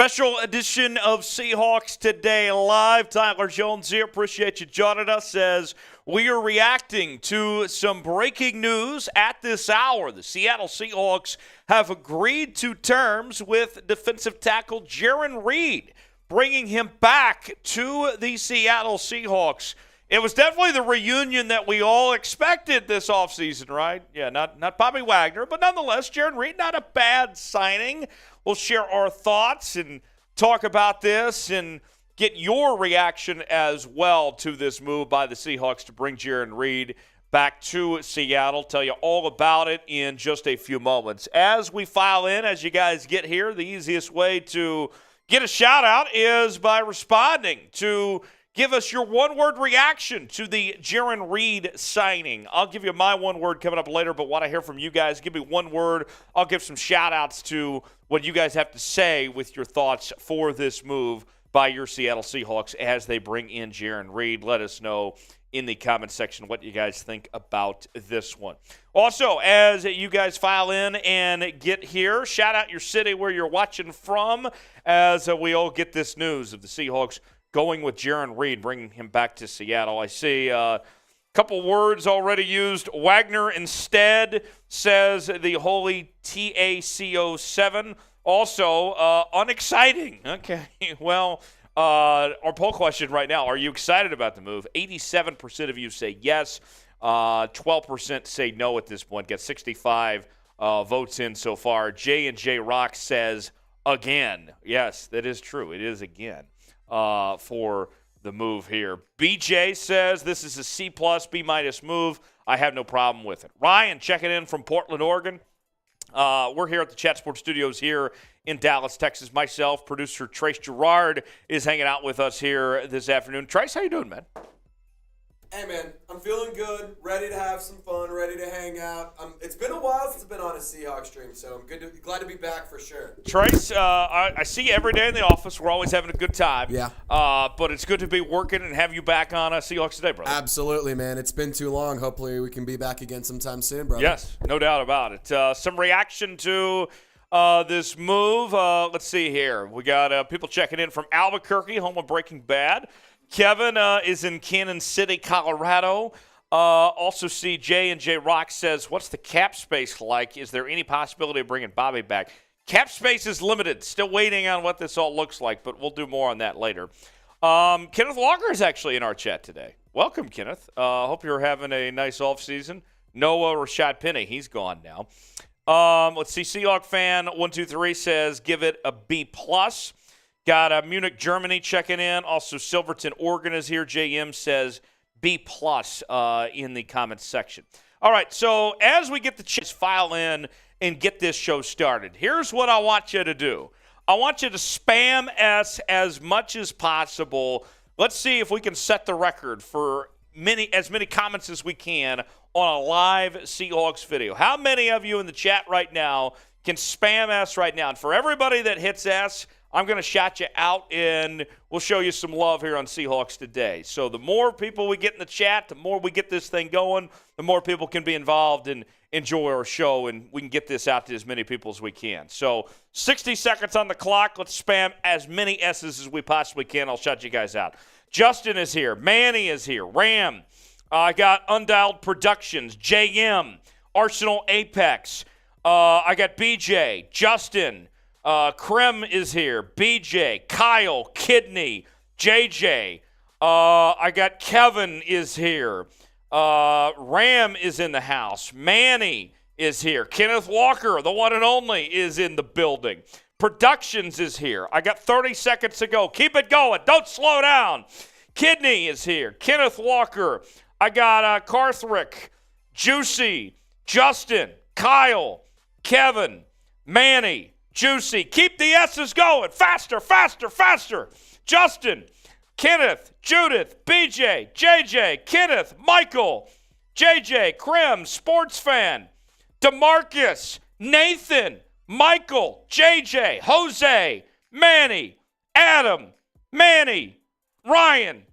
Special edition of Seahawks Today Live. Tyler Jones here. Appreciate you joining us as we are reacting to some breaking news at this hour. The Seattle Seahawks have agreed to terms with defensive tackle Jaren Reed, bringing him back to the Seattle Seahawks. It was definitely the reunion that we all expected this offseason, right? Yeah, not Bobby Wagner, but nonetheless, Jaren Reed, not a bad signing. We'll share our thoughts and talk about this and get your reaction as well to this move by the Seahawks to bring Jaren Reed back to Seattle. Tell you all about it in just a few moments. As we file in, as you guys get here, the easiest way to get a shout-out is by responding to give us your one-word reaction to the Jaren Reed signing. I'll give you my one word coming up later, but want to hear from you guys. Give me one word. I'll give some shout-outs to what you guys have to say with your thoughts for this move by your Seattle Seahawks as they bring in Jaren Reed. Let us know in the comment section what you guys think about this one. Also, as you guys file in and get here, shout out your city where you're watching from as we all get this news of the Seahawks going with Jaren Reed, bringing him back to Seattle. I see a couple words already used. Wagner instead, says the holy TACO7. Also, unexciting. Okay, well, our poll question right now, are you excited about the move? 87% of you say yes. 12% say no at this point. Got 65 votes in so far. J&J Rock says again. Yes, that is true. It is again. For the move here. BJ says this is a C+, B- move. I have no problem with it. Ryan checking in from Portland, Oregon. We're here at the Chat Sports Studios here in Dallas, Texas. Myself, producer Trace Gerard is hanging out with us here this afternoon. Trace, how you doing, man? Hey, man, I'm feeling good, ready to have some fun, ready to hang out. It's been a while since I've been on a Seahawks stream, so I'm glad to be back for sure. Trace, I see you every day in the office. We're always having a good time. Yeah. But it's good to be working and have you back on Seahawks Today, brother. Absolutely, man. It's been too long. Hopefully we can be back again sometime soon, brother. Yes, no doubt about it. Some reaction to this move. Let's see here. We got people checking in from Albuquerque, home of Breaking Bad. Kevin is in Kansas City, Colorado. Also see J&J Rock says, what's the cap space like? Is there any possibility of bringing Bobby back? Cap space is limited. Still waiting on what this all looks like, but we'll do more on that later. Kenneth Walker is actually in our chat today. Welcome, Kenneth. Hope you're having a nice offseason. Noah Rashad Penny, he's gone now. Let's see. Seahawk fan 123 says, give it a B+. Got Munich, Germany checking in. Also, Silverton, Oregon is here. JM says B+ in the comments section. All right, so as we get the chance file in and get this show started, here's what I want you to do. I want you to spam us as much as possible. Let's see if we can set the record for as many comments as we can on a live Seahawks video. How many of you in the chat right now can spam us right now? And for everybody that hits S, I'm going to shout you out, and we'll show you some love here on Seahawks Today. So the more people we get in the chat, the more we get this thing going, the more people can be involved and enjoy our show, and we can get this out to as many people as we can. So 60 seconds on the clock. Let's spam as many S's as we possibly can. I'll shout you guys out. Justin is here. Manny is here. Ram. I got Undialed Productions. JM. Arsenal Apex. I got BJ. Justin. Krem is here. BJ, Kyle, Kidney, JJ. I got Kevin is here. Ram is in the house. Manny is here. Kenneth Walker, the one and only, is in the building. Productions is here. I got 30 seconds to go. Keep it going. Don't slow down. Kidney is here. Kenneth Walker. I got Carthrick, Juicy, Justin, Kyle, Kevin, Manny, Juicy. Keep the S's going. Faster, faster, faster. Justin, Kenneth, Judith, BJ, JJ, Kenneth, Michael, JJ, Krem, Sports Fan, DeMarcus, Nathan, Michael, JJ, Jose, Manny, Adam, Manny, Ryan,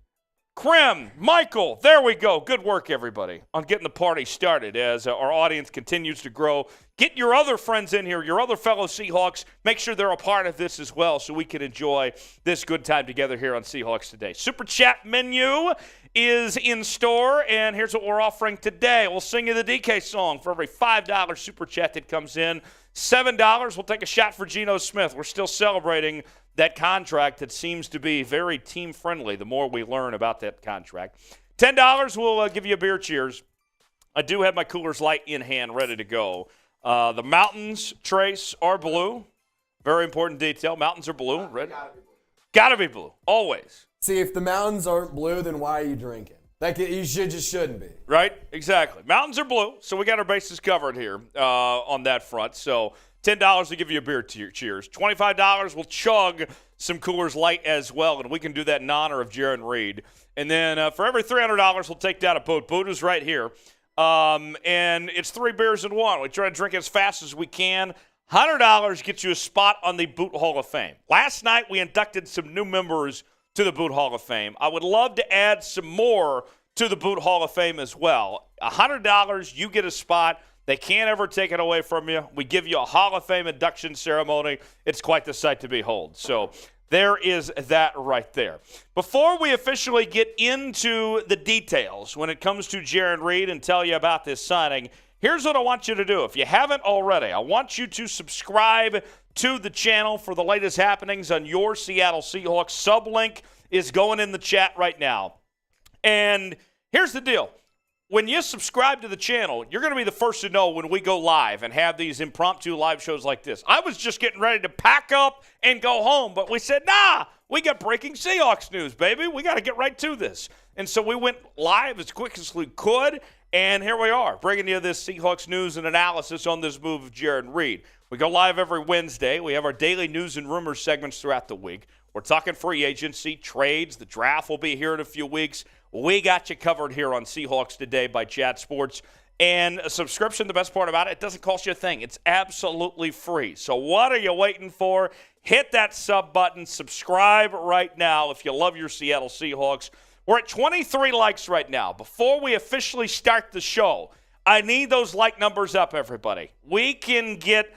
Krim, Michael, there we go. Good work, everybody, on getting the party started as our audience continues to grow. Get your other friends in here, your other fellow Seahawks. Make sure they're a part of this as well so we can enjoy this good time together here on Seahawks Today. Super Chat menu is in store, and here's what we're offering today. We'll sing you the DK song for every $5 Super Chat that comes in. $7, we'll take a shot for Geno Smith. We're still celebrating that contract that seems to be very team-friendly the more we learn about that contract. $10, we'll give you a beer cheers. I do have my Coors Light in hand, ready to go. The mountains, Trace, are blue. Very important detail. Mountains are blue. Red. Gotta be blue. Always. See, if the mountains aren't blue, then why are you drinking? Like, you shouldn't be. Right? Exactly. Mountains are blue, so we got our bases covered here on that front. So $10 to give you a beer cheers. $25 we'll chug some Coors Light as well, and we can do that in honor of Jaren Reed. And then for every $300 we'll take down a boat. Boat is right here. And it's 3 beers in one. We try to drink as fast as we can. $100 gets you a spot on the Boot Hall of Fame. Last night we inducted some new members to the Boot Hall of Fame. I would love to add some more to the Boot Hall of Fame as well. $100, you get a spot. They can't ever take it away from you. We give you a Hall of Fame induction ceremony. It's quite the sight to behold. So there is that right there. Before we officially get into the details when it comes to Jaren Reed and tell you about this signing, here's what I want you to do. If you haven't already, I want you to subscribe to the channel for the latest happenings on your Seattle Seahawks. Sublink is going in the chat right now. And here's the deal. When you subscribe to the channel, you're going to be the first to know when we go live and have these impromptu live shows like this. I was just getting ready to pack up and go home, but we said, nah, we got breaking Seahawks news, baby. We got to get right to this. And so we went live as quick as we could, and here we are, bringing you this Seahawks news and analysis on this move of Jaren Reed. We go live every Wednesday. We have our daily news and rumors segments throughout the week. We're talking free agency, trades. The draft will be here in a few weeks. We got you covered here on Seahawks Today by Chat Sports. And a subscription, the best part about it, it doesn't cost you a thing. It's absolutely free. So what are you waiting for? Hit that sub button. Subscribe right now if you love your Seattle Seahawks. We're at 23 likes right now. Before we officially start the show, I need those like numbers up, everybody. We can get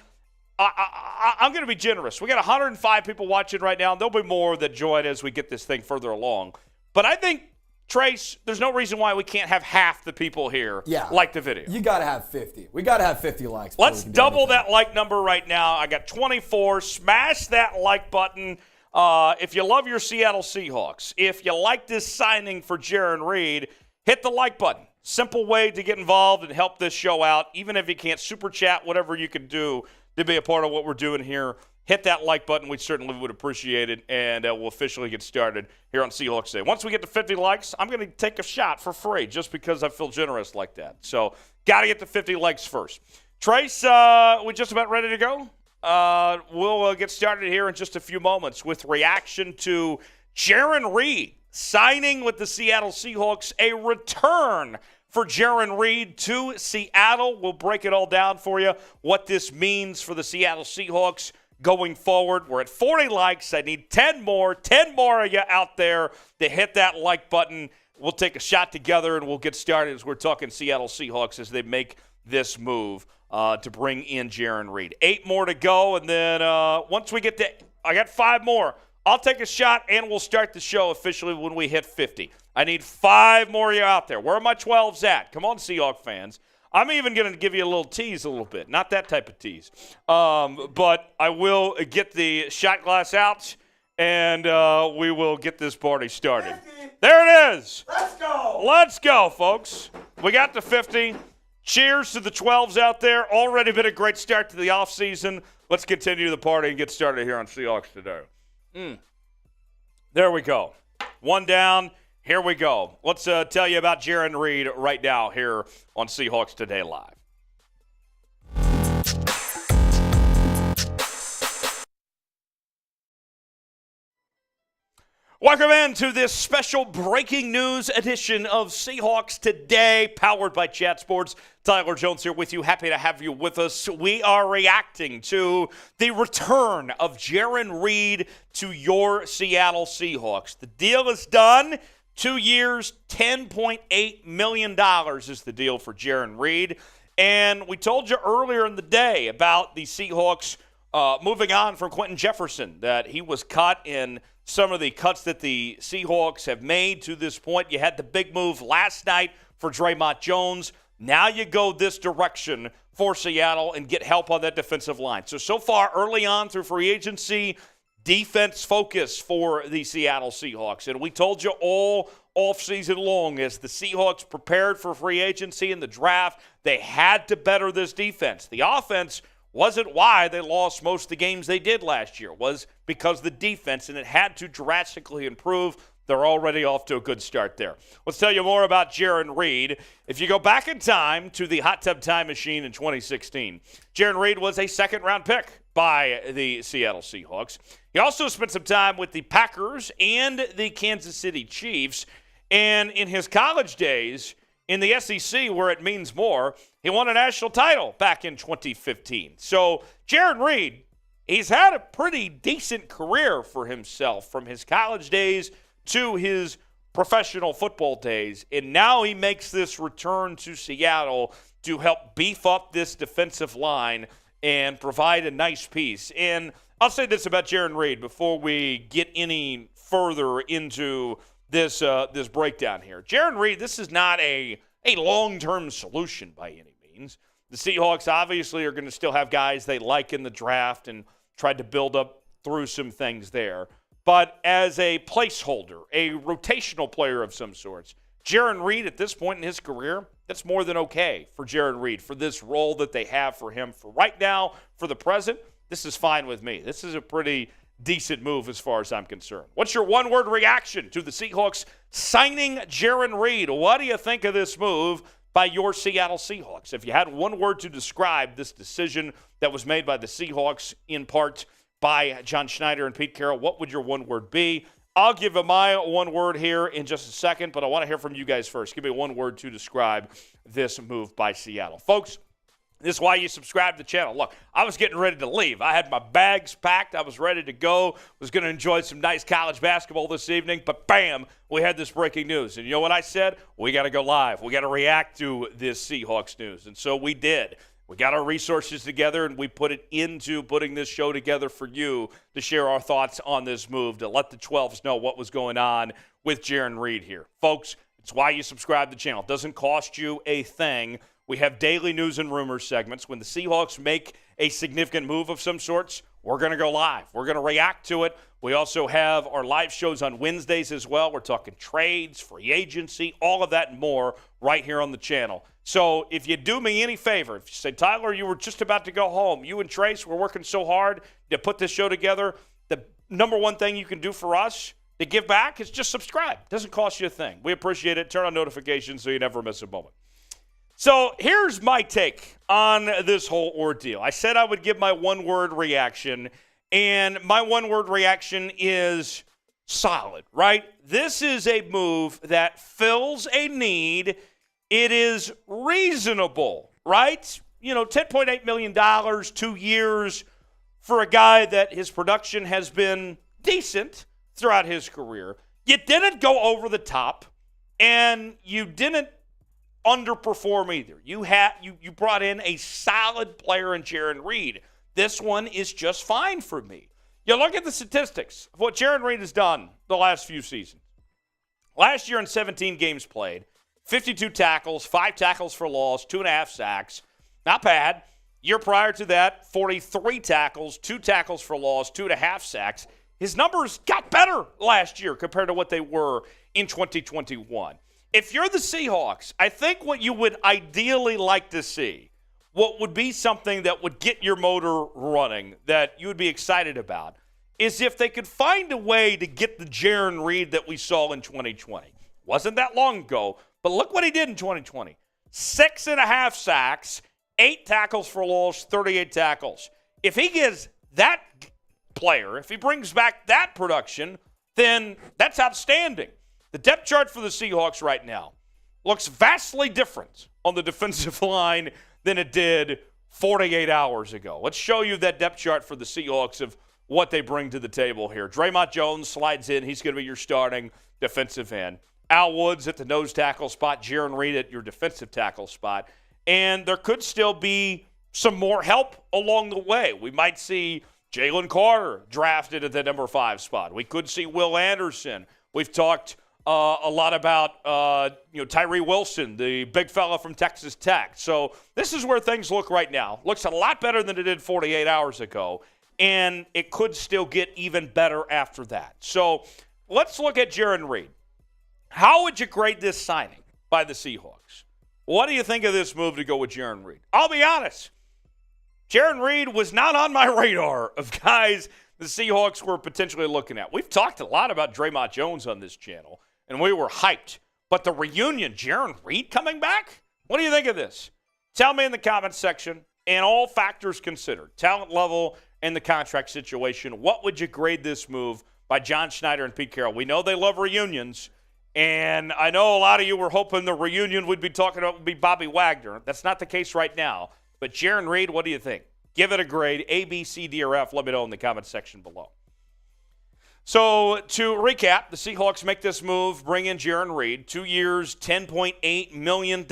I'm going to be generous. We got 105 people watching right now. There'll be more that join as we get this thing further along. But I think, Trace, there's no reason why we can't have half the people here like the video. You got to have 50. We got to have 50 likes. Let's double that like number right now. I got 24. Smash that like button. If you love your Seattle Seahawks, if you like this signing for Jaren Reed, hit the like button. Simple way to get involved and help this show out. Even if you can't super chat, whatever you can do to be a part of what we're doing here, hit that like button. We certainly would appreciate it, and we'll officially get started here on Seahawks Day. Once we get to 50 likes, I'm going to take a shot for free just because I feel generous like that. So got to get to 50 likes first. Trace, we just about ready to go? We'll get started here in just a few moments with reaction to Jaren Reed signing with the Seattle Seahawks, a return for Jaren Reed to Seattle. We'll break it all down for you, what this means for the Seattle Seahawks going forward. We're at 40 likes. I need 10 more of you out there to hit that like button. We'll take a shot together, and we'll get started as we're talking Seattle Seahawks as they make this move to bring in Jaren Reed. 8 more to go, and then once we get to – I got 5 more. I'll take a shot, and we'll start the show officially when we hit 50. I need 5 more of you out there. Where are my 12s at? Come on, Seahawks fans. I'm even going to give you a little tease a little bit. Not that type of tease. But I will get the shot glass out, and we will get this party started. 50. There it is. Let's go. Let's go, folks. We got the 50. Cheers to the 12s out there. Already been a great start to the offseason. Let's continue the party and get started here on Seahawks Today. There we go. 1 down. Here we go. Let's tell you about Jaren Reed right now here on Seahawks Today Live. Welcome into this special breaking news edition of Seahawks Today, powered by Chat Sports. Tyler Jones here with you. Happy to have you with us. We are reacting to the return of Jaren Reed to your Seattle Seahawks. The deal is done. 2 years, $10.8 million is the deal for Jaren Reed. And we told you earlier in the day about the Seahawks moving on from Quentin Jefferson, that he was cut in some of the cuts that the Seahawks have made to this point. You had the big move last night for Dre'Mont Jones. Now you go this direction for Seattle and get help on that defensive line. So far, early on through free agency, defense focus for the Seattle Seahawks. And we told you all offseason long, as the Seahawks prepared for free agency and the draft, they had to better this defense. The offense wasn't why they lost most of the games they did last year. It was because the defense, and it had to drastically improve. They're already off to a good start there. Let's tell you more about Jaren Reed. If you go back in time to the hot tub time machine in 2016, Jaren Reed was a second-round pick by the Seattle Seahawks. He also spent some time with the Packers and the Kansas City Chiefs. And in his college days in the SEC, where it means more, he won a national title back in 2015. So Jaren Reed, he's had a pretty decent career for himself from his college days to his professional football days. And now he makes this return to Seattle to help beef up this defensive line and provide a nice piece. And I'll say this about Jaren Reed before we get any further into this breakdown here. Jaren Reed, this is not a long-term solution by any means. The Seahawks obviously are going to still have guys they like in the draft and tried to build up through some things there. But as a placeholder, a rotational player of some sorts, Jaren Reed at this point in his career, that's more than okay for Jaren Reed for this role that they have for him for right now, for the present. This is fine with me. This is a pretty decent move as far as I'm concerned. What's your one-word reaction to the Seahawks signing Jaren Reed? What do you think of this move by your Seattle Seahawks? If you had one word to describe this decision that was made by the Seahawks in part by John Schneider and Pete Carroll, what would your one word be? I'll give you my one word here in just a second, but I want to hear from you guys first. Give me one word to describe this move by Seattle. Folks, this is why you subscribe to the channel. Look, I was getting ready to leave. I had my bags packed. I was ready to go. Was going to enjoy some nice college basketball this evening. But bam, we had this breaking news. And you know what I said? We got to go live. We got to react to this Seahawks news. And so we did. We got our resources together, and we put it into putting this show together for you to share our thoughts on this move, to let the 12s know what was going on with Jaren Reed here. Folks, it's why you subscribe to the channel. It doesn't cost you a thing. We have daily news and rumors segments. When the Seahawks make a significant move of some sorts, we're going to go live. We're going to react to it. We also have our live shows on Wednesdays as well. We're talking trades, free agency, all of that and more right here on the channel. So if you do me any favor, if you say, Tyler, you were just about to go home, you and Trace were working so hard to put this show together, the number one thing you can do for us to give back is just subscribe. It doesn't cost you a thing. We appreciate it. Turn on notifications so you never miss a moment. So here's my take on this whole ordeal. I said I would give my one-word reaction, and my one-word reaction is solid, right? This is a move that fills a need. It is reasonable, right? You know, $10.8 million, 2 years for a guy that his production has been decent throughout his career. You didn't go over the top, and you didn't underperform either. You brought in a solid player in Jaren Reed. This one is just fine for me. You look at the statistics of what Jaren Reed has done the last few seasons. Last year in 17 games played, 52 tackles, 5 tackles for loss, 2.5 sacks. Not bad. Year prior to that, 43 tackles, 2 tackles for loss, 2.5 sacks. His numbers got better last year compared to what they were in 2021. If you're the Seahawks, I think what you would ideally like to see, what would be something that would get your motor running, that you would be excited about, is if they could find a way to get the Jaren Reed that we saw in 2020. Wasn't that long ago, but look what he did in 2020. 6.5 sacks, 8 tackles for loss, 38 tackles. If he gives that player, if he brings back that production, then that's outstanding. The depth chart for the Seahawks right now looks vastly different on the defensive line than it did 48 hours ago. Let's show you that depth chart for the Seahawks of what they bring to the table here. Dre'Mont Jones slides in. He's going to be your starting defensive end. Al Woods at the nose tackle spot, Jaren Reed at your defensive tackle spot. And there could still be some more help along the way. We might see Jalen Carter drafted at the number 5 spot. We could see Will Anderson. We've talked a lot about Tyree Wilson, the big fella from Texas Tech. So this is where things look right now. Looks a lot better than it did 48 hours ago, and it could still get even better after that. So let's look at Jaren Reed. How would you grade this signing by the Seahawks? What do you think of this move to go with Jaren Reed? I'll be honest. Jaren Reed was not on my radar of guys the Seahawks were potentially looking at. We've talked a lot about Dre'Mont Jones on this channel, and we were hyped. But the reunion, Jaren Reed coming back? What do you think of this? Tell me in the comments section, and all factors considered, talent level and the contract situation, what would you grade this move by John Schneider and Pete Carroll? We know they love reunions, and I know a lot of you were hoping the reunion we'd be talking about would be Bobby Wagner. That's not the case right now. But Jaren Reed, what do you think? Give it a grade, A, B, C, D, or F. Let me know in the comments section below. So to recap, the Seahawks make this move, bring in Jaren Reed. 2 years, $10.8 million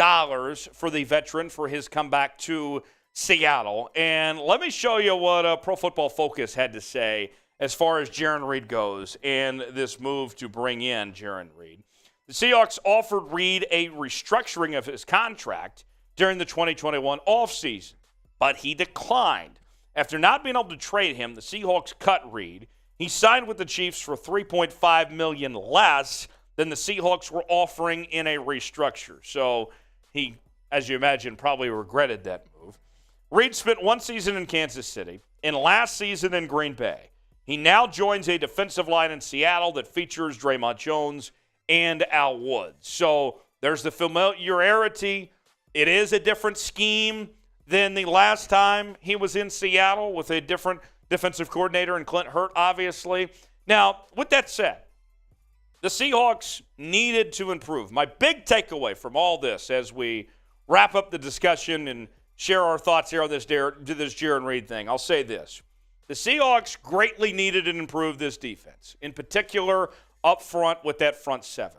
for the veteran for his comeback to Seattle. And let me show you what Pro Football Focus had to say as far as Jaren Reed goes and this move to bring in Jaren Reed. The Seahawks offered Reed a restructuring of his contract during the 2021 offseason, but he declined. After not being able to trade him, the Seahawks cut Reed. He signed with the Chiefs for $3.5 million less than the Seahawks were offering in a restructure. So he, as you imagine, probably regretted that move. Reed spent 1 season in Kansas City and last season in Green Bay. He now joins a defensive line in Seattle that features Dre'Mont Jones and Al Woods. So there's the familiarity. It is a different scheme than the last time he was in Seattle with a different defensive coordinator and Clint Hurt, obviously. Now, with that said, the Seahawks needed to improve. My big takeaway from all this as we wrap up the discussion and share our thoughts here on this Jaren Reed thing, I'll say this. The Seahawks greatly needed to improve this defense, in particular up front with that front seven.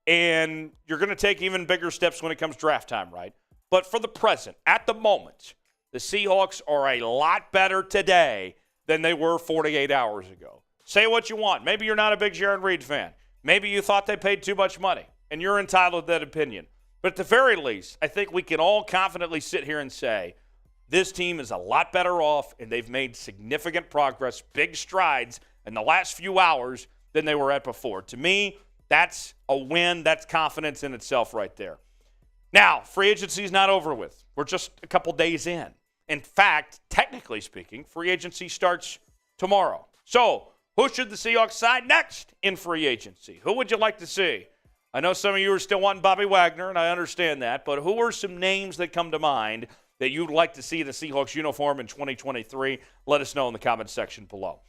And you're going to take even bigger steps when it comes draft time, right? But for the present, at the moment, the Seahawks are a lot better today than they were 48 hours ago. Say what you want. Maybe you're not a big Jaren Reed fan. Maybe you thought they paid too much money, and you're entitled to that opinion. But at the very least, I think we can all confidently sit here and say this team is a lot better off, and they've made significant progress, big strides in the last few hours than they were at before. To me, that's a win. That's confidence in itself right there. Now, free agency is not over with. We're just a couple days in. In fact, technically speaking, free agency starts tomorrow. So, who should the Seahawks sign next in free agency? Who would you like to see? I know some of you are still wanting Bobby Wagner, and I understand that, but who are some names that come to mind that you'd like to see in the Seahawks uniform in 2023? Let us know in the comments section below.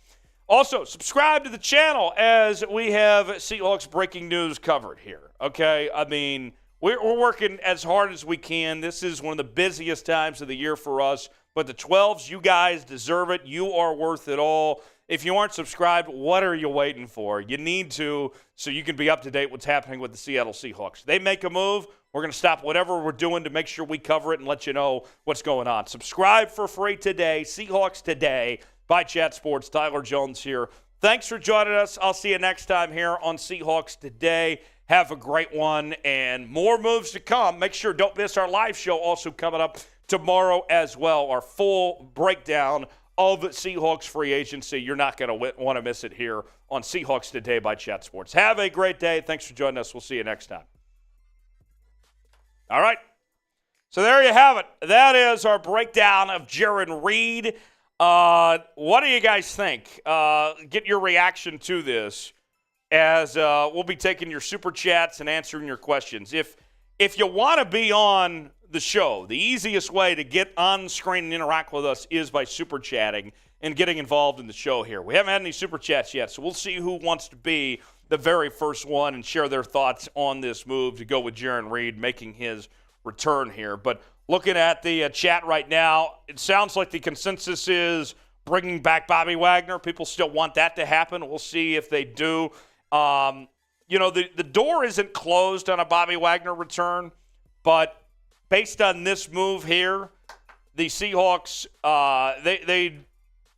Also, subscribe to the channel as we have Seahawks breaking news covered here, okay? I mean, we're working as hard as we can. This is one of the busiest times of the year for us, but the 12s, you guys deserve it. You are worth it all. If you aren't subscribed, what are you waiting for? You need to so you can be up to date what's happening with the Seattle Seahawks. They make a move, we're going to stop whatever we're doing to make sure we cover it and let you know what's going on. Subscribe for free today. Seahawks Today by Chat Sports. Tyler Jones here. Thanks for joining us. I'll see you next time here on Seahawks Today. Have a great one, and more moves to come. Make sure don't miss our live show also coming up tomorrow as well. Our full breakdown of Seahawks free agency. You're not going to want to miss it here on Seahawks Today by Chat Sports. Have a great day. Thanks for joining us. We'll see you next time. All right. So there you have it. That is our breakdown of Jaren Reed. What do you guys think? Get your reaction to this as we'll be taking your super chats and answering your questions. If you want to be on the show, the easiest way to get on screen and interact with us is by super chatting and getting involved in the show here. We haven't had any super chats yet, so we'll see who wants to be the very first one and share their thoughts on this move to go with Jaren Reed making his return here. But looking at the chat right now, it sounds like the consensus is bringing back Bobby Wagner. People still want that to happen. We'll see if they do. the door isn't closed on a Bobby Wagner return, but based on this move here, the Seahawks,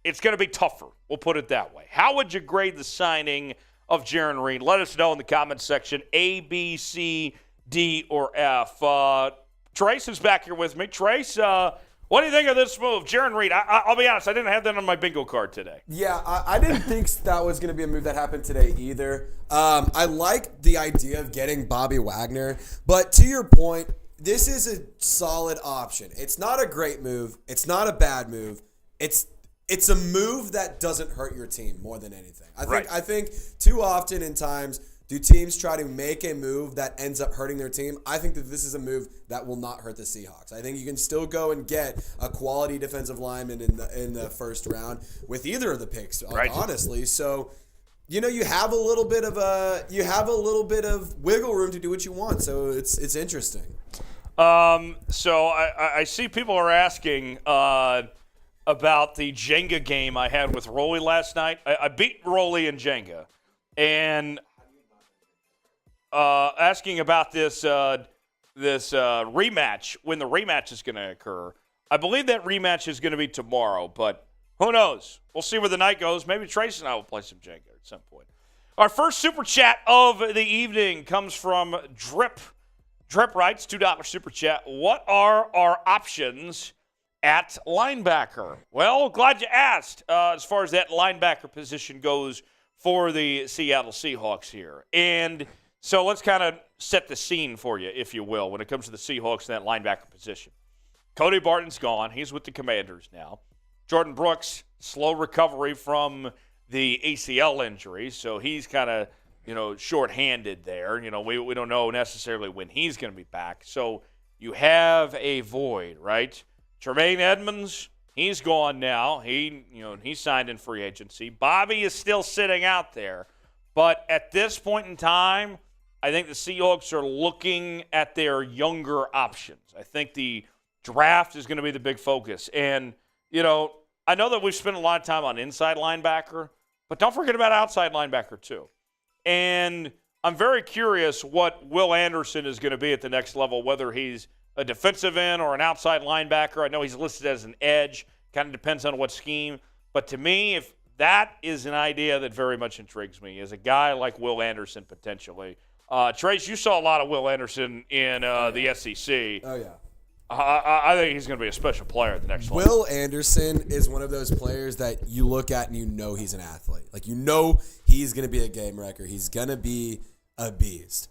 it's going to be tougher. We'll put it that way. How would you grade the signing of Jaren Reed? Let us know in the comments section. A, B, C, D, or F. Trace is back here with me. Trace, what do you think of this move? Jaren Reed, I'll be honest, I didn't have that on my bingo card today. Yeah, I didn't think that was going to be a move that happened today either. I like the idea of getting Bobby Wagner, but to your point, this is a solid option. It's not a great move. It's not a bad move. It's a move that doesn't hurt your team more than anything. I think too often in times do teams try to make a move that ends up hurting their team. I think that this is a move that will not hurt the Seahawks. I think you can still go and get a quality defensive lineman in the first round with either of the picks, honestly. So, you have a little bit of wiggle room to do what you want. So it's interesting. So I see people are asking about the Jenga game I had with Rolly last night. I beat Rolly in Jenga, and asking about this rematch, when the rematch is going to occur. I believe that rematch is going to be tomorrow, but who knows? We'll see where the night goes. Maybe Trace and I will play some Jenga at some point. Our first super chat of the evening comes from Drip. Drip writes, $2 super chat. What are our options at linebacker? Well, glad you asked as far as that linebacker position goes for the Seattle Seahawks here. And so let's kind of set the scene for you, if you will, when it comes to the Seahawks in that linebacker position. Cody Barton's gone. He's with the Commanders now. Jordan Brooks, slow recovery from the ACL injury, so he's kind of, short-handed there. We don't know necessarily when he's going to be back. So you have a void, right? Tremaine Edmonds, he's gone now. He signed in free agency. Bobby is still sitting out there. But at this point in time, I think the Seahawks are looking at their younger options. I think the draft is going to be the big focus. And, I know that we've spent a lot of time on inside linebacker, but don't forget about outside linebacker too. And I'm very curious what Will Anderson is going to be at the next level, whether he's a defensive end or an outside linebacker. I know he's listed as an edge. Kind of depends on what scheme. But to me, if that is an idea that very much intrigues me, is a guy like Will Anderson potentially. Trace, you saw a lot of Will Anderson in the SEC. Oh, yeah. I think he's going to be a special player at the next level. Will Anderson is one of those players that you look at and he's an athlete. Like, he's going to be a game wrecker. He's going to be a beast.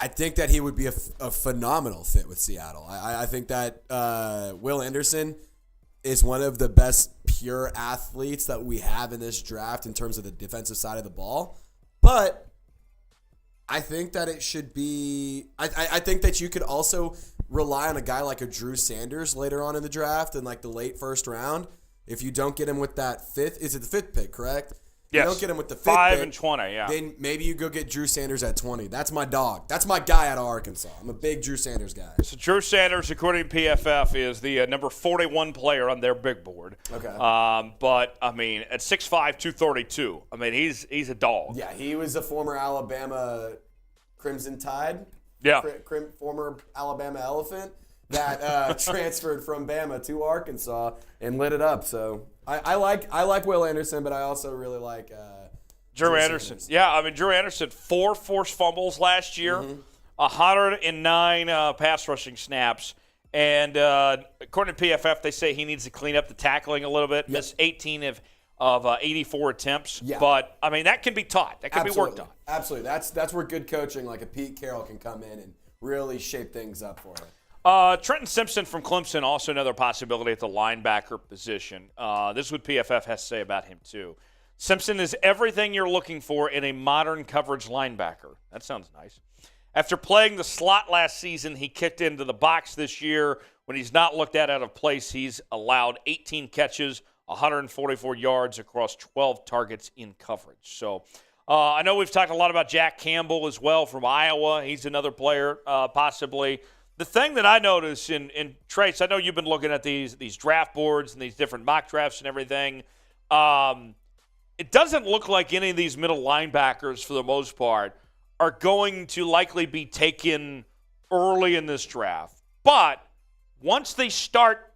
I think that he would be a phenomenal fit with Seattle. I think that Will Anderson is one of the best pure athletes that we have in this draft in terms of the defensive side of the ball. But I think that it should be I think that you could also rely on a guy like a Drew Sanders later on in the draft in like the late first round. If you don't get him with that fifth, is it the fifth pick, correct? Yes. You don't get him with the fifth 5 pick, and 20, yeah. Then maybe you go get Drew Sanders at 20. That's my dog. That's my guy out of Arkansas. I'm a big Drew Sanders guy. So Drew Sanders, according to PFF, is the number 41 player on their big board. Okay. But, at 6'5", 232, he's a dog. Yeah, he was a former Alabama Crimson Tide. Yeah. Former Alabama Elephant that transferred from Bama to Arkansas and lit it up. So I like Will Anderson, but I also really like Drew Anderson. Sanders. Yeah, Drew Anderson, 4 forced fumbles last year, 109 pass rushing snaps. And according to PFF, they say he needs to clean up the tackling a little bit. Missed 18 of 84 attempts. Yeah. But, that can be taught. That can be worked on. Absolutely. That's where good coaching like a Pete Carroll can come in and really shape things up for him. Trenton Simpson from Clemson, also another possibility at the linebacker position. This is what PFF has to say about him, too. Simpson is everything you're looking for in a modern coverage linebacker. That sounds nice. After playing the slot last season, he kicked into the box this year. When he's not looked at out of place, he's allowed 18 catches, 144 yards across 12 targets in coverage. So I know we've talked a lot about Jack Campbell as well from Iowa. He's another player possibly. The thing that I notice in Trace, I know you've been looking at these draft boards and these different mock drafts and everything. It doesn't look like any of these middle linebackers, for the most part, are going to likely be taken early in this draft. But once they start,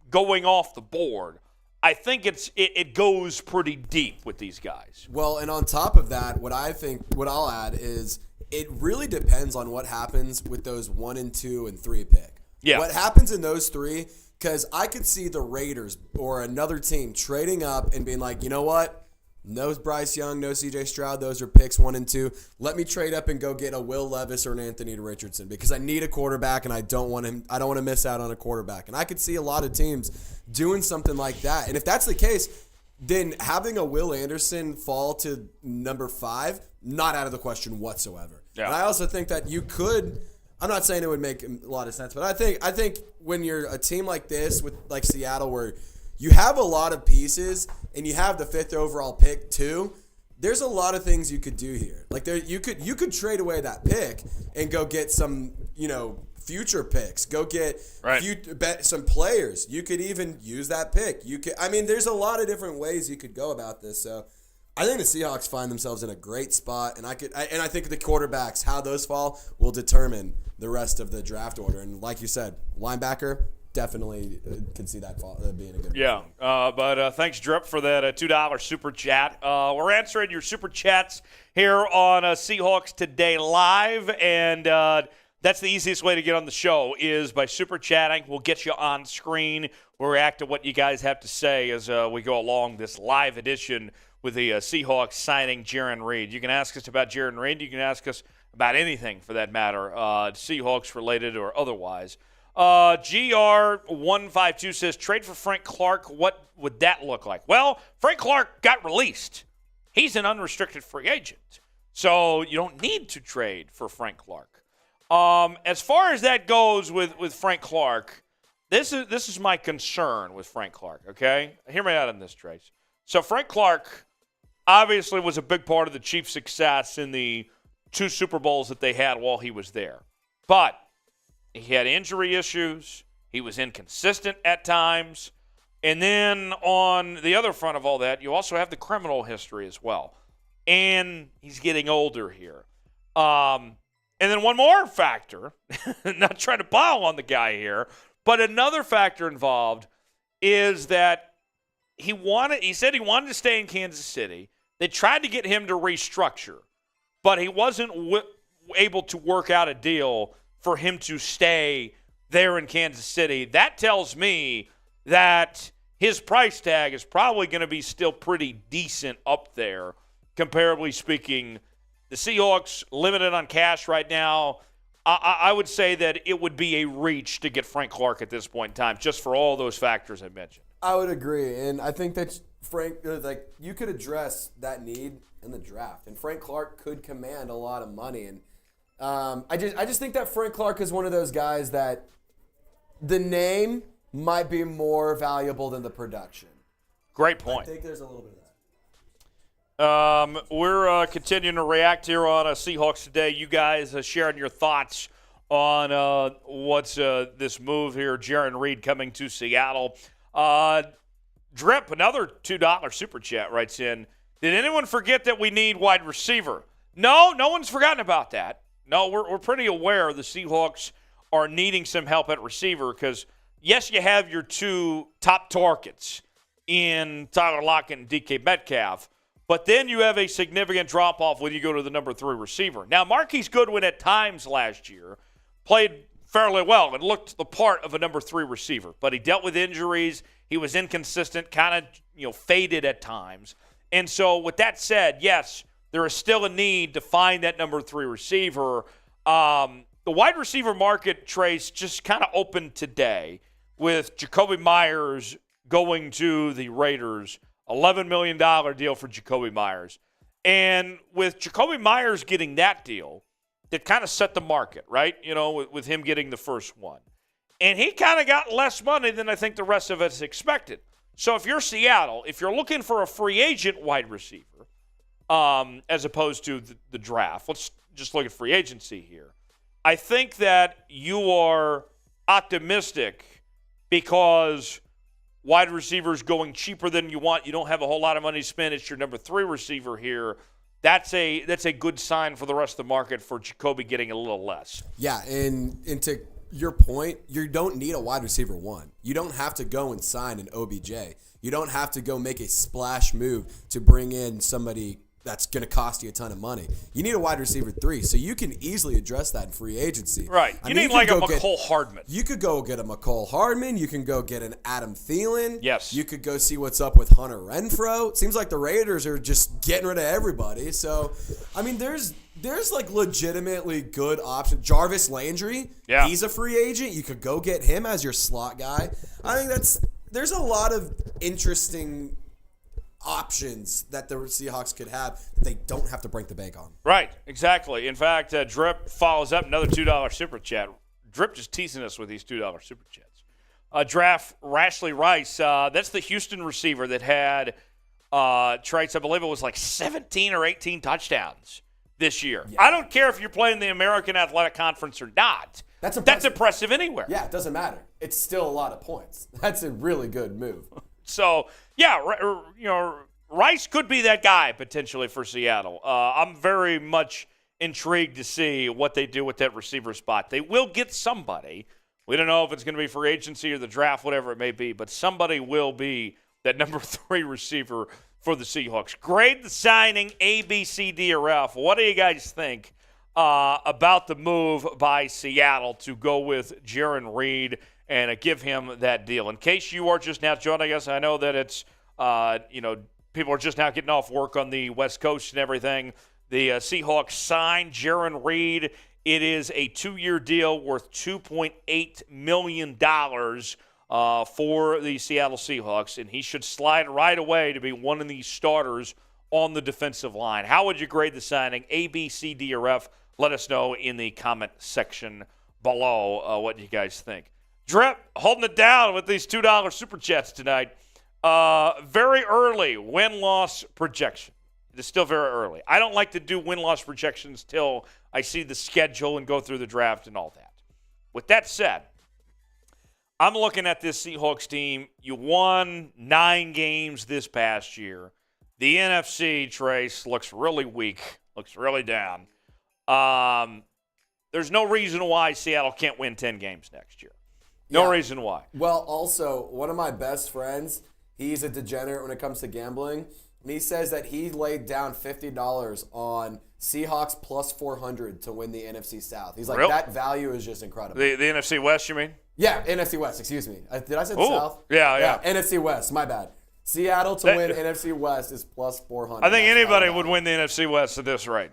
going off the board, I think it goes pretty deep with these guys. Well, and on top of that, what I'll add is it really depends on what happens with those 1 and 2 and 3 pick. Yeah. What happens in those 3, because I could see the Raiders or another team trading up and being like, you know what? No Bryce Young, no C.J. Stroud. Those are picks 1 and 2. Let me trade up and go get a Will Levis or an Anthony Richardson because I need a quarterback and I don't want to miss out on a quarterback. And I could see a lot of teams doing something like that. And if that's the case, then having a Will Anderson fall to number 5, not out of the question whatsoever. Yeah. And I also think that you could. I'm not saying it would make a lot of sense, but I think when you're a team like this with like Seattle where you have a lot of pieces and you have the 5th overall pick too, there's a lot of things you could do here. Like you could trade away that pick and go get some, future picks. Go get some players. You could even use that pick. There's a lot of different ways you could go about this. So I think the Seahawks find themselves in a great spot, and I think the quarterbacks, how those fall, will determine the rest of the draft order. And like you said, linebacker, definitely could see that being a good Yeah, but thanks, Drip, for that $2 super chat. We're answering your super chats here on Seahawks Today Live, and that's the easiest way to get on the show is by super chatting. We'll get you on screen. We'll react to what you guys have to say as we go along this live edition with the Seahawks signing Jaren Reed. You can ask us about Jaren Reed. You can ask us about anything for that matter, Seahawks related or otherwise. GR152 says, trade for Frank Clark. What would that look like? Well, Frank Clark got released. He's an unrestricted free agent. So you don't need to trade for Frank Clark. As far as that goes with Frank Clark, this is my concern with Frank Clark, okay? Hear me out on this, Trace. So Frank Clark obviously was a big part of the Chiefs' success in the 2 Super Bowls that they had while he was there. But he had injury issues. He was inconsistent at times. And then on the other front of all that, you also have the criminal history as well. And he's getting older here. And then one more factor, not trying to pile on the guy here, but another factor involved is that he said he wanted to stay in Kansas City. They tried to get him to restructure, but he wasn't able to work out a deal for him to stay there in Kansas City. That tells me that his price tag is probably going to be still pretty decent up there, comparably speaking. The Seahawks limited on cash right now. I would say that it would be a reach to get Frank Clark at this point in time, just for all those factors I mentioned. I would agree, and I think that you could address that need in the draft, and Frank Clark could command a lot of money. And I just think that Frank Clark is one of those guys that the name might be more valuable than the production. Great point. I think there's a little bit of that. We're continuing to react here on Seahawks Today. You guys sharing your thoughts on what's this move here, Jaren Reed coming to Seattle. Drip, another $2 super chat writes in, did anyone forget that we need wide receiver? No one's forgotten about that. No, we're pretty aware the Seahawks are needing some help at receiver because, yes, you have your 2 top targets in Tyler Lockett and DK Metcalf, but then you have a significant drop-off when you go to the number 3 receiver. Now, Marquise Goodwin at times last year played fairly well and looked the part of a number 3 receiver, but he dealt with injuries. He was inconsistent, kind of faded at times. And so with that said, yes, there is still a need to find that number 3 receiver. The wide receiver market, Trace, just kind of opened today with Jacoby Myers going to the Raiders. $11 million deal for Jacoby Myers. And with Jacoby Myers getting that deal, that kind of set the market, right? With him getting the first one. And he kind of got less money than I think the rest of us expected. So if you're Seattle, if you're looking for a free agent wide receiver, as opposed to the draft, let's just look at free agency here. I think that you are optimistic because wide receivers going cheaper than you want. You don't have a whole lot of money to spend. It's your number 3 receiver here. that's a good sign for the rest of the market for Jacoby getting a little less. Yeah, and to your point, you don't need a wide receiver one. You don't have to go and sign an OBJ. You don't have to go make a splash move to bring in somebody that's going to cost you a ton of money. You need a wide receiver 3, so you can easily address that in free agency. Right. You need like a McCole Hardman. You could go get a McCole Hardman. You can go get an Adam Thielen. Yes. You could go see what's up with Hunter Renfrow. It seems like the Raiders are just getting rid of everybody. So, I mean, there's like legitimately good options. Jarvis Landry, he's a free agent. You could go get him as your slot guy. I think there's a lot of interesting options that the Seahawks could have that they don't have to break the bank on. Right, exactly. In fact, Drip follows up another $2 super chat. Drip just teasing us with these $2 super chats. Draft Rashley Rice. That's the Houston receiver that had traits. I believe it was like 17 or 18 touchdowns this year. Yeah. I don't care if you're playing the American Athletic Conference or not. That's impressive anywhere. Yeah, it doesn't matter. It's still a lot of points. That's a really good move. So, yeah, Rice could be that guy potentially for Seattle. I'm very much intrigued to see what they do with that receiver spot. They will get somebody. We don't know if it's going to be free agency or the draft, whatever it may be, but somebody will be that number 3 receiver for the Seahawks. Grade the signing, A, B, C, D, or F. What do you guys think about the move by Seattle to go with Jaren Reed and give him that deal? In case you are just now joining us, I know that it's, people are just now getting off work on the West Coast and everything. The Seahawks signed Jaren Reed. It is a 2-year deal worth $2.8 million for the Seattle Seahawks, and he should slide right away to be one of these starters on the defensive line. How would you grade the signing? A, B, C, D, or F? Let us know in the comment section below what you guys think. Drip, holding it down with these $2 super chats tonight. Very early win-loss projection. It's still very early. I don't like to do win-loss projections till I see the schedule and go through the draft and all that. With that said, I'm looking at this Seahawks team. You won 9 games this past year. The NFC, Trace, looks really weak, looks really down. There's no reason why Seattle can't win 10 games next year. No reason why. Well, also, one of my best friends, he's a degenerate when it comes to gambling, and he says that he laid down $50 on Seahawks plus 400 to win the NFC South. He's like, that value is just incredible. The NFC West, you mean? Yeah, NFC West, excuse me. Did I say South? Yeah. NFC West, my bad. Seattle to win NFC West is plus 400. I think anybody would win the NFC West at this rate.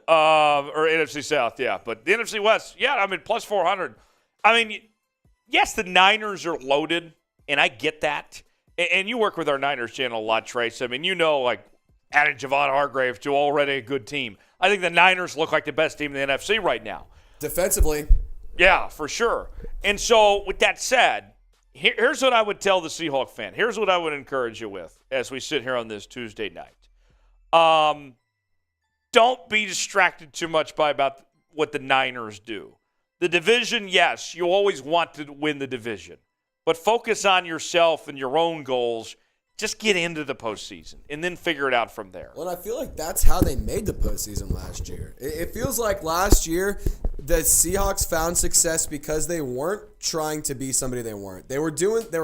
Or NFC South, yeah. But the NFC West, plus 400. I mean, yes, the Niners are loaded, and I get that. And you work with our Niners channel a lot, Trace. I mean, adding Javon Hargrave to already a good team. I think the Niners look like the best team in the NFC right now. Defensively. Yeah, for sure. And so, with that said, here's what I would tell the Seahawk fan. Here's what I would encourage you with as we sit here on this Tuesday night. Don't be distracted too much by about what the Niners do. The division, yes, you always want to win the division. But focus on yourself and your own goals. Just get into the postseason and then figure it out from there. Well, I feel like that's how they made the postseason last year. It feels like last year the Seahawks found success because they weren't trying to be somebody they weren't. They were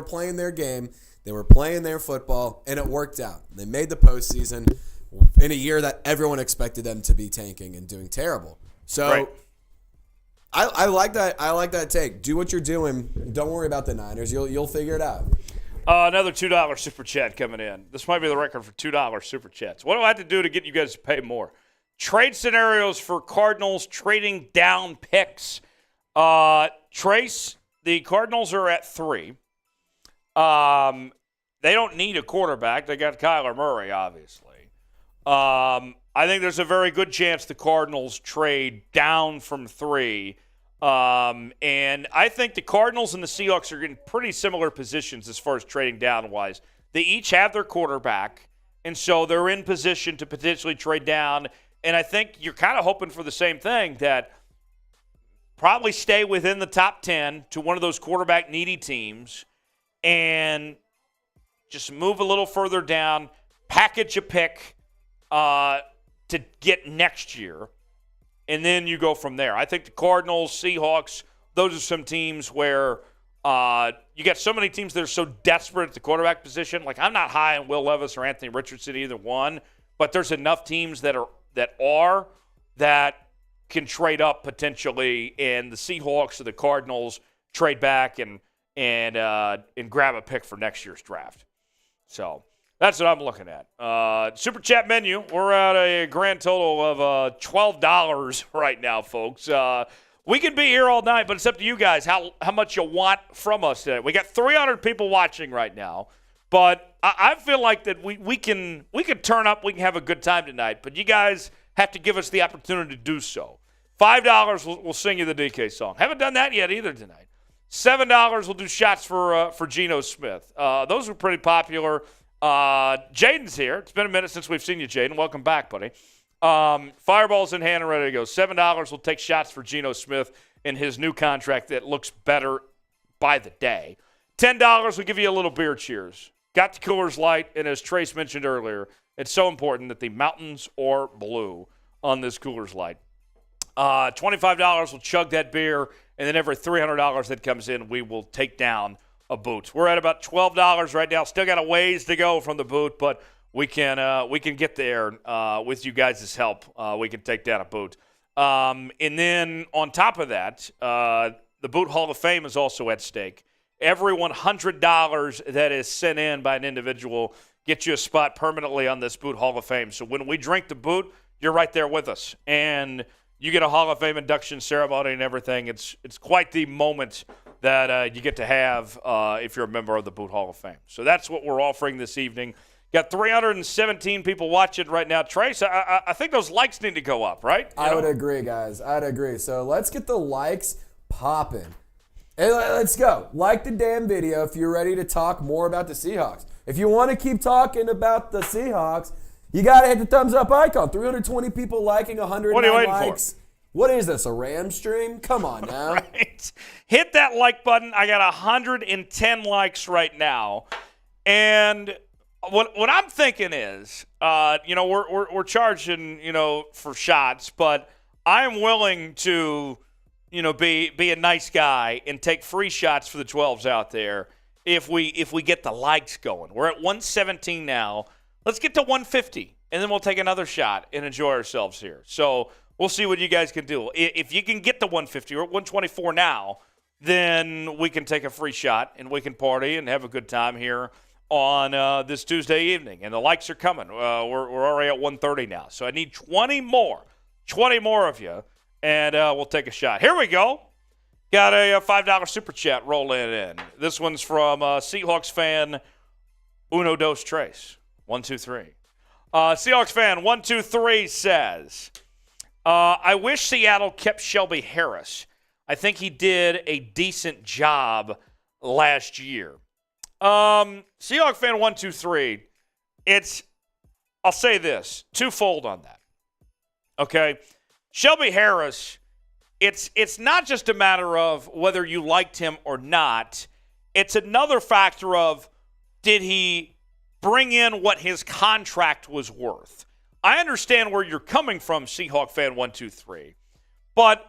playing their game, they were playing their football, and it worked out. They made the postseason in a year that everyone expected them to be tanking and doing terrible. So right. I like that. I like that take. Do what you're doing. Don't worry about the Niners. You'll figure it out. Another $2 super chat coming in. This might be the record for $2 super chats. What do I have to do to get you guys to pay more? Trade scenarios for Cardinals trading down picks. Trace, the Cardinals are at 3. They don't need a quarterback. They got Kyler Murray, obviously. I think there's a very good chance the Cardinals trade down from 3. And I think the Cardinals and the Seahawks are in pretty similar positions as far as trading down-wise. They each have their quarterback, and so they're in position to potentially trade down. And I think you're kind of hoping for the same thing, that probably stay within the top 10 to one of those quarterback-needy teams and just move a little further down, package a pick, to get next year, and then you go from there. I think the Cardinals, Seahawks, those are some teams where you got so many teams that are so desperate at the quarterback position. Like, I'm not high on Will Levis or Anthony Richardson, either one, but there's enough teams that can trade up potentially, and the Seahawks or the Cardinals trade back and grab a pick for next year's draft. So that's what I'm looking at. Super Chat menu, we're at a grand total of $12 right now, folks. We could be here all night, but it's up to you guys how much you want from us today. We got 300 people watching right now, but I feel like that we can turn up, we can have a good time tonight, but you guys have to give us the opportunity to do so. $5, we'll sing you the DK song. Haven't done that yet either tonight. $7, we'll do shots for Geno Smith. Those were pretty popular. Jaden's here. It's been a minute since we've seen you, Jaden. Welcome back, buddy. Fireball's in hand and ready to go. $7 will take shots for Geno Smith in his new contract that looks better by the day. $10 will give you a little beer cheers. Got the Coors Light, and as Trace mentioned earlier, it's so important that the mountains are blue on this Coors Light. $25 will chug that beer, and then every $300 that comes in, we will take down a boot. We're at about $12 right now. Still got a ways to go from the boot, but we can get there with you guys' help. We can take down a boot. And then on top of that, the Boot Hall of Fame is also at stake. Every $100 that is sent in by an individual gets you a spot permanently on this Boot Hall of Fame. So when we drink the boot, you're right there with us. And you get a Hall of Fame induction ceremony and everything. It's quite the moment that you get to have if you're a member of the Boot Hall of Fame. So that's what we're offering this evening. Got 317 people watching right now. Trace, I think those likes need to go up, right? I would agree, guys. I'd agree. So let's get the likes popping. Hey, let's go. Like the damn video if you're ready to talk more about the Seahawks. If you want to keep talking about the Seahawks, you got to hit the thumbs up icon. 320 people liking, 109 what are you waiting likes. For? What is this, a Ram stream? Come on now. Right. Hit that like button. I got 110 likes right now. And what I'm thinking is, we're charging, for shots, but I'm willing to, be a nice guy and take free shots for the 12s out there if we get the likes going. We're at 117 now. Let's get to 150, and then we'll take another shot and enjoy ourselves here. So we'll see what you guys can do. If you can get to 150, we're at 124 now, then we can take a free shot and we can party and have a good time here on this Tuesday evening. And the likes are coming. We're already at 130 now. So I need 20 more of you, and we'll take a shot. Here we go. Got a $5 super chat rolling in. This one's from Seahawks fan Uno Dos Tres. 1, 2, 3. Seahawks fan 1, 2, 3 says, I wish Seattle kept Shelby Harris. I think he did a decent job last year. Seahawks fan 1, 2, 3. I'll say this, twofold on that. Okay? Shelby Harris, it's not just a matter of whether you liked him or not. It's another factor of, did he bring in what his contract was worth? I understand where you're coming from, Seahawk fan 1, 2, 3. But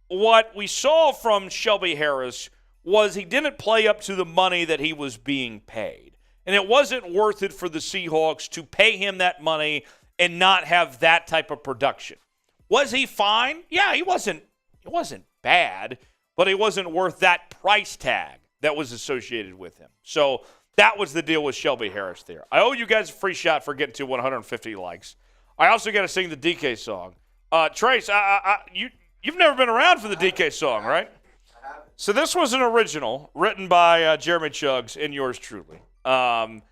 what we saw from Shelby Harris was he didn't play up to the money that he was being paid. And it wasn't worth it for the Seahawks to pay him that money and not have that type of production. Was he fine? Yeah, he wasn't bad, but he wasn't worth that price tag that was associated with him. So that was the deal with Shelby Harris there. I owe you guys a free shot for getting to 150 likes. I also got to sing the DK song. Trace, you've never been around for the DK song, right? So this was an original written by Jeremy Chuggs and yours truly. And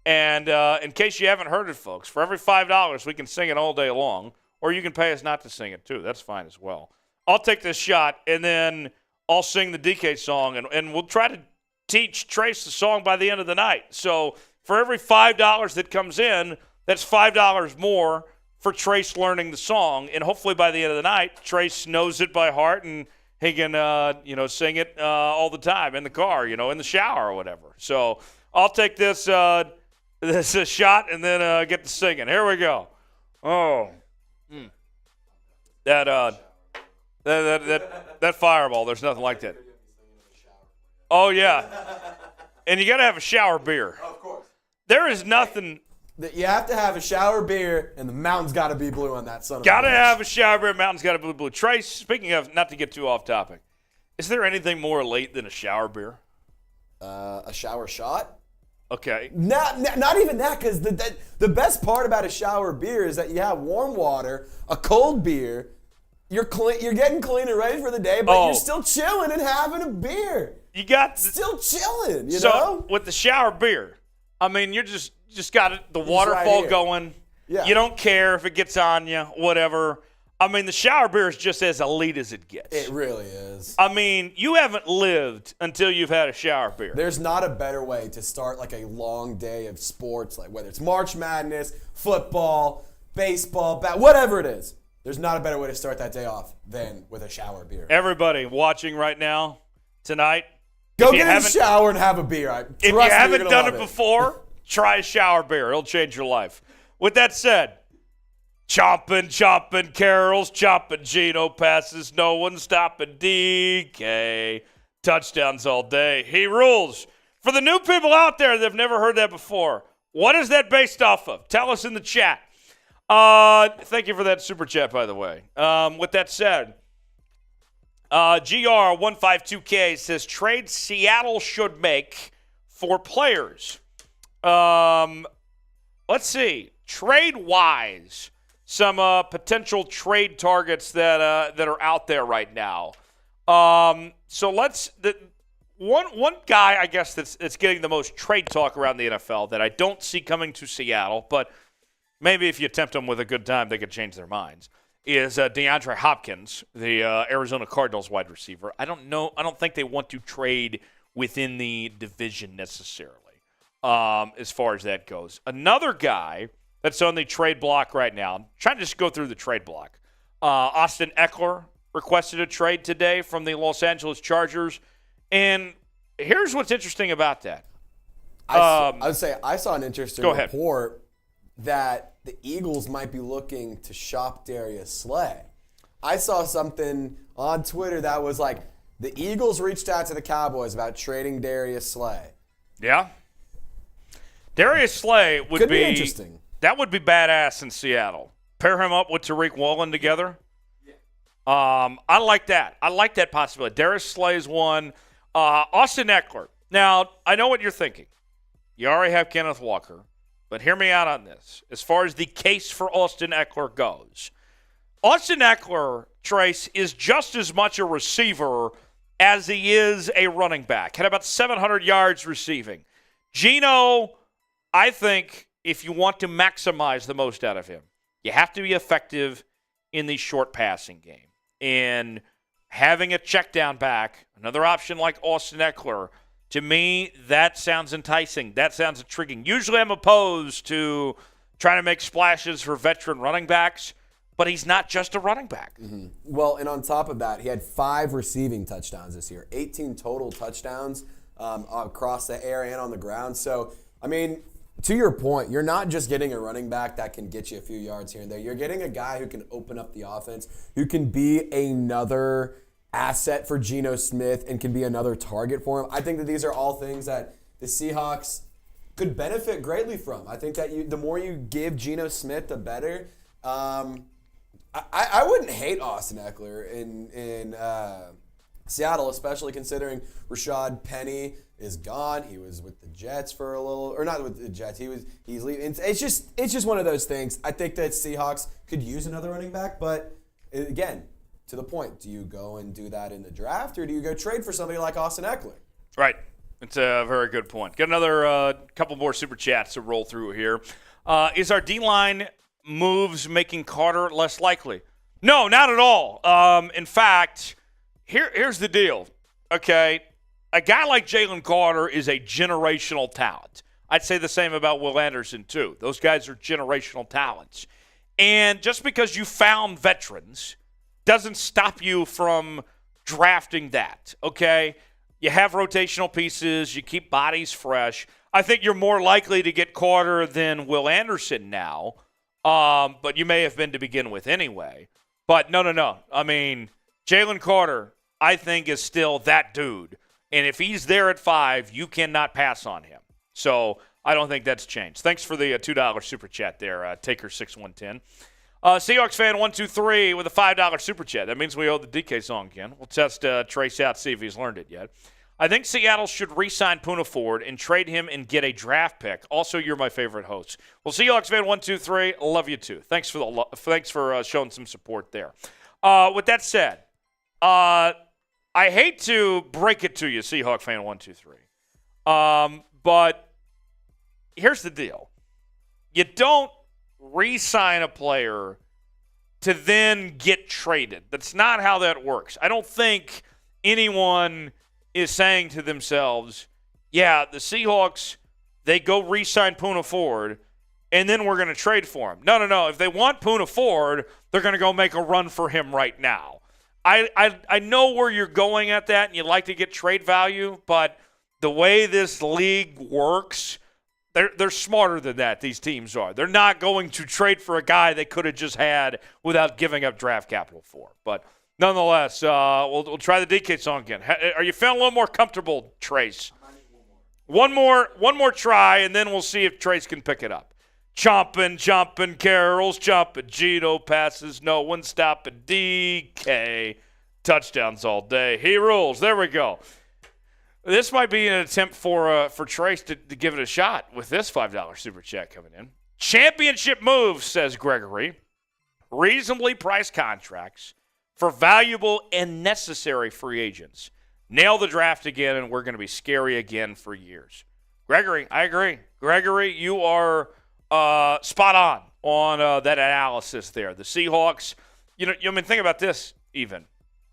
in case you haven't heard it, folks, for every $5, we can sing it all day long, or you can pay us not to sing it too. That's fine as well. I'll take this shot, and then I'll sing the DK song, and we'll try to teach Trace the song by the end of the night. So for every $5 that comes in, that's $5 more for Trace learning the song, and hopefully by the end of the night, Trace knows it by heart, and he can, sing it all the time in the car, in the shower or whatever. So I'll take this shot and then get to singing. Here we go. Oh, That fireball, there's nothing like that. Oh, yeah. And you got to have a shower beer. Of course. There is nothing. You have to have a shower beer, and the mountain's got to be blue on that son of a Got to bitch. have a shower beer. Mountain's got to be blue. Trace, speaking of, not to get too off topic, is there anything more elite than a shower beer? A shower shot? Okay. Not even that, because the best part about a shower beer is that you have warm water, a cold beer, you're getting clean and ready for the day, but you're still chilling and having a beer. You got Still chilling, you so know? with the shower beer, I mean, you're just got the waterfall right going. Yeah. You don't care if it gets on you, whatever. I mean, the shower beer is just as elite as it gets. It really is. I mean, you haven't lived until you've had a shower beer. There's not a better way to start like a long day of sports, like whether it's March Madness, football, baseball, whatever it is. There's not a better way to start that day off than with a shower beer. Everybody watching right now, tonight, Go get in the shower and have a beer. If you haven't done it before, try a shower beer. It'll change your life. With that said, chopping carols, chopping Geno passes, no one stopping DK. Touchdowns all day. He rules. For the new people out there that have never heard that before, what is that based off of? Tell us in the chat. Thank you for that super chat, by the way. With that said, GR152K says trade Seattle should make for players. Let's see. Trade-wise, some potential trade targets that are out there right now. So one guy, I guess, that's getting the most trade talk around the NFL that I don't see coming to Seattle, but maybe if you tempt them with a good time, they could change their minds, is DeAndre Hopkins, the Arizona Cardinals wide receiver. I don't think they want to trade within the division necessarily, as far as that goes. Another guy that's on the trade block right now, I'm trying to just go through the trade block. Austin Eckler requested a trade today from the Los Angeles Chargers. And here's what's interesting about that. I would say I saw an interesting Go ahead. report that the Eagles might be looking to shop Darius Slay. I saw something on Twitter that was like, the Eagles reached out to the Cowboys about trading Darius Slay. Yeah. Darius Slay Could be interesting. That would be badass in Seattle. Pair him up with Tariq Woolen together. I like that. I like that possibility. Darius Slay is one. Austin Eckler. Now, I know what you're thinking. You already have Kenneth Walker. But hear me out on this. As far as the case for Austin Eckler goes, Austin Eckler, Trace, is just as much a receiver as he is a running back. Had about 700 yards receiving. Geno, I think, if you want to maximize the most out of him, you have to be effective in the short passing game. And having a check down back, another option like Austin Eckler, to me, that sounds enticing. That sounds intriguing. Usually I'm opposed to trying to make splashes for veteran running backs, but he's not just a running back. Mm-hmm. Well, and on top of that, he had 5 receiving touchdowns this year, 18 total touchdowns across the air and on the ground. So, I mean, to your point, you're not just getting a running back that can get you a few yards here and there. You're getting a guy who can open up the offense, who can be another asset for Geno Smith and can be another target for him. I think that these are all things that the Seahawks could benefit greatly from. I think that the more you give Geno Smith, the better. I wouldn't hate Austin Eckler in Seattle, especially considering Rashad Penny is gone. He was with the Jets for a little, or not with the Jets. He's leaving. It's just one of those things. I think that Seahawks could use another running back, but again, to the point, do you go and do that in the draft, or do you go trade for somebody like Austin Eckler? Right. It's a very good point. Got another couple more super chats to roll through here. Is our D-line moves making Carter less likely? No, not at all. In fact, here's the deal. Okay, a guy like Jalen Carter is a generational talent. I'd say the same about Will Anderson, too. Those guys are generational talents. And just because you found veterans doesn't stop you from drafting that, okay? You have rotational pieces. You keep bodies fresh. I think you're more likely to get Carter than Will Anderson now. But you may have been to begin with anyway. But no. I mean, Jalen Carter, I think, is still that dude. And if he's there at 5, you cannot pass on him. So I don't think that's changed. Thanks for the $2 super chat there, Taker6110. Seahawks fan 123 with a $5 super chat. That means we owe the DK song again. We'll test Trace out, see if he's learned it yet. I think Seattle should re-sign Poona Ford and trade him and get a draft pick. Also, you're my favorite host. Well, Seahawks fan 123, love you too. Thanks for showing some support there. With that said, I hate to break it to you, Seahawks fan 123, but here's the deal: you don't re-sign a player to then get traded. That's not how that works. I don't think anyone is saying to themselves, yeah, the Seahawks, they go re-sign Poona Ford, and then we're going to trade for him. No. If they want Poona Ford, they're going to go make a run for him right now. I know where you're going at that, and you'd like to get trade value, but the way this league works, they're smarter than that, these teams are. They're not going to trade for a guy they could have just had without giving up draft capital for. But nonetheless, we'll try the DK song again. Are you feeling a little more comfortable, Trace? One more try, and then we'll see if Trace can pick it up. Chomping, Carroll's chomping. Gino passes, no one stopping. DK, touchdowns all day. He rules. There we go. This might be an attempt for Trace to give it a shot with this $5 super chat coming in. Championship moves, says Gregory. Reasonably priced contracts for valuable and necessary free agents. Nail the draft again, and we're going to be scary again for years. Gregory, I agree. Gregory, you are spot on that analysis there. The Seahawks, think about this even.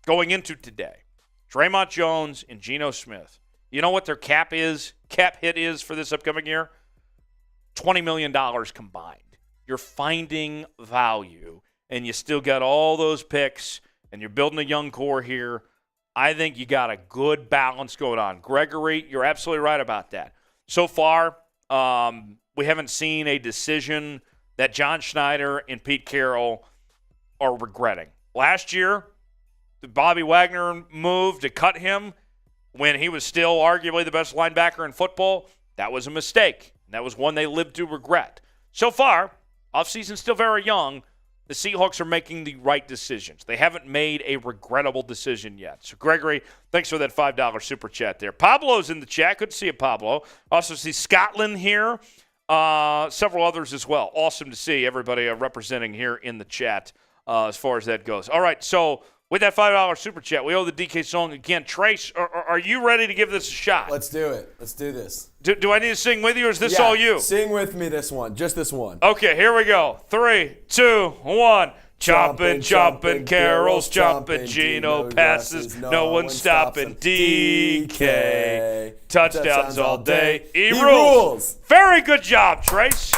Going into today, Dre'Mont Jones and Geno Smith, you know what their cap hit is for this upcoming year? $20 million combined. You're finding value, and you still got all those picks, and you're building a young core here. I think you got a good balance going on. Gregory, you're absolutely right about that. So far, we haven't seen a decision that John Schneider and Pete Carroll are regretting. Last year, the Bobby Wagner move to cut him when he was still arguably the best linebacker in football, that was a mistake. That was one they lived to regret. So far, offseason's still very young. The Seahawks are making the right decisions. They haven't made a regrettable decision yet. So, Gregory, thanks for that $5 super chat there. Pablo's in the chat. Good to see you, Pablo. Also see Scotland here. Several others as well. Awesome to see everybody representing here in the chat as far as that goes. All right, so with that $5 super chat, we owe the DK song again. Trace, are you ready to give this a shot? Let's do it. Let's do this. Do I need to sing with you, or is this all you? Sing with me this one. Just this one. Okay, here we go. 3, 2, 1. Chomping, Carroll's chomping. Gino passes, no one stopping. DK, touchdowns all day. He rules. Very good job, Trace.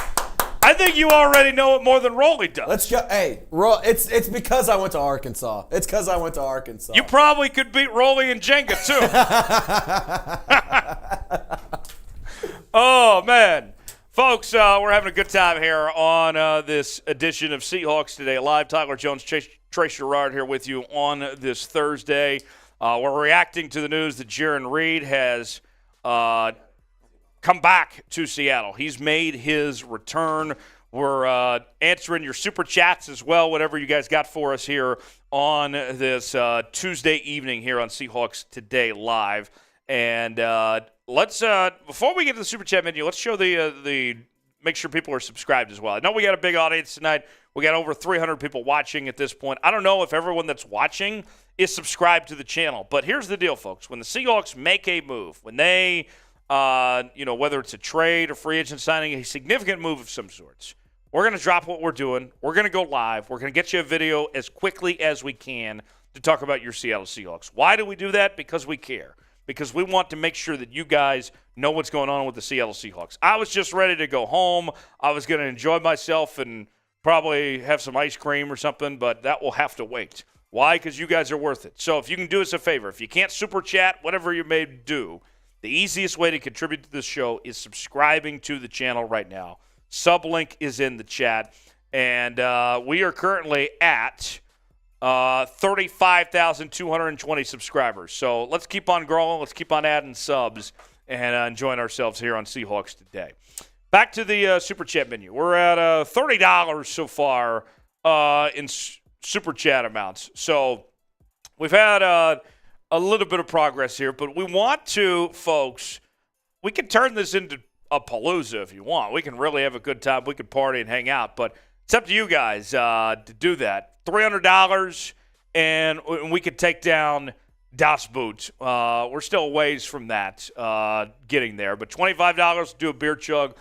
I think you already know it more than Rolly does. Let's go. Hey, it's because I went to Arkansas. You probably could beat Rolly and Jenga, too. Oh, man. Folks, we're having a good time here on this edition of Seahawks Today Live. Tyler Jones, Trace Gerard here with you on this Thursday. We're reacting to the news that Jaren Reed has come back to Seattle. He's made his return. We're answering your super chats as well, whatever you guys got for us here on this Tuesday evening here on Seahawks Today Live. And let's before we get to the super chat menu, let's show the make sure people are subscribed as well. I know we got a big audience tonight. We got over 300 people watching at this point. I don't know if everyone that's watching is subscribed to the channel, but here's the deal, folks. When the Seahawks make a move, when they whether it's a trade or free agent signing, a significant move of some sorts, we're going to drop what we're doing. We're going to go live. We're going to get you a video as quickly as we can to talk about your Seattle Seahawks. Why do we do that? Because we care. Because we want to make sure that you guys know what's going on with the Seattle Seahawks. I was just ready to go home. I was going to enjoy myself and probably have some ice cream or something, but that will have to wait. Why? Because you guys are worth it. So if you can do us a favor, if you can't super chat, whatever you may do, the easiest way to contribute to this show is subscribing to the channel right now. Sublink is in the chat. And we are currently at 35,220 subscribers. So let's keep on growing. Let's keep on adding subs and enjoying ourselves here on Seahawks Today. Back to the Super Chat menu. We're at $30 so far in Super Chat amounts. So we've had a little bit of progress here, but we want to, folks, we can turn this into a palooza if you want. We can really have a good time. We can party and hang out, but it's up to you guys to do that. $300, and we could take down Das Boot. We're still a ways from that, getting there. But $25 will do a beer chug.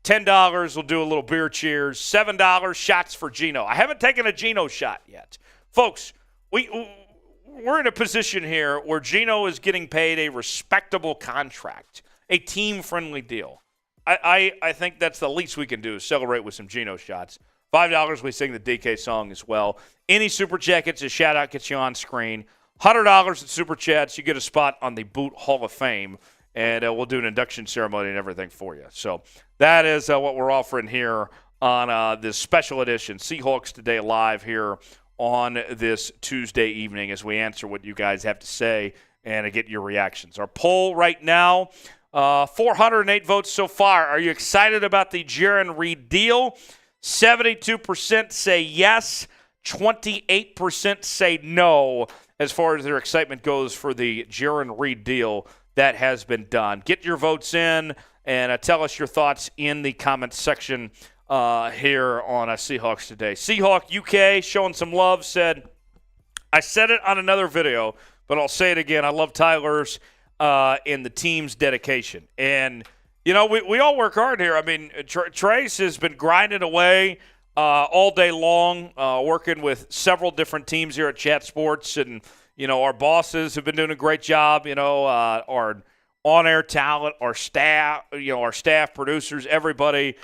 $10 will do a little beer cheers. $7 shots for Gino. I haven't taken a Gino shot yet. Folks, we're in a position here where Gino is getting paid a respectable contract, a team-friendly deal. I think that's the least we can do is celebrate with some Gino shots. $5, we sing the DK song as well. Any Super Chat gets a shout-out, gets you on screen. $100 at Super Chats, you get a spot on the Boot Hall of Fame, and we'll do an induction ceremony and everything for you. So that is what we're offering here on this special edition, Seahawks Today Live here on this Tuesday evening as we answer what you guys have to say and get your reactions. Our poll right now, 408 votes so far. Are you excited about the Jaren Reed deal? 72% say yes, 28% say no as far as their excitement goes for the Jaren Reed deal that has been done. Get your votes in and tell us your thoughts in the comments section here on Seahawks Today. Seahawk UK showing some love said, I said it on another video, but I'll say it again. I love Tyler's and the team's dedication. And you know, we all work hard here. I mean, Trace has been grinding away all day long, working with several different teams here at Chat Sports. And, you know, our bosses have been doing a great job, you know, our on-air talent, our staff, you know, our staff, producers, everybody.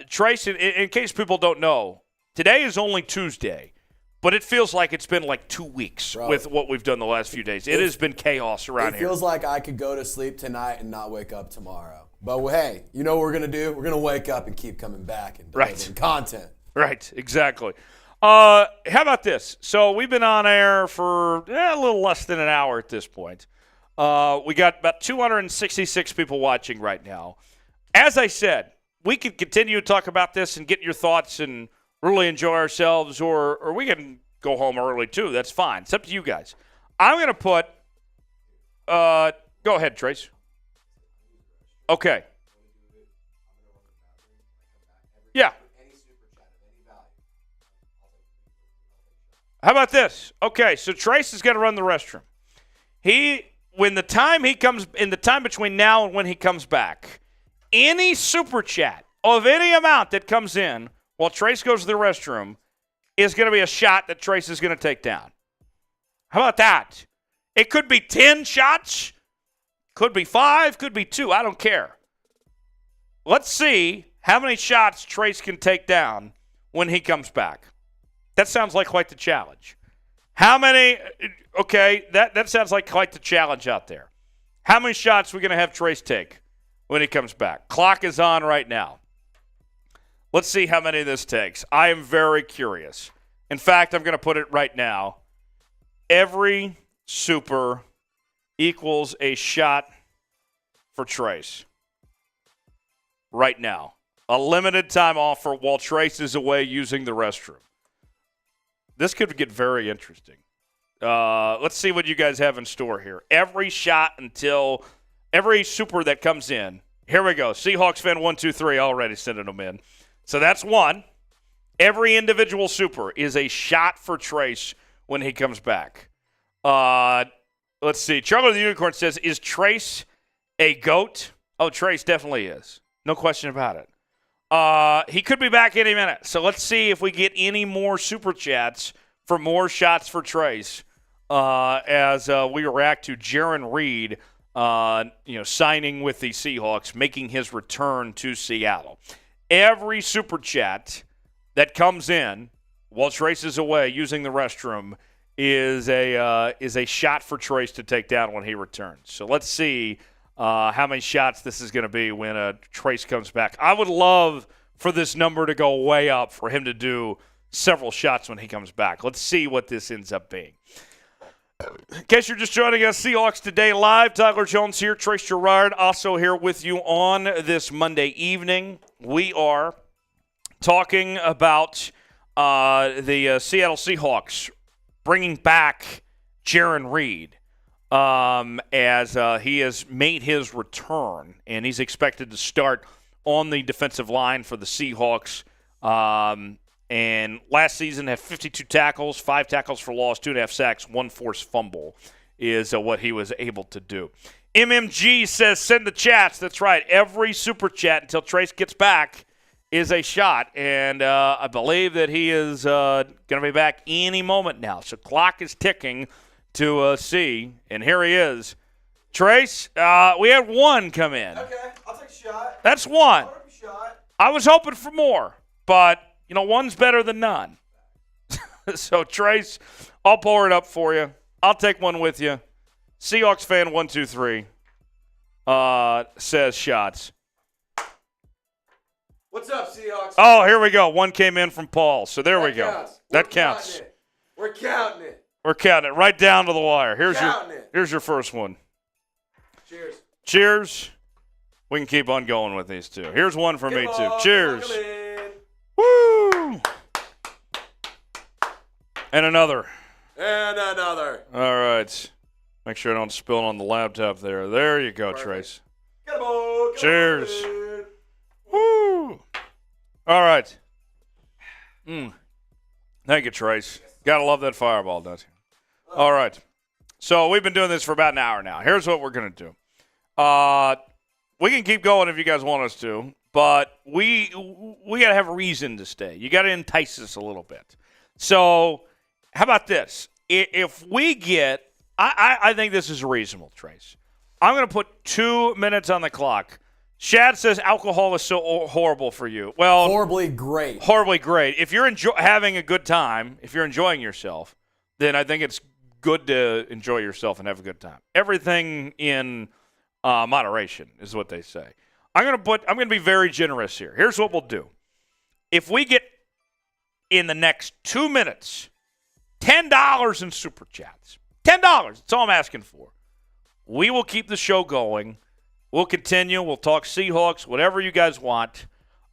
Trace, in case people don't know, today is only Tuesday, but it feels like it's been like 2 weeks with what we've done the last few days. It has been chaos around here. It feels like I could go to sleep tonight and not wake up tomorrow. But, hey, you know what we're going to do? We're going to wake up and keep coming back and delivering content. Right, exactly. How about this? So we've been on air for a little less than an hour at this point. We got about 266 people watching right now. As I said, we could continue to talk about this and get your thoughts and really enjoy ourselves, or we can go home early too. That's fine. It's up to you guys. I'm going to put go ahead, Trace. Okay. Yeah. How about this? Okay, so Trace is going to run the restroom. In the time between now and when he comes back, any super chat of any amount that comes in while Trace goes to the restroom is going to be a shot that Trace is going to take down. How about that? It could be 10 shots, could be 5, could be 2. I don't care. Let's see how many shots Trace can take down when he comes back. That sounds like quite the challenge. How many? Okay, that sounds like quite the challenge out there. How many shots are we going to have Trace take when he comes back? Clock is on right now. Let's see how many this takes. I am very curious. In fact, I'm going to put it right now. Every super equals a shot for Trace. Right now. A limited time offer while Trace is away using the restroom. This could get very interesting. Let's see what you guys have in store here. Every shot until every super that comes in. Here we go. Seahawks fan 1, 2, 3 already sending them in. So that's one. Every individual super is a shot for Trace when he comes back. Let's see. Charlie the Unicorn says, is Trace a GOAT? Oh, Trace definitely is. No question about it. He could be back any minute. So let's see if we get any more super chats for more shots for Trace as we react to Jaren Reed, signing with the Seahawks, making his return to Seattle. Every super chat that comes in while Trace is away using the restroom is a shot for Trace to take down when he returns. So let's see how many shots this is going to be when Trace comes back. I would love for this number to go way up, for him to do several shots when he comes back. Let's see what this ends up being. In case you're just joining us, Seahawks Today Live. Tyler Jones here, Trace Gerard also here with you on this Monday evening. We are talking about the Seattle Seahawks bringing back Jaren Reed as he has made his return, and he's expected to start on the defensive line for the Seahawks. And last season had 52 tackles, 5 tackles for loss, 2.5 sacks, 1 forced fumble is what he was able to do. MMG says send the chats. That's right. Every super chat until Trace gets back is a shot. And I believe that he is going to be back any moment now. So clock is ticking to see. And here he is. Trace, we had one come in. Okay, I'll take a shot. That's one. I'll take a shot. I was hoping for more, but one's better than none. So, Trace, I'll pour it up for you. I'll take one with you. Seahawks fan 123 says shots. What's up, Seahawks? Oh, here we go. One came in from Paul. So there we go. Counts. That counts. We're counting it. We're counting it right down to the wire. Here's your first one. Cheers. Cheers. We can keep on going with these two. Here's one for me, too. Cheers. Come in. Woo! And another. And another. All right. Make sure I don't spill it on the laptop there. There you go, Perfect. Trace. Get 'em all. Cheers. Woo! All right. Thank you, Trace. Gotta love that fireball, don't you? All right. So we've been doing this for about an hour now. Here's what we're going to do. We can keep going if you guys want us to, but we got to have a reason to stay. You got to entice us a little bit. So how about this? If we get – I think this is reasonable, Trace. I'm going to put 2 minutes on the clock. Shad says alcohol is so horrible for you. Well, horribly great. Horribly great. If you're having a good time, if you're enjoying yourself, then I think it's good to enjoy yourself and have a good time. Everything in moderation is what they say. I'm going to be very generous here. Here's what we'll do. If we get in the next 2 minutes, $10 in super chats. $10. That's all I'm asking for. We will keep the show going. We'll continue. We'll talk Seahawks, whatever you guys want.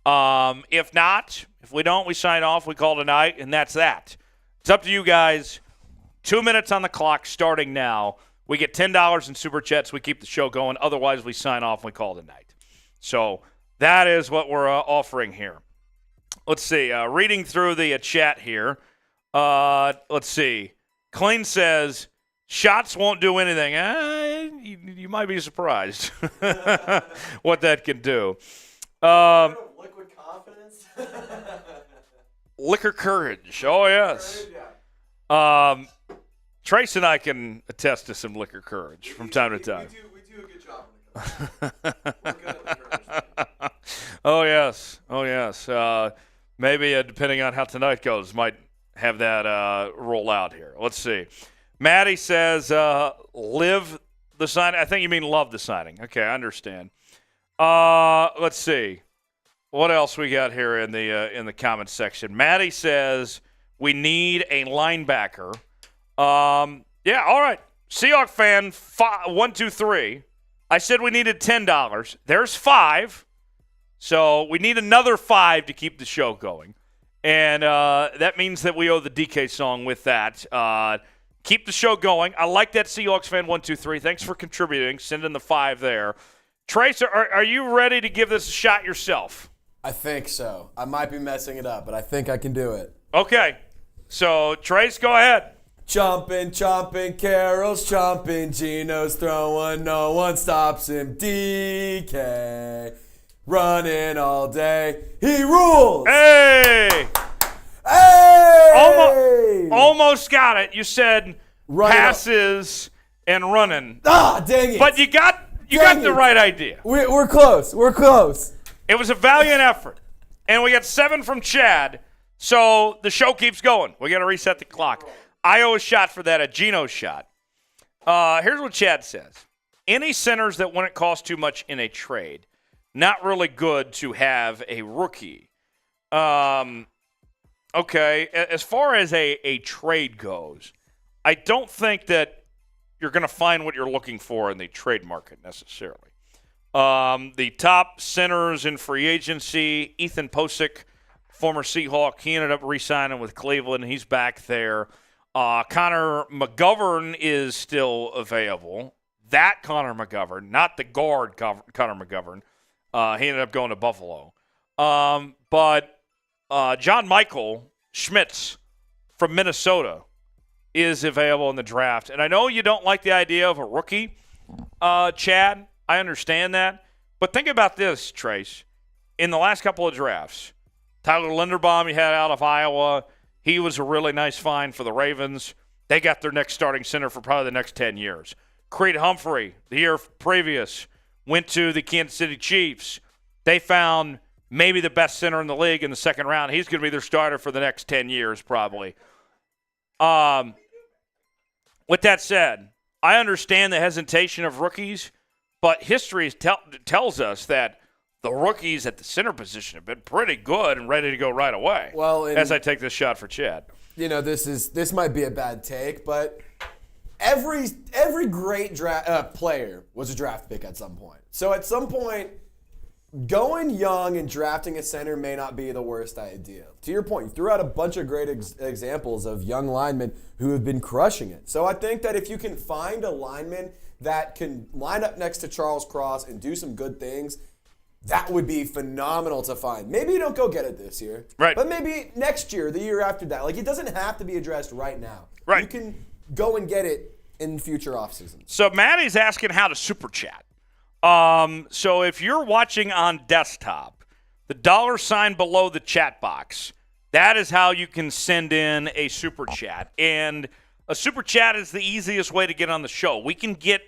If not, if we don't, we sign off. We call tonight, and that's that. It's up to you guys. 2 minutes on the clock starting now. We get $10 in super chats. We keep the show going. Otherwise, we sign off and we call tonight. So that is what we're offering here. Let's see. Reading through the chat here. Let's see. Clean says, shots won't do anything. You might be surprised what that can do. Liquid confidence? Liquor courage. Oh, yes. Trace and I can attest to some liquor courage from time to time. We do a good job when it comes. We're good at liquor courage. Oh, yes. Oh, yes. Maybe, depending on how tonight goes, might have that roll out here. Let's see. Maddie says, live the signing. I think you mean love the signing. Okay, I understand. Let's see. What else we got here in the comments section? Maddie says, we need a linebacker. Yeah, all right. Seahawks fan 123. I said we needed $10. There's 5. So we need another 5 to keep the show going. And that means that we owe the DK song with that. Keep the show going. I like that, Seahawks fan 123. Thanks for contributing. Send in the 5 there. Trace, are you ready to give this a shot yourself? I think so. I might be messing it up, but I think I can do it. Okay. So, Trace, go ahead. Chomping, Carol's chomping, Gino's throwing, no one stops him. DK, running all day, he rules! Hey! Hey! Almost got it. You said Right passes and running. Ah, dang it. But you got the right idea. We're close. We're close. It was a valiant effort. And we got 7 from Chad, so the show keeps going. We got to reset the clock. I owe a shot for that, a Gino shot. Here's what Chad says. Any centers that wouldn't cost too much in a trade, not really good to have a rookie. Okay, as far as a trade goes, I don't think that you're going to find what you're looking for in the trade market necessarily. The top centers in free agency, Ethan Posick, former Seahawk, he ended up re-signing with Cleveland. He's back there. Connor McGovern is still available. That Connor McGovern, not the guard Connor McGovern. He ended up going to Buffalo. But John Michael Schmitz from Minnesota is available in the draft. And I know you don't like the idea of a rookie, Chad. I understand that. But think about this, Trace. In the last couple of drafts, Tyler Linderbaum you had out of Iowa, he was a really nice find for the Ravens. They got their next starting center for probably the next 10 years. Creed Humphrey, the year previous, went to the Kansas City Chiefs. They found maybe the best center in the league in the second round. He's going to be their starter for the next 10 years probably. With that said, I understand the hesitation of rookies, but history tells us that the rookies at the center position have been pretty good and ready to go right away. Well, as I take this shot for Chad. You know, this might be a bad take, but every great player was a draft pick at some point. So at some point, going young and drafting a center may not be the worst idea. To your point, you threw out a bunch of great examples of young linemen who have been crushing it. So I think that if you can find a lineman that can line up next to Charles Cross and do some good things, that would be phenomenal to find. Maybe you don't go get it this year. Right. But maybe next year, the year after that. Like, it doesn't have to be addressed right now. Right. You can go and get it in future offseasons. So Maddie's asking how to super chat. So if you're watching on desktop, the $ below the chat box, that is how you can send in a super chat. And a super chat is the easiest way to get on the show. We can get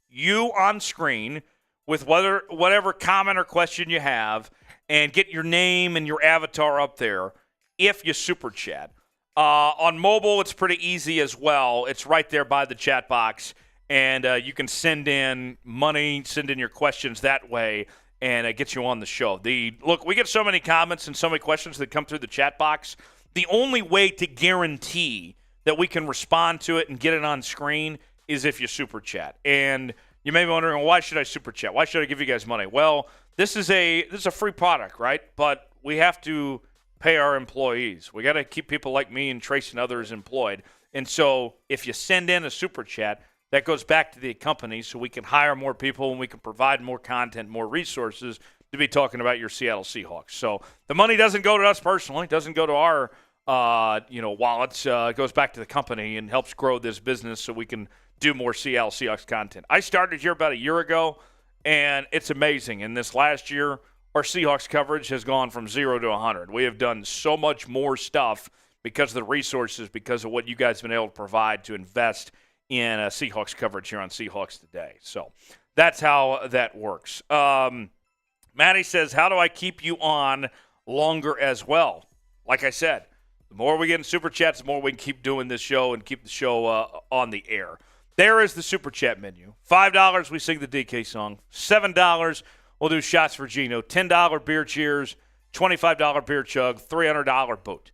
you on screen with whatever comment or question you have and get your name and your avatar up there if you super chat. On mobile, it's pretty easy as well. It's right there by the chat box, and you can send in money, send in your questions that way, and it gets you on the show. Look, we get so many comments and so many questions that come through the chat box. The only way to guarantee that we can respond to it and get it on screen is if you super chat. And you may be wondering, why should I super chat? Why should I give you guys money? Well, this is a free product, right? But we have to pay our employees. We got to keep people like me and Trace and others employed. And so if you send in a super chat, that goes back to the company so we can hire more people and we can provide more content, more resources to be talking about your Seattle Seahawks. So the money doesn't go to us personally. It doesn't go to our wallets. It goes back to the company and helps grow this business so we can do more Seattle Seahawks content. I started here about a year ago, and it's amazing. And this last year, our Seahawks coverage has gone from 0 to 100. We have done so much more stuff because of the resources, because of what you guys have been able to provide to invest in Seahawks coverage here on Seahawks Today. So that's how that works. Maddie says, how do I keep you on longer as well? Like I said, the more we get in Super Chats, the more we can keep doing this show and keep the show on the air. There is the Super Chat menu. $5, we sing the DK song. $7, we'll do shots for Gino. $10 beer cheers. $25 beer chug. $300 boot.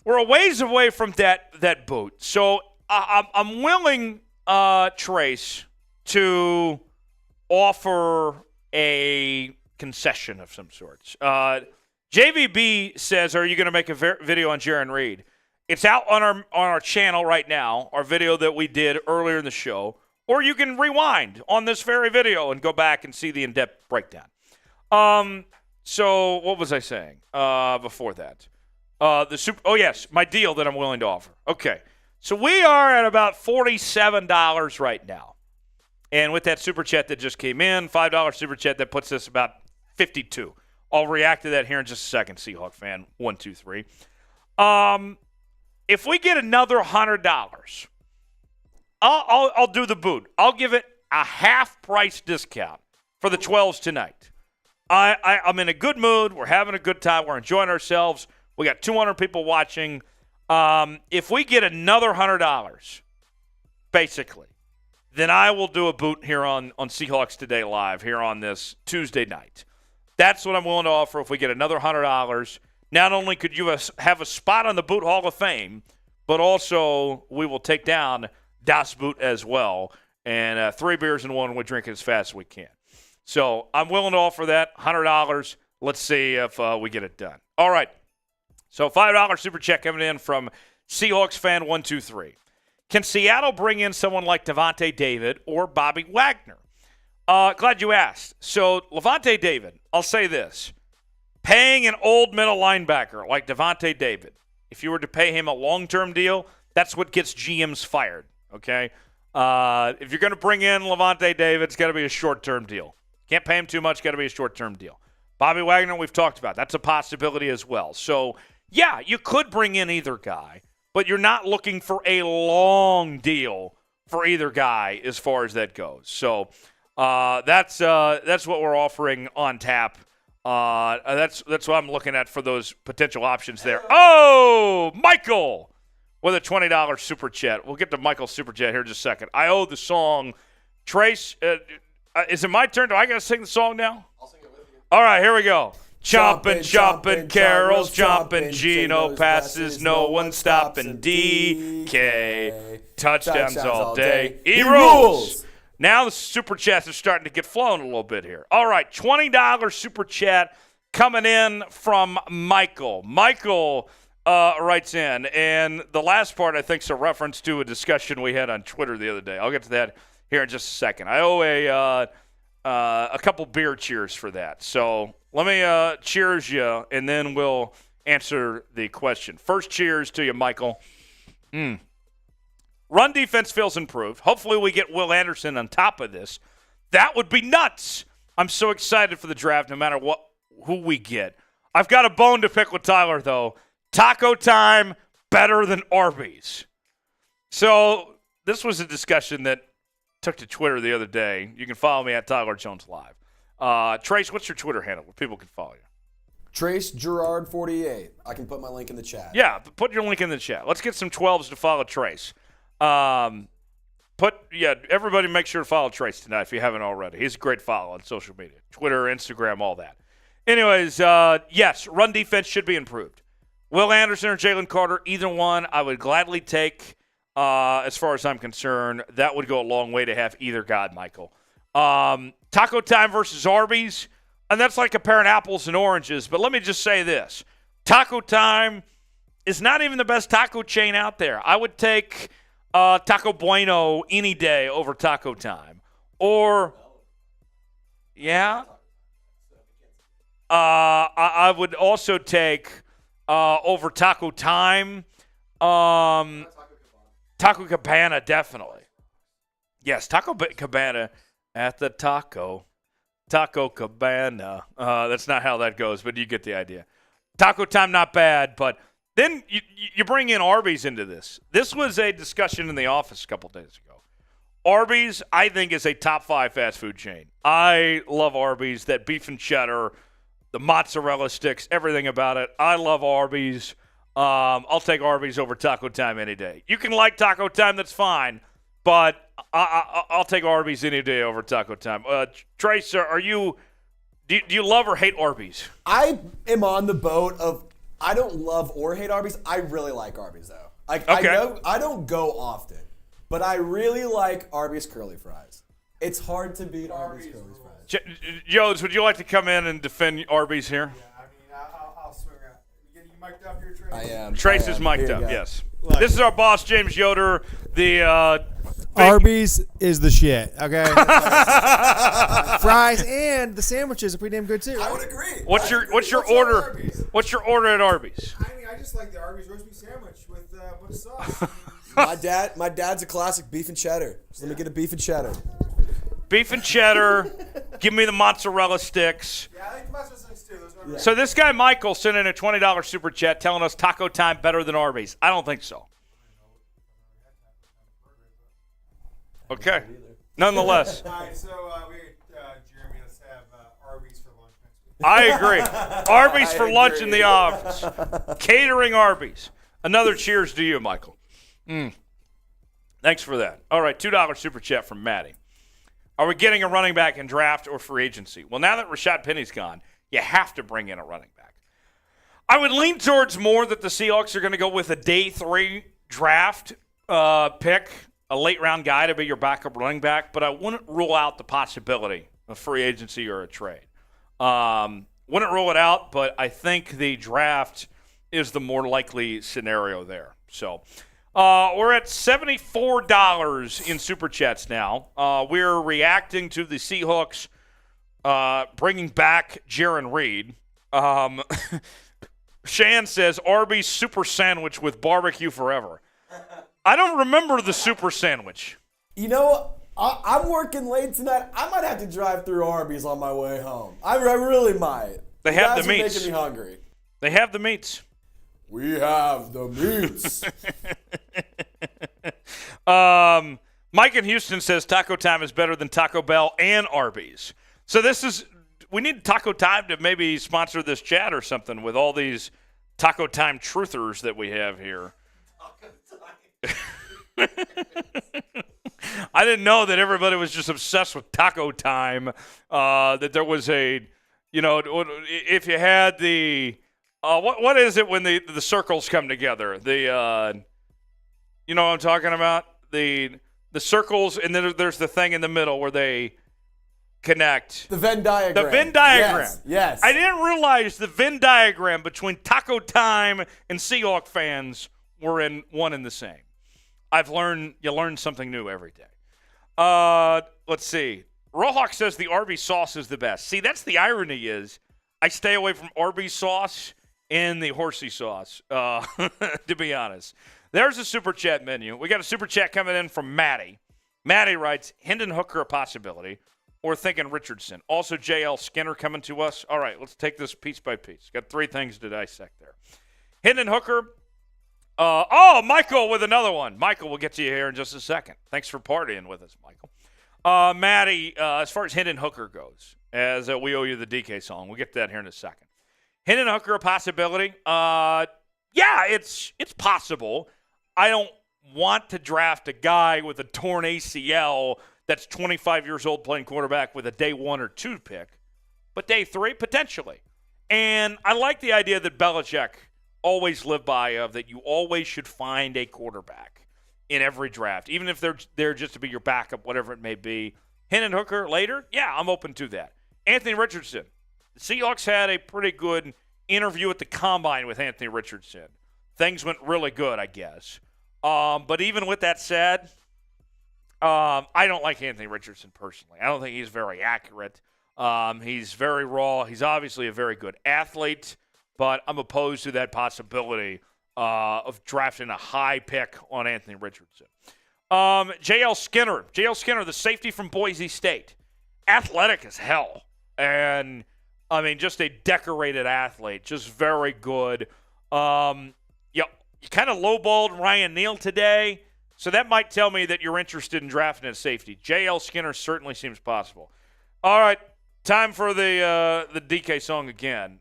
We're a ways away from that boot. So I'm willing, Trace, to offer a concession of some sorts. JVB says, are you going to make a video on Jaren Reed? It's out on our channel right now, our video that we did earlier in the show. Or you can rewind on this very video and go back and see the in-depth breakdown. So what was I saying before that? Yes, my deal that I'm willing to offer. Okay, so we are at about $47 right now. And with that Super Chat that just came in, $5 Super Chat, that puts us about $52. I'll react to that here in just a second, Seahawk fan. 1, 2, 3. If we get another $100, I'll do the boot. I'll give it a half-price discount for the 12s tonight. I'm in a good mood. We're having a good time. We're enjoying ourselves. We got 200 people watching. If we get another $100, basically, then I will do a boot here on Seahawks Today Live here on this Tuesday night. That's what I'm willing to offer if we get another $100. not only could you have a spot on the Boot Hall of Fame, but also we will take down Das Boot as well. And 3 beers in one, we drink it as fast as we can. So I'm willing to offer that, $100. Let's see if we get it done. All right. So $5 super check coming in from Seahawks fan 123. Can Seattle bring in someone like Devontae David or Bobby Wagner? Glad you asked. So Levante David, I'll say this. Paying an old middle linebacker like Devontae David, if you were to pay him a long-term deal, that's what gets GMs fired, okay? If you're going to bring in Levante David, it's got to be a short-term deal. Can't pay him too much, got to be a short-term deal. Bobby Wagner, we've talked about. That's a possibility as well. So, yeah, you could bring in either guy, but you're not looking for a long deal for either guy as far as that goes. So that's what we're offering on tap. That's what I'm looking at for those potential options there. Oh, Michael with a $20 super chat. We'll get to Michael's super chat here in just a second. I owe the song. Trace, is it my turn? Do I got to sing the song now? I'll sing it with you. All right, here we go. Chompin', carols, chompin', Gino passes, no one stopping. DK, touchdowns all day. He rules. Now the super chats are starting to get flown a little bit here. All right, $20 super chat coming in from Michael. Michael writes in, and the last part I think is a reference to a discussion we had on Twitter the other day. I'll get to that here in just a second. I owe a couple beer cheers for that. So let me cheers you, and then we'll answer the question. First cheers to you, Michael. Run defense feels improved. Hopefully we get Will Anderson on top of this. That would be nuts. I'm so excited for the draft no matter who we get. I've got a bone to pick with Tyler, though. Taco time better than Arby's. So this was a discussion that took to Twitter the other day. You can follow me at Tyler Jones Live. Trace, what's your Twitter handle where people can follow you? Trace Gerard 48. I can put my link in the chat. Yeah, put your link in the chat. Let's get some 12s to follow Trace. Everybody make sure to follow Trace tonight if you haven't already. He's a great follow on social media. Twitter, Instagram, all that. Anyways, yes, run defense should be improved. Will Anderson or Jalen Carter, either one, I would gladly take as far as I'm concerned. That would go a long way to have either guy, Michael. Taco time versus Arby's, and that's like comparing apples and oranges. But let me just say this. Taco time is not even the best taco chain out there. I would take Taco Bueno any day over Taco Time. Or, yeah, I would also take over Taco Time. Taco Cabana, definitely. Yes, Taco Cabana at the Taco Cabana. That's not how that goes, but you get the idea. Taco Time, not bad, but then you bring in Arby's into this. This was a discussion in the office a couple days ago. Arby's, I think, is a top 5 fast food chain. I love Arby's, that beef and cheddar, the mozzarella sticks, everything about it. I love Arby's. I'll take Arby's over Taco Time any day. You can like Taco Time, that's fine, but I'll take Arby's any day over Taco Time. Trace, do you love or hate Arby's? I am on the boat of I don't love or hate Arby's. I really like Arby's, though. Okay. I don't go often, but I really like Arby's curly fries. It's hard to beat Arby's curly fries. Jones, would you like to come in and defend Arby's here? Yeah, I mean, I'll swing out. You mic'd up here, Trace? I am. Trace is mic'd up, yes. Look. This is our boss, James Yoder. Arby's is the shit, okay? Fries and the sandwiches are pretty damn good, too. I would agree. What's your order? What's your order at Arby's? I mean, I just like the Arby's roast beef sandwich with a bunch of sauce. My dad's a classic beef and cheddar. So let me get a beef and cheddar. Beef and cheddar. Give me the mozzarella sticks. Yeah, I like the mozzarella sticks too. Those are So this guy Michael sent in a $20 super chat telling us Taco Time better than Arby's. I don't think so. Okay. Nonetheless. All right, so Jeremy, let's have Arby's for lunch next week. I agree. Arby's for lunch in the office. Catering Arby's. Another cheers to you, Michael. Thanks for that. All right, $2 super chat from Maddie. Are we getting a running back in draft or free agency? Well, now that Rashad Penny's gone, you have to bring in a running back. I would lean towards more that the Seahawks are going to go with a day 3 draft pick, a late round guy to be your backup running back, but I wouldn't rule out the possibility of free agency or a trade. Wouldn't rule it out, but I think the draft is the more likely scenario there. So we're at $74 in Super Chats now. We're reacting to the Seahawks bringing back Jaren Reed. Shan says, Arby's super sandwich with barbecue forever. I don't remember the super sandwich. You know, I'm working late tonight. I might have to drive through Arby's on my way home. I really might. They have the meats. Making me hungry. They have the meats. We have the meats. Mike in Houston says Taco Time is better than Taco Bell and Arby's. So we need Taco Time to maybe sponsor this chat or something with all these Taco Time truthers that we have here. I didn't know that everybody was just obsessed with Taco Time. That there was if you had the what is it when the circles come together? The you know what I'm talking about? The circles, and then there's the thing in the middle where they connect. The Venn diagram. The Venn diagram. Yes. I didn't realize the Venn diagram between Taco Time and Seahawks fans were in one and the same. You learn something new every day. Let's see. Rohawk says the Arby's sauce is the best. See, that's the irony is I stay away from Arby's sauce and the horsey sauce, to be honest. There's a Super Chat menu. We got a Super Chat coming in from Maddie. Maddie writes, Hendon Hooker a possibility, or thinking Richardson. Also, J.L. Skinner coming to us. All right, let's take this piece by piece. Got 3 things to dissect there. Hendon Hooker. Michael with another one. Michael, we'll get to you here in just a second. Thanks for partying with us, Michael. Maddie, as far as Hendon Hooker goes, as we owe you the DK song, we'll get to that here in a second. Hendon Hooker a possibility? Yeah, it's possible. I don't want to draft a guy with a torn ACL that's 25 years old playing quarterback with a day 1 or 2 pick, but day 3, potentially. And I like the idea that Belichick always lived by of that you always should find a quarterback in every draft, even if they're there just to be your backup, whatever it may be. Hendon Hooker later, yeah, I'm open to that. Anthony Richardson. The Seahawks had a pretty good interview at the Combine with Anthony Richardson. Things went really good, I guess. But even with that said, I don't like Anthony Richardson personally. I don't think he's very accurate. He's very raw. He's obviously a very good athlete, but I'm opposed to that possibility of drafting a high pick on Anthony Richardson. J.L. Skinner. J.L. Skinner, the safety from Boise State. Athletic as hell. And, I mean, just a decorated athlete. Just very good. You kind of lowballed Ryan Neal today, so that might tell me that you're interested in drafting a safety. J.L. Skinner certainly seems possible. All right, time for the DK song again.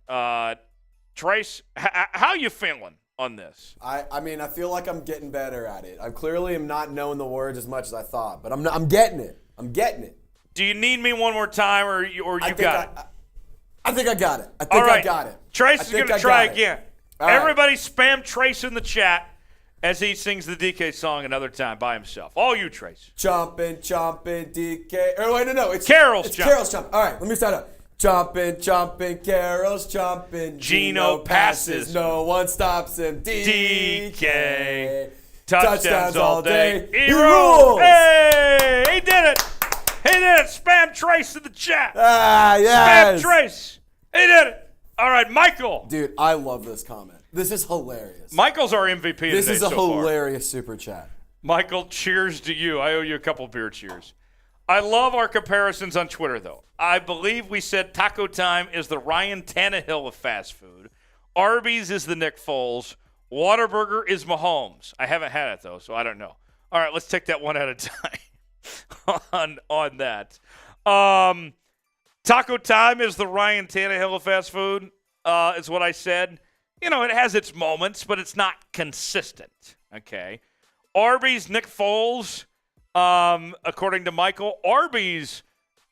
Trace, how you feeling on this? I mean, I feel like I'm getting better at it. I clearly am not knowing the words as much as I thought, but I'm getting it. I'm getting it. Do you need me one more time, or you got it? I think I got it. I got it. Trace is going to try again. All right. Everybody spam Trace in the chat as he sings the DK song another time by himself. All you, Trace. Chomping, DK. Or wait, no. It's Carol's chomping. Carol's chomping. All right, let me start up. Chomping, Carol's chomping. Gino passes. No one stops him. DK. Touchdowns all day. He rules. Hey, he did it. He did it. Spam Trace in the chat. Yes. Spam Trace. He did it. All right, Michael. Dude, I love this comment. This is hilarious. Michael's our MVP today. This is a so far. hilarious super chat. Michael, cheers to you. I owe you a couple beer cheers. I love our comparisons on Twitter, though. I believe we said Taco Time is the Ryan Tannehill of fast food. Arby's is the Nick Foles. Whataburger is Mahomes. I haven't had it, though, so I don't know. All right, let's take that one at a time on that. Taco Time is the Ryan Tannehill of fast food, is what I said. You know, it has its moments, but it's not consistent, okay? Arby's, Nick Foles, according to Michael. Arby's,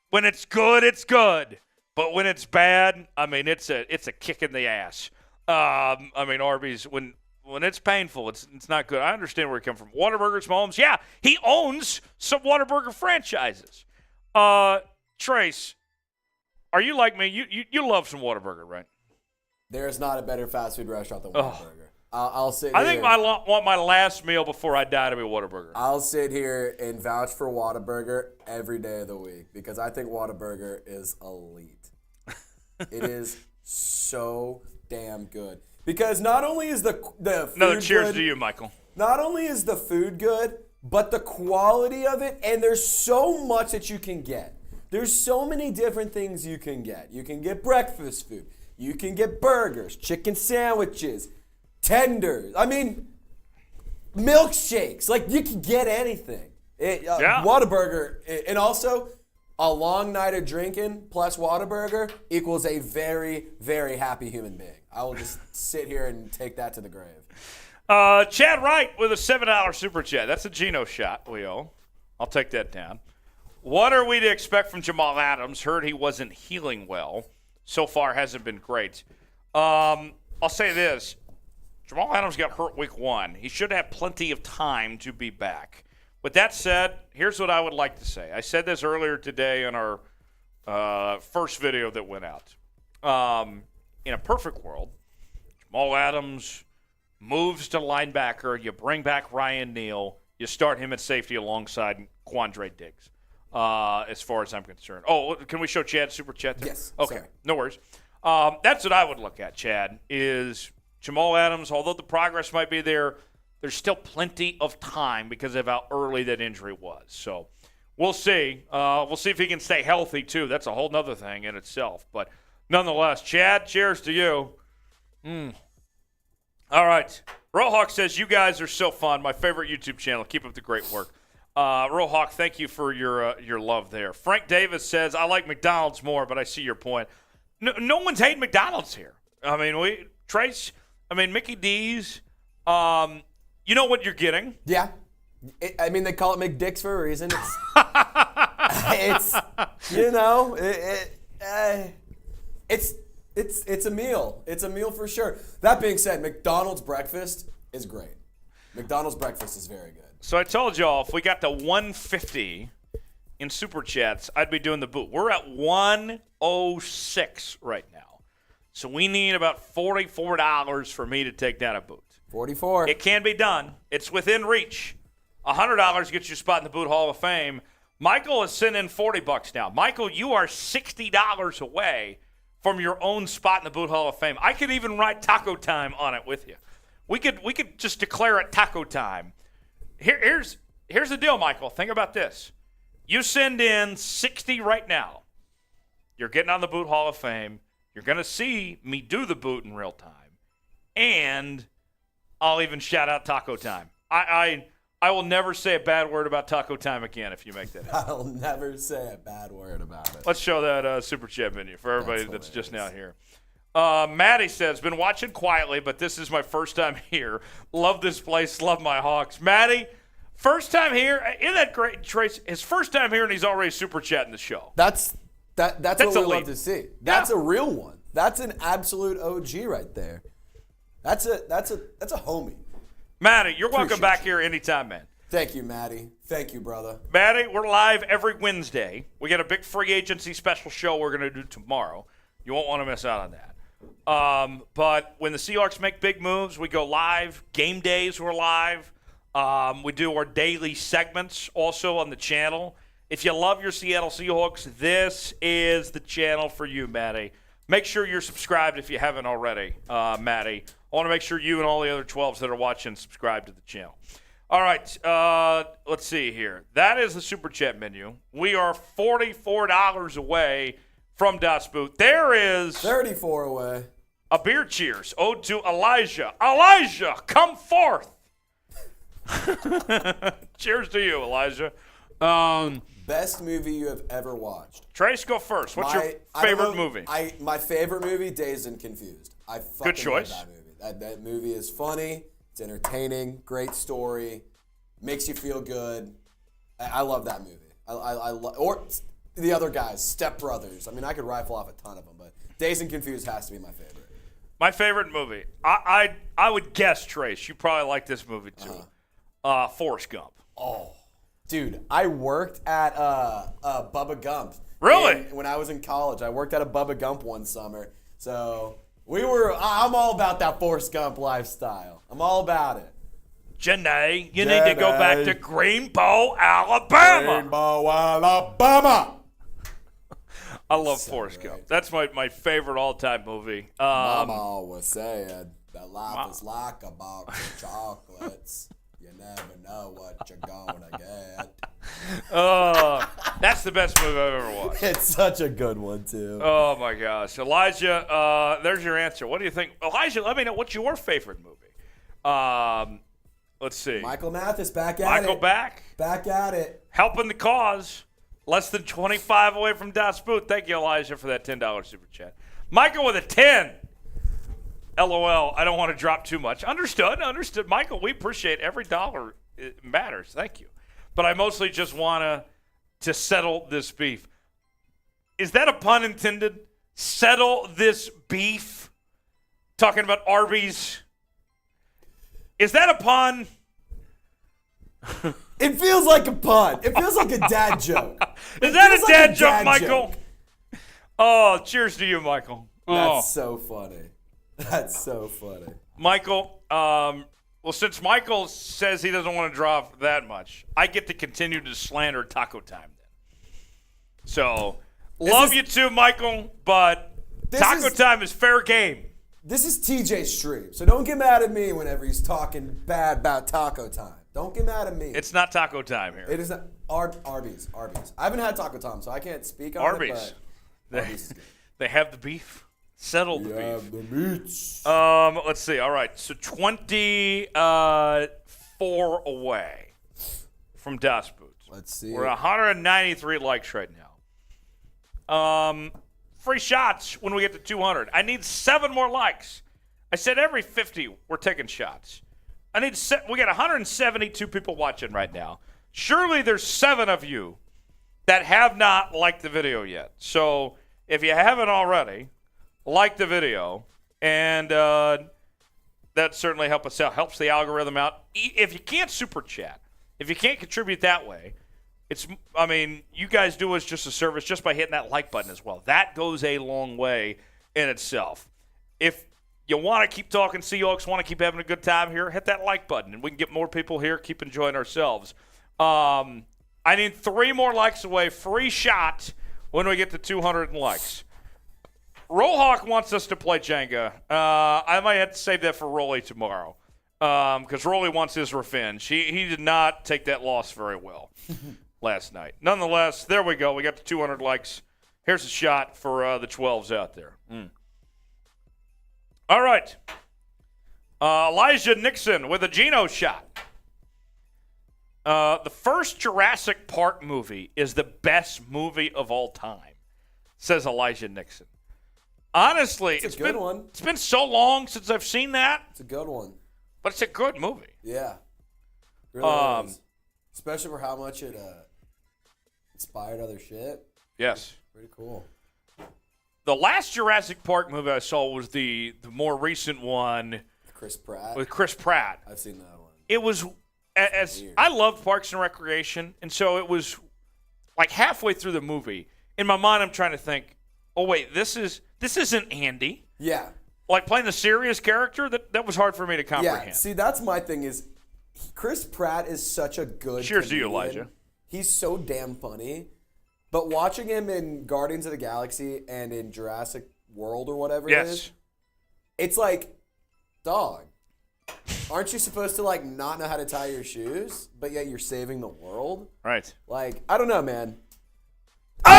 when it's good, it's good. But when it's bad, I mean, it's a kick in the ass. I mean, Arby's, when it's painful, it's not good. I understand where he come from. Whataburger's Mahomes. Yeah, he owns some Whataburger franchises. Trace, are you like me? You love some Whataburger, right? There's not a better fast food restaurant than Whataburger. I'll sit I here. think I want my last meal before I die to be Whataburger. I'll sit here and vouch for Whataburger every day of the week because I think Whataburger is elite. It is so damn good. Because not only is the food Another cheers good, to you, Michael. not only is the food good, but the quality of it, and there's so much that you can get. There's so many different things you can get. You can get breakfast food. You can get burgers, chicken sandwiches, tenders. I mean, milkshakes. Like, you can get anything. Whataburger. And also, a long night of drinking plus Whataburger equals a very, very happy human being. I will just sit here and take that to the grave. Chad Wright with a $7 super chat. That's a Geno shot we owe. I'll take that down. What are we to expect from Jamal Adams? Heard he wasn't healing well. So far hasn't been great. I'll say this. Jamal Adams got hurt week 1. He should have plenty of time to be back. With that said, here's what I would like to say. I said this earlier today in our first video that went out. In a perfect world, Jamal Adams moves to linebacker. You bring back Ryan Neal. You start him at safety alongside Quandre Diggs, as far as I'm concerned. Oh, can we show Chad super chat there? Yes. Okay, sorry. no worries. That's what I would look at, Chad, is Jamal Adams, although the progress might be there, there's still plenty of time because of how early that injury was. So we'll see. We'll see if he can stay healthy, too. That's a whole nother thing in itself. But nonetheless, Chad, cheers to you. All right. Rohawk says, you guys are so fun. My favorite YouTube channel. Keep up the great work. Rohawk, thank you for your love there. Frank Davis says, I like McDonald's more, but I see your point. No one's hating McDonald's here. I mean, Mickey D's, you know what you're getting. Yeah. They call it McDicks for a reason. It's a meal. It's a meal for sure. That being said, McDonald's breakfast is great. McDonald's breakfast is very good. So I told y'all if we got to 150 in Super Chats, I'd be doing the boot. We're at 106 right now. So we need about $44 for me to take down a boot. 44. It can be done. It's within reach. $100 gets you a spot in the Boot Hall of Fame. Michael is sending in $40 now. Michael, you are $60 away from your own spot in the Boot Hall of Fame. I could even write Taco Time on it with you. We could just declare it Taco Time. Here's the deal, Michael. Think about this. You send in 60 right now. You're getting on the Boot Hall of Fame. You're going to see me do the boot in real time. And I'll even shout out Taco Time. I will never say a bad word about Taco Time again if you make that happen. I'll never say a bad word about it. Let's show that Super Chat menu for everybody that's just now here. Maddie says, been watching quietly, but this is my first time here. Love this place. Love my Hawks. Maddie, first time here. Isn't that great, Trace? His first time here, and he's already Super Chatting the show. That's what we elite. love to see. That's a real one. That's an absolute OG right there. That's a homie. Maddie, you're welcome Appreciate back you. here anytime, man. Thank you, Maddie. Thank you, brother. Maddie, we're live every Wednesday. We got a big free agency special show we're going to do tomorrow. You won't want to miss out on that. But when the Seahawks make big moves, we go live. Game days, we're live. We do our daily segments also on the channel. If you love your Seattle Seahawks, this is the channel for you, Maddie. Make sure you're subscribed if you haven't already, Maddie. I want to make sure you and all the other 12s that are watching subscribe to the channel. All right, let's see here. That is the Super Chat menu. We are $44 away from Das Boot. There is 34 away. a beer cheers ode to Elijah. Elijah, come forth. Cheers to you, Elijah. Best movie you have ever watched. Trace, go first. What's your favorite movie? My favorite movie, Dazed and Confused. I fucking Good choice. love that movie. That movie is funny. It's entertaining. Great story. Makes you feel good. I love that movie. Or the other guys, Step Brothers. I mean, I could rifle off a ton of them, but Dazed and Confused has to be my favorite. My favorite movie. I would guess, Trace, you probably like this movie too. Forrest Gump. Oh, dude, I worked at Bubba Gump. Really? When I was in college, I worked at a Bubba Gump one summer. So I'm all about that Forrest Gump lifestyle. I'm all about it. Janae, you need to go back to Greenbow, Alabama. Greenbow, Alabama. I love Forrest Gump. That's my favorite all-time movie. Mama always said that life is like a box of chocolates. You never know what you're gonna get. That's the best movie I've ever watched. It's such a good one too. Oh my gosh, Elijah, there's your answer. What do you think, Elijah? Let me know what's your favorite movie. Let's see. Michael Mathis back at it. Michael back at it. helping the cause. Less than 25 away from Das Boot. Thank you, Elijah, for that $10 super chat. Michael with a 10. LOL. I don't want to drop too much. Understood. Michael, we appreciate every dollar. It matters. Thank you. But I mostly just want to settle this beef. Is that a pun intended? Settle this beef? Talking about Arby's. Is that a pun? It feels like a pun. It feels like a dad joke. Is that a dad joke, Michael? Oh, cheers to you, Michael. That's so funny. That's so funny. Michael, well, since Michael says he doesn't want to drop that much, I get to continue to slander Taco Time then. So, love you too, Michael, but Taco Time is fair game. This is TJ's stream, so don't get mad at me whenever he's talking bad about Taco Time. Don't get mad at me. It's not Taco Time here. It is not. Arby's. I haven't had Taco Time, so I can't speak on Arby's. it, but Arby's is good. They have the beef. Settle the beef. have the meats. Let's see. All right, so 24 away from Das Boots. Let's see. We're 193 likes right now. Free shots when we get to 200. I need 7 more likes. I said every 50 we're taking shots. We got 172 people watching right now. Surely there's 7 of you that have not liked the video yet. So if you haven't already, like the video, and that certainly helps us out. Helps the algorithm out. If you can't super chat, if you can't contribute that way, you guys do us just a service just by hitting that like button as well. That goes a long way in itself. If you want to keep talking Seahawks, want to keep having a good time here, hit that like button, and we can get more people here, keep enjoying ourselves. I need 3 more likes away. Free shot when we get to 200 likes. Rollhawk wants us to play Jenga. I might have to save that for Rolly tomorrow because Rolly wants his revenge. He did not take that loss very well last night. Nonetheless, there we go. We got to 200 likes. Here's a shot for the 12s out there. All right. Elijah Nixon with a Geno shot. The first Jurassic Park movie is the best movie of all time, says Elijah Nixon. Honestly, it's a good one. It's been so long since I've seen that. It's a good one. But it's a good movie. Yeah. Really is. Especially for how much it inspired other shit. Yes. Pretty cool. The last Jurassic Park movie I saw was the more recent one Chris Pratt. with Chris Pratt. I've seen that one. It was as I loved Parks and Recreation, and so it was like halfway through the movie. In my mind, I'm trying to think, oh wait, this isn't Andy. Yeah. Like playing the serious character, that was hard for me to comprehend. Yeah. See, that's my thing is Chris Pratt is such a good Cheers to you, comedian. Elijah. He's so damn funny. But watching him in Guardians of the Galaxy and in Jurassic World or whatever it is, it's like, dog, aren't you supposed to like not know how to tie your shoes, but yet you're saving the world? Right. Like, I don't know, man. Oh!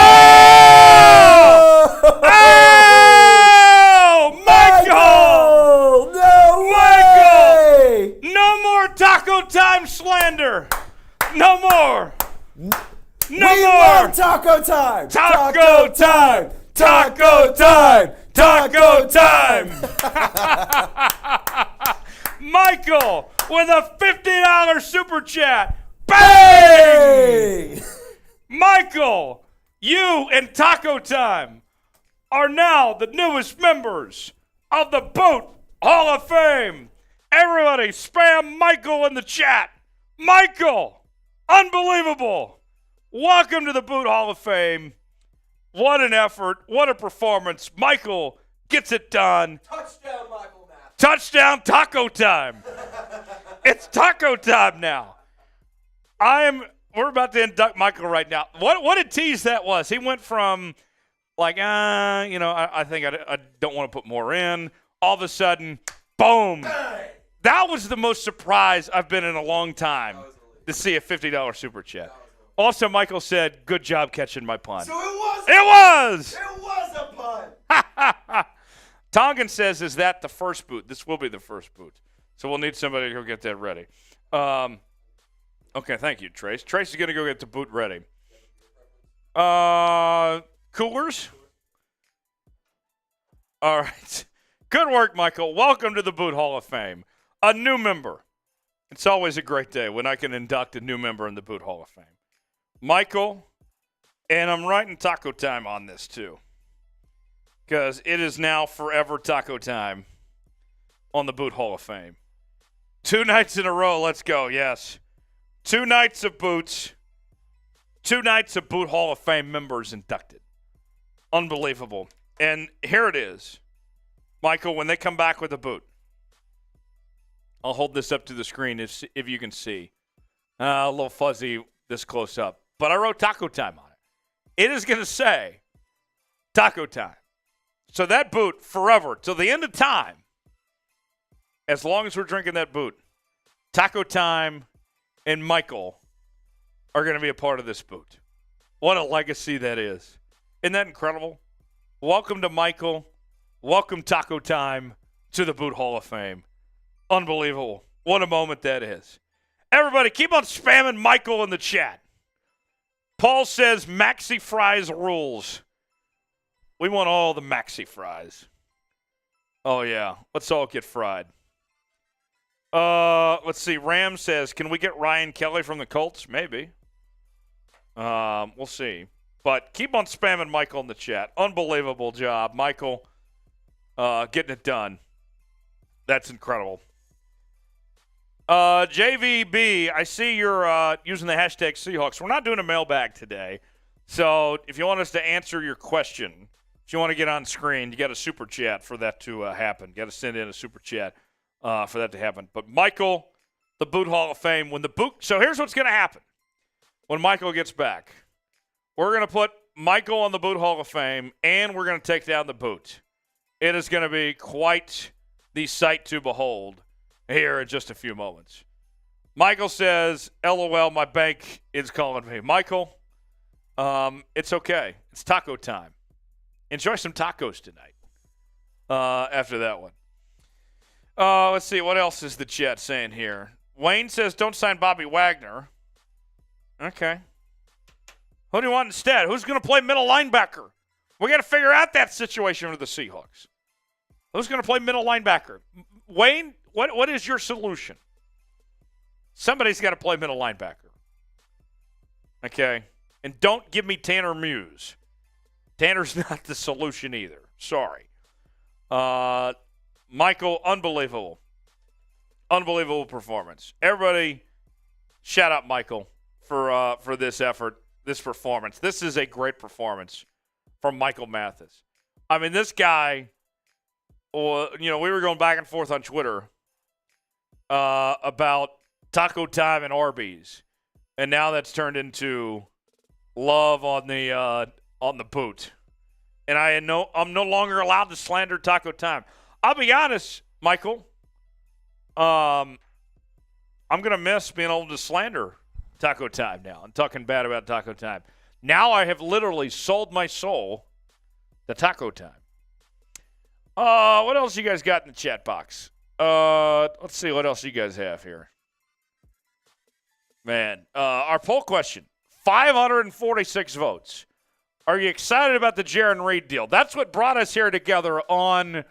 Oh! Michael! No way! No more Taco Time slander! No more! No we more! love Taco Time! Taco Time! Taco Time! Taco Time! Michael with a $50 super chat. Bang! Michael, you and Taco Time are now the newest members of the Boot Hall of Fame. Everybody, spam Michael in the chat. Michael, unbelievable. Welcome to the Boot Hall of Fame. What an effort. What a performance. Michael gets it done. Touchdown, Michael Math. Touchdown taco time. It's taco time now. We're about to induct Michael right now. What a tease that was. He went from like, I think I don't want to put more in. All of a sudden, boom. Hey. That was the most surprised I've been in a long time to see a $50 super chat. Also, Michael said, good job catching my pun. So it was. It was. It was a pun. Tongan says, is that the first boot? This will be the first boot. So we'll need somebody to go get that ready. Okay, thank you, Trace. Trace is going to go get the boot ready. Coolers? All right. Good work, Michael. Welcome to the Boot Hall of Fame. A new member. It's always a great day when I can induct a new member in the Boot Hall of Fame. Michael, and I'm writing taco time on this too, because it is now forever taco time on the Boot Hall of Fame. 2 nights in a row. Let's go. Yes. 2 nights of boots. 2 nights of Boot Hall of Fame members inducted. Unbelievable. And here it is. Michael, when they come back with a boot, I'll hold this up to the screen if you can see. A little fuzzy this close up. But I wrote taco time on it. It is going to say taco time. So that boot forever, till the end of time, as long as we're drinking that boot, taco time and Michael are going to be a part of this boot. What a legacy that is. Isn't that incredible? Welcome to Michael. Welcome taco time to the Boot Hall of Fame. Unbelievable. What a moment that is. Everybody, keep on spamming Michael in the chat. Paul says Maxi Fries rules. We want all the Maxi Fries. Oh, yeah. Let's all get fried. Let's see. Ram says, can we get Ryan Kelly from the Colts? Maybe. We'll see. But keep on spamming Michael in the chat. Unbelievable job, Michael, getting it done. That's incredible. JVB, I see you're using the hashtag Seahawks. We're not doing a mailbag today. So if you want us to answer your question, if you want to get on screen, you got a super chat for that to happen. You got to send in a super chat for that to happen. But Michael, the Boot Hall of Fame, so here's what's going to happen when Michael gets back. We're going to put Michael on the Boot Hall of Fame, and we're going to take down the boot. It is going to be quite the sight to behold here in just a few moments. Michael says, LOL, my bank is calling me. Michael, it's okay. It's taco time. Enjoy some tacos tonight after that one. Let's see. What else is the chat saying here? Wayne says, don't sign Bobby Wagner. Okay. Who do you want instead? Who's going to play middle linebacker? We got to figure out that situation for the Seahawks. Who's going to play middle linebacker? Wayne, what is your solution? Somebody's got to play middle linebacker. Okay? And don't give me Tanner Muse. Tanner's not the solution either. Sorry. Michael, unbelievable. Unbelievable performance. Everybody, shout out Michael for this effort, this performance. This is a great performance from Michael Mathis. I mean, this guy, we were going back and forth on Twitter about taco time and Arby's, and now that's turned into love on the boot. And I'm no longer allowed to slander taco time. I'll be honest, Michael. I'm gonna miss being able to slander taco time now and talking bad about taco time. Now I have literally sold my soul to taco time. What else you guys got in the chat box? Let's see what else you guys have here. Man, our poll question, 546 votes. Are you excited about the Jaren Reed deal? That's what brought us here together on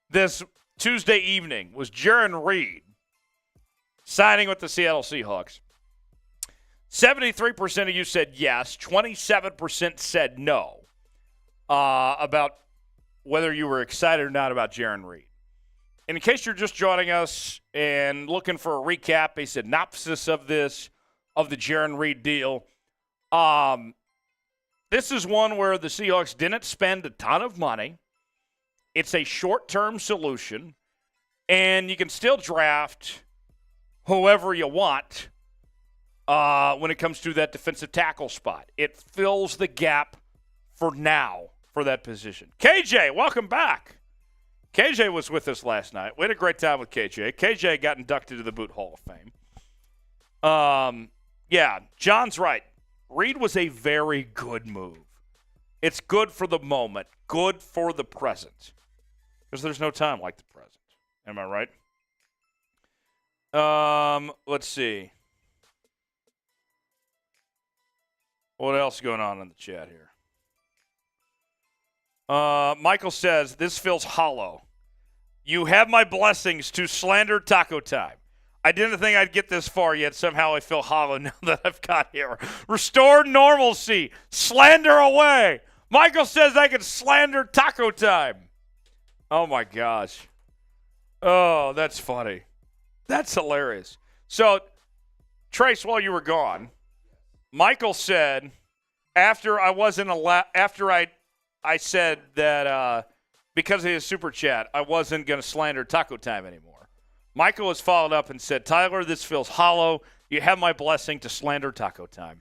this Tuesday evening, was Jaren Reed signing with the Seattle Seahawks. 73% of you said yes. 27% said no about whether you were excited or not about Jaren Reed. And in case you're just joining us and looking for a recap, a synopsis of the Jaren Reed deal, this is one where the Seahawks didn't spend a ton of money. It's a short-term solution, and you can still draft whoever you want when it comes to that defensive tackle spot. It fills the gap for now for that position. KJ, welcome back. KJ was with us last night. We had a great time with KJ. KJ got inducted to the Boot Hall of Fame. Yeah, John's right. Reed was a very good move. It's good for the moment, good for the present. Because there's no time like the present. Am I right? Let's see. What else is going on in the chat here? Michael says, this feels hollow. You have my blessings to slander Taco Time. I didn't think I'd get this far, yet somehow I feel hollow now that I've got here. Restore normalcy. Slander away. Michael says I can slander Taco Time. Oh, my gosh. Oh, that's funny. That's hilarious. So, Trace, while you were gone, Michael said after I said that because of his super chat, I wasn't going to slander Taco Time anymore. Michael has followed up and said, Tyler, this feels hollow. You have my blessing to slander Taco Time.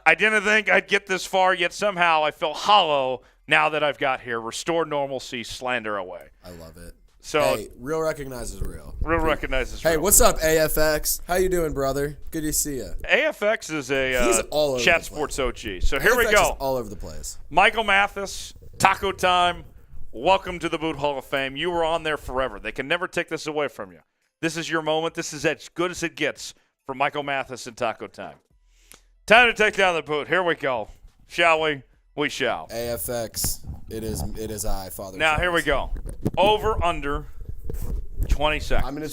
I didn't think I'd get this far, yet somehow I feel hollow now that I've got here. Restore normalcy, slander away. I love it. So, hey, real recognizes real. Real recognizes Hey, real. what's up, AFX? How you doing, brother? Good to see you. AFX is He's all over Chat the Sports place. OG. So here AFX we go. Is all over the place. Michael Mathis, Taco Time, welcome to the Boot Hall of Fame. You were on there forever. They can never take this away from you. This is your moment. This is as good as it gets for Michael Mathis and Taco Time. Time to take down the boot. Here we go. Shall we? We shall. AFX, it is I, Father. Now, here we go. Over, under, 20 seconds. I'm gonna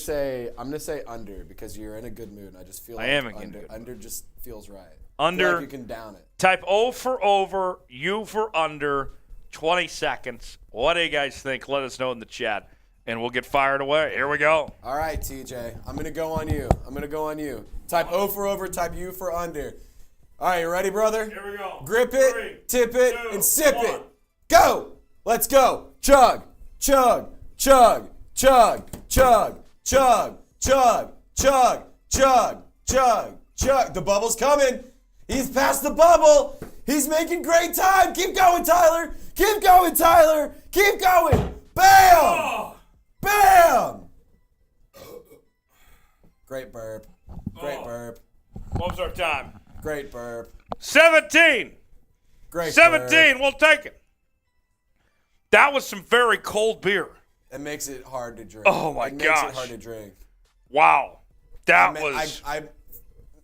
say under because you're in a good mood. And I just feel like I am in under. good mood. Under just feels right. Under. I feel like you can down it. Type O for over, U for under, 20 seconds. What do you guys think? Let us know in the chat, and we'll get fired away. Here we go. All right, TJ. I'm gonna go on you. Type O for over. Type U for under. All right, you ready, brother? Here we go. Grip it, 3, tip it, 2, and sip 1. it. Go. Let's go. Chug, chug, chug, chug, chug, chug, chug, chug, chug, chug, chug. The bubble's coming. He's past the bubble. He's making great time. Keep going, Tyler. Keep going, Tyler. Keep going. Bam. Oh. Bam. Great burp. Great Oh. burp. What was our time? Great burp. 17. Great 17. burp. We'll take it. That was some very cold beer. It makes it hard to drink. Oh, my It makes gosh. it hard to drink. Wow. That was. I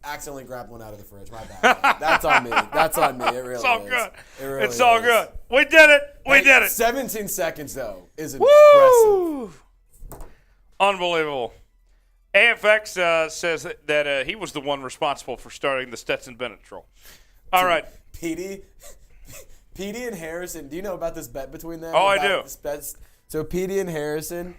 accidentally grabbed one out of the fridge. My bad. That's on me. That's on me. It really It's all is. good. It really It's all is. good. We did it. We Hey, did it. 17 seconds, though, is impressive. Woo! Unbelievable. AFX says that he was the one responsible for starting the Stetson Bennett troll. All right. Petey and Harrison, do you know about this bet between them? Oh, I About do. this bet? So Petey and Harrison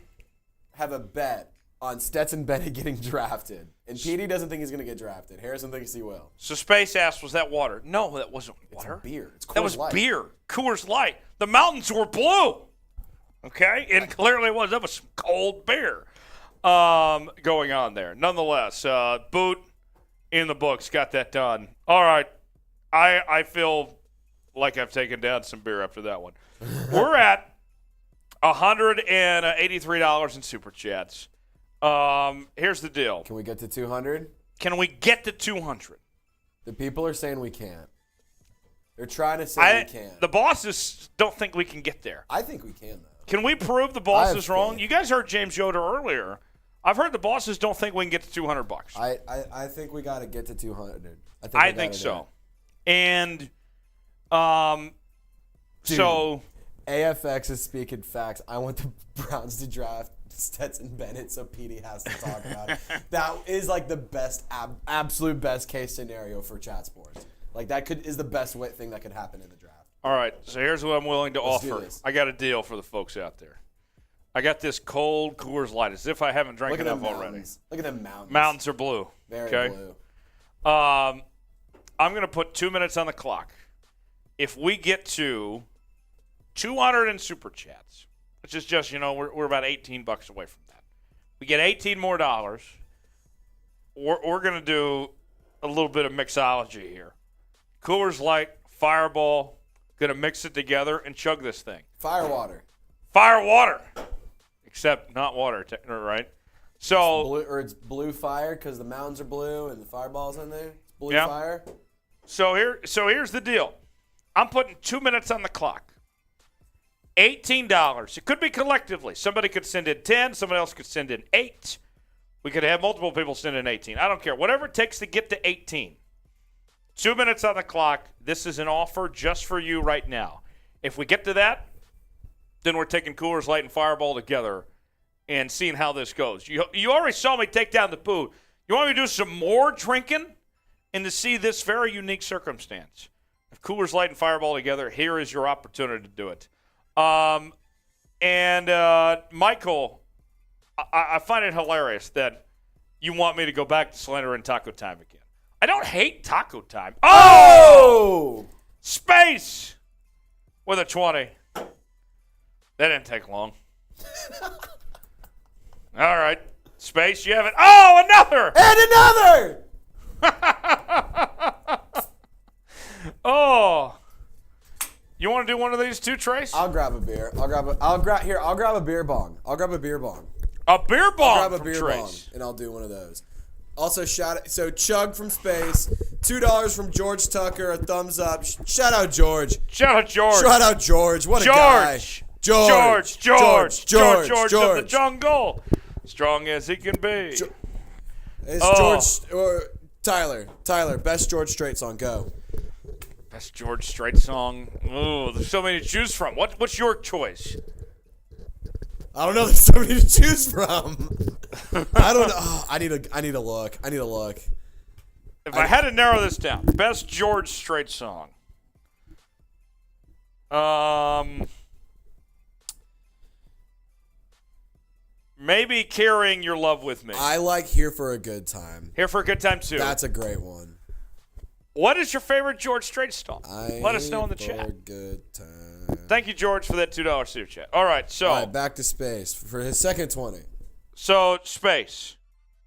have a bet on Stetson Bennett getting drafted. And Petey doesn't think he's going to get drafted. Harrison thinks he will. So Space asked, was that water? No, that wasn't water. It's beer. It's Coors That was Light. beer. Coors Light. The mountains were blue. Okay? It clearly was. That was some cold beer going on there. Nonetheless, Boot in the books. Got that done. All right. I feel like I've taken down some beer after that one. We're at $183 in Super Chats. Here's the deal. Can we get to 200? Can we get to 200? The people are saying we can't. They're trying to say we can't. The bosses don't think we can get there. I think we can, though. Can we prove the I boss have is wrong? faith. You guys heard James Yoder earlier. I've heard the bosses don't think we can get to $200. I think we got to get to 200. I think so. And so AFX is speaking facts. I want the Browns to draft Stetson Bennett, so Petey has to talk about it. That is like the best, absolute best case scenario for Chat Sports. Like that is the best thing that could happen in the draft. All right, so here's what I'm willing to Let's do offer. this. I got a deal for the folks out there. I got this cold Coors Light, as if I haven't drank Look at enough them already. mountains. Look at them mountains. Mountains are blue. Very okay? blue. I'm going to put 2 minutes on the clock. If we get to 200 in super chats, which is just, we're about $18 away from that. We get $18 more. We're going to do a little bit of mixology here. Coors Light, Fireball, going to mix it together and chug this thing. Fire water. Fire water. Except not water, right? So It's blue fire because the mountains are blue and the fireball's in there. It's blue Yeah. fire. So here's the deal. I'm putting 2 minutes on the clock. $18. It could be collectively. Somebody could send in 10. Somebody else could send in 8. We could have multiple people send in 18. I don't care. Whatever it takes to get to 18. 2 minutes on the clock. This is an offer just for you right now. If we get to that, then we're taking Coors Light and Fireball together and seeing how this goes. You already saw me take down the poo. You want me to do some more drinking and to see this very unique circumstance? If Coors Light and Fireball together, here is your opportunity to do it. Michael, I find it hilarious that you want me to go back to Slander and Taco Time again. I don't hate Taco Time. Oh! Space with a 20. That didn't take long. All right. Space, you have it. Oh, another! And another! Oh. You want to do one of these two, Trace? I'll grab a beer. I'll grab a beer bong. I'll grab a beer bong. A beer bomb I'll grab a from beer Trace. bong, and I'll do one of those. Also, Chug from Space, $2 from George Tucker, a thumbs up. Shout out George. Shout out George. Shout out George. What a guy. George of the jungle. Strong as he can be. It's George or Tyler, best George Strait song. Go. Best George Strait song. Ooh, there's so many to choose from. What's your choice? I don't know. There's so many to choose from. I don't know. Oh, I need to look. If I had to narrow this down, best George Strait song. Maybe Carrying Your Love With Me. I like Here for a Good Time. Here for a Good Time, too. That's a great one. What is your favorite George Strait song? Let us know in the For chat. a good time. Thank you, George, for that $2 super chat. All right, so. All right, back to Space for his second 20. So, Space.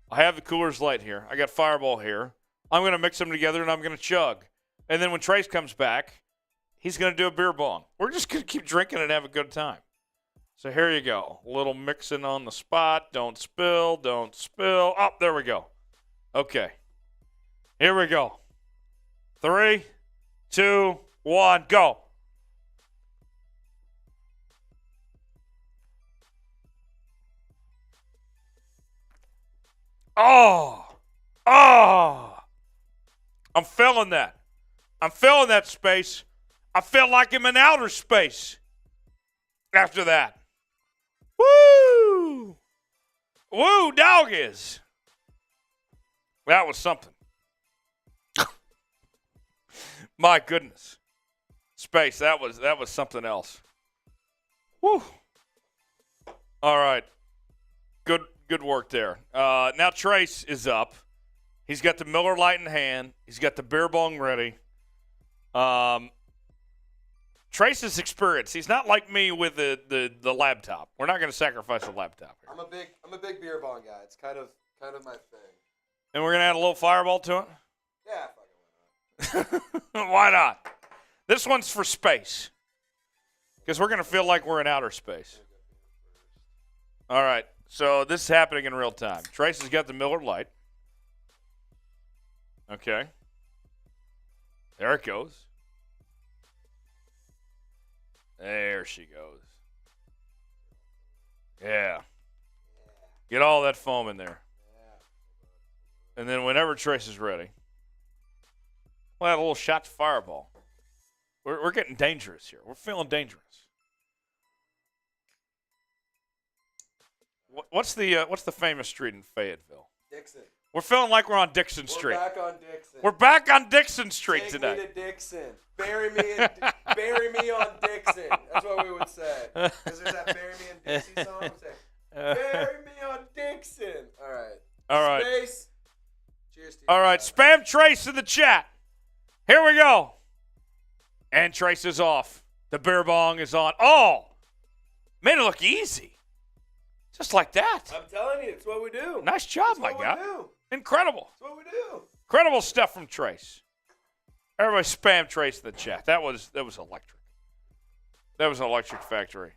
I have the Coors Light here. I got Fireball here. I'm going to mix them together, and I'm going to chug. And then when Trace comes back, he's going to do a beer bong. We're just going to keep drinking and have a good time. So here you go. A little mixing on the spot. Don't spill. Oh, there we go. Okay. Here we go. 3, 2, 1, go. Oh. I'm feeling that. Space. I feel like I'm in outer space after that. Woo! Woo, doggies. That was something. My goodness. Space, that was something else. Woo. All right. Good work there. Now Trace is up. He's got the Miller Lite in hand. He's got the beer bong ready. Trace's experience. He's not like me with the laptop. We're not going to sacrifice the laptop here. I'm a big beer bong guy. It's kind of my thing. And we're going to add a little Fireball to it? Yeah, Why not? This one's for space. Because we're going to feel like we're in outer space. All right. So this is happening in real time. Trace has got the Miller Lite. Okay. There it goes. There she goes. Yeah. Get all that foam in there. And then whenever Trace is ready, we'll add a little shot to Fireball. We're getting dangerous here. We're feeling dangerous. What's the famous street in Fayetteville? Dixon. We're feeling like we're on Dixon Street. We're back on Dixon. We're back on Dixon Street Take today. me to Dixon. Bury me on Dixon. That's what we would say. Because there's that Bury Me in Dixie song. We'd say, bury me on Dixon. All right. All right. Space. Cheers to you. All right. Spam Trace in the chat. Here we go. And Trace is off. The beer bong is on. Oh, made it look easy. Just like that. I'm telling you, it's what we do. Nice job, my guy. Incredible. It's what we do. Incredible stuff from Trace. Everybody spam Trace in the chat. That was electric. That was an electric factory.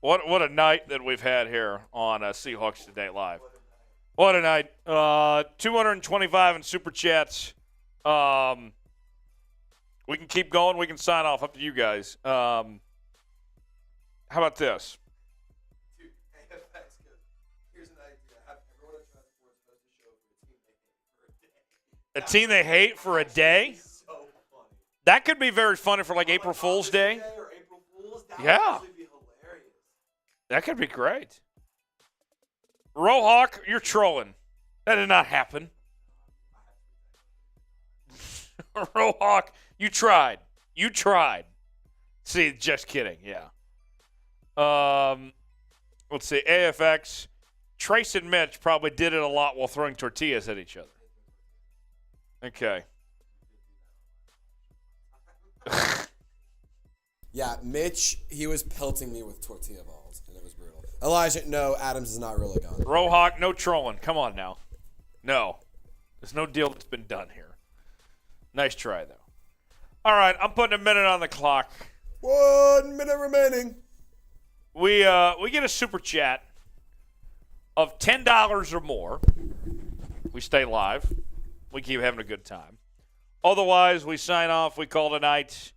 What a night that we've had here on Seahawks Today Live. What a night. 225 in Super Chats. We can keep going. We can sign off. Up to you guys. How about this? Dude, AFX, here's an idea. Have everyone at Traffic Sports post a show for a team they hate for a day. A team they hate for a day? So funny. That could be very funny for like April Fool's Day. Or April Fool's. That Yeah. would actually be hilarious. That could be great. Rohawk, you're trolling. That did not happen. Rohawk, you tried. You tried. See, just kidding. Yeah. Let's see. AFX. Trace and Mitch probably did it a lot while throwing tortillas at each other. Okay. Yeah, Mitch, he was pelting me with tortilla balls, and it was brutal. Elijah, no, Adams is not really gone. Rohawk, no trolling. Come on now. No. There's no deal that's been done here. Nice try, though. All right, I'm putting a minute on the clock. 1 minute remaining. We get a super chat of $10 or more. We stay live. We keep having a good time. Otherwise, we sign off. We call it a night.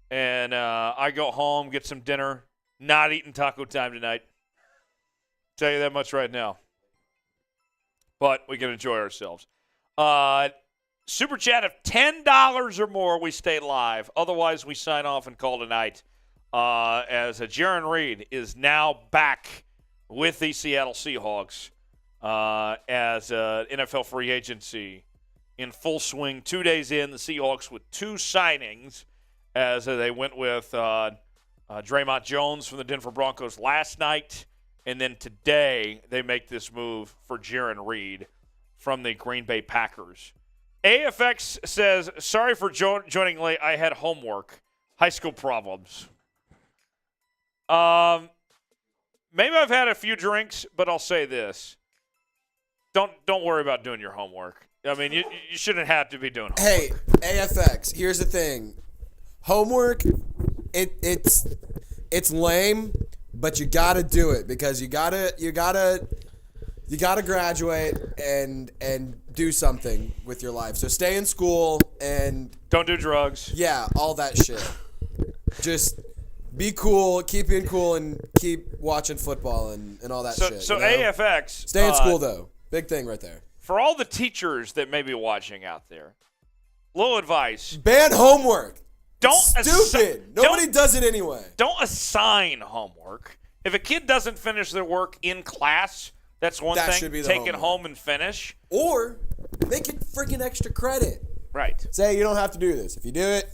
And I go home, get some dinner. Not eating taco time tonight. Tell you that much right now. But we can enjoy ourselves. Super chat of $10 or more, we stay live. Otherwise, we sign off and call it a night. As Jaren Reed is now back with the Seattle Seahawks as NFL free agency in full swing. 2 days in, the Seahawks with two signings as they went with Dre'Mont Jones from the Denver Broncos last night. And then today they make this move for Jaren Reed from the Green Bay Packers. AFX says, sorry for joining late. I had homework. High school problems. Maybe I've had a few drinks, but I'll say this. Don't worry about doing your homework. I mean, you shouldn't have to be doing homework. Hey, AFX, here's the thing. Homework, it's lame, but you gotta do it because you gotta graduate and do something with your life. So stay in school and don't do drugs. Yeah, all that shit. Just be cool, keep being cool, and keep watching football and all that shit. So you know? AFX. Stay in school though. Big thing right there. For all the teachers that may be watching out there, little advice. Ban homework. Don't stupid. Nobody does it anyway. Don't assign homework. If a kid doesn't finish their work in class, that's one thing. Should be the Take it homework. home and finish. Or make it freaking extra credit. Right. Say you don't have to do this. If you do it,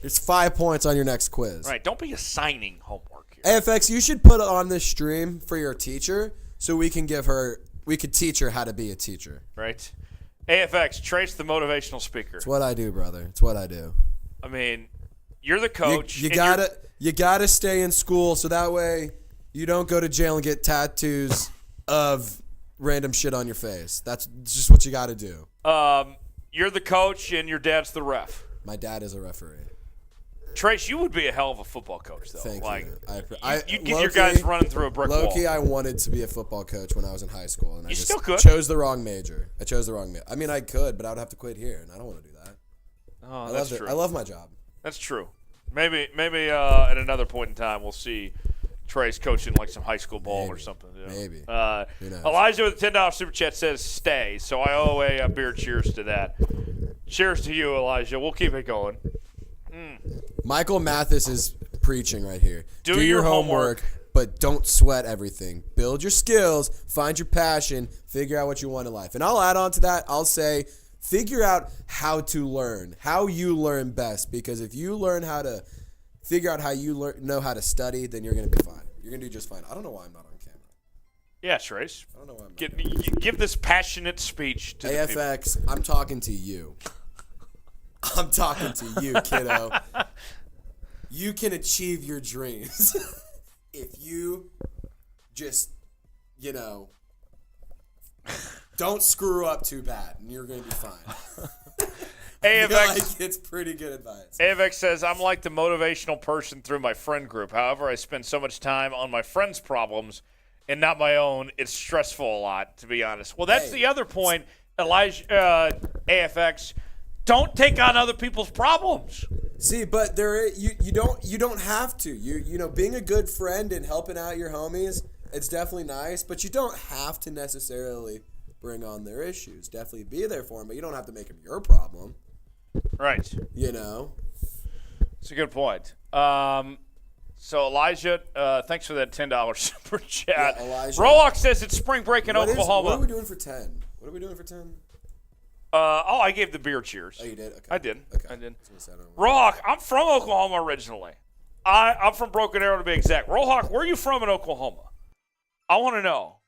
there's 5 points on your next quiz. Right. Don't be assigning homework here. AFX, you should put it on this stream for your teacher so we could teach her how to be a teacher. Right. AFX, Trace the motivational speaker. It's what I do, brother. It's what I do. I mean, you're the coach. You gotta stay in school so that way you don't go to jail and get tattoos of random shit on your face. That's just what you gotta do. You're the coach and your dad's the ref. My dad is a referee. Trace, you would be a hell of a football coach, though. Thank you. You'd get your guys running through a brick wall. Low-key, I wanted to be a football coach when I was in high school, and I just still could. chose the wrong major. I mean, I could, but I would have to quit here, and I don't want to do that. Oh, that's true. I love my job. That's true. Maybe at another point in time we'll see Trace coaching like some high school ball or something. You know? Maybe. Who knows? Elijah with a $10 super chat says stay. So I owe a beer cheers to that. Cheers to you, Elijah. We'll keep it going. Michael Mathis is preaching right here. Do your homework, but but don't sweat everything. Build your skills, find your passion, figure out what you want in life. And I'll add on to that, I'll say, figure out how to learn, how you learn best. Because if you learn how to figure out how you know how to study, then you're going to be fine. You're going to do just fine. I don't know why I'm not on camera. Yeah, Trace. I don't know why I'm not. Give this passionate speech to the people. AFX, I'm talking to you. I'm talking to you, kiddo. You can achieve your dreams if you just, don't screw up too bad, and you're going to be fine. AFX, it's pretty good advice. AFX says, I'm like the motivational person through my friend group. However, I spend so much time on my friends' problems and not my own. It's stressful a lot, to be honest. Well, that's the other point, AFX. Don't take on other people's problems. See, but you don't have to. You being a good friend and helping out your homies, it's definitely nice, but you don't have to necessarily bring on their issues. Definitely be there for them, but you don't have to make them your problem. Right. It's a good point. So Elijah, thanks for that $10 super chat. Yeah, Elijah. Rolock says it's spring break in Oklahoma. What are we doing for 10? What are we doing for 10? I gave the beer cheers. Oh, you did? Okay. I did. Okay. I did. I don't know. Rohawk, I'm from Oklahoma originally. I'm from Broken Arrow to be exact. Rohawk, where are you from in Oklahoma? I want to know.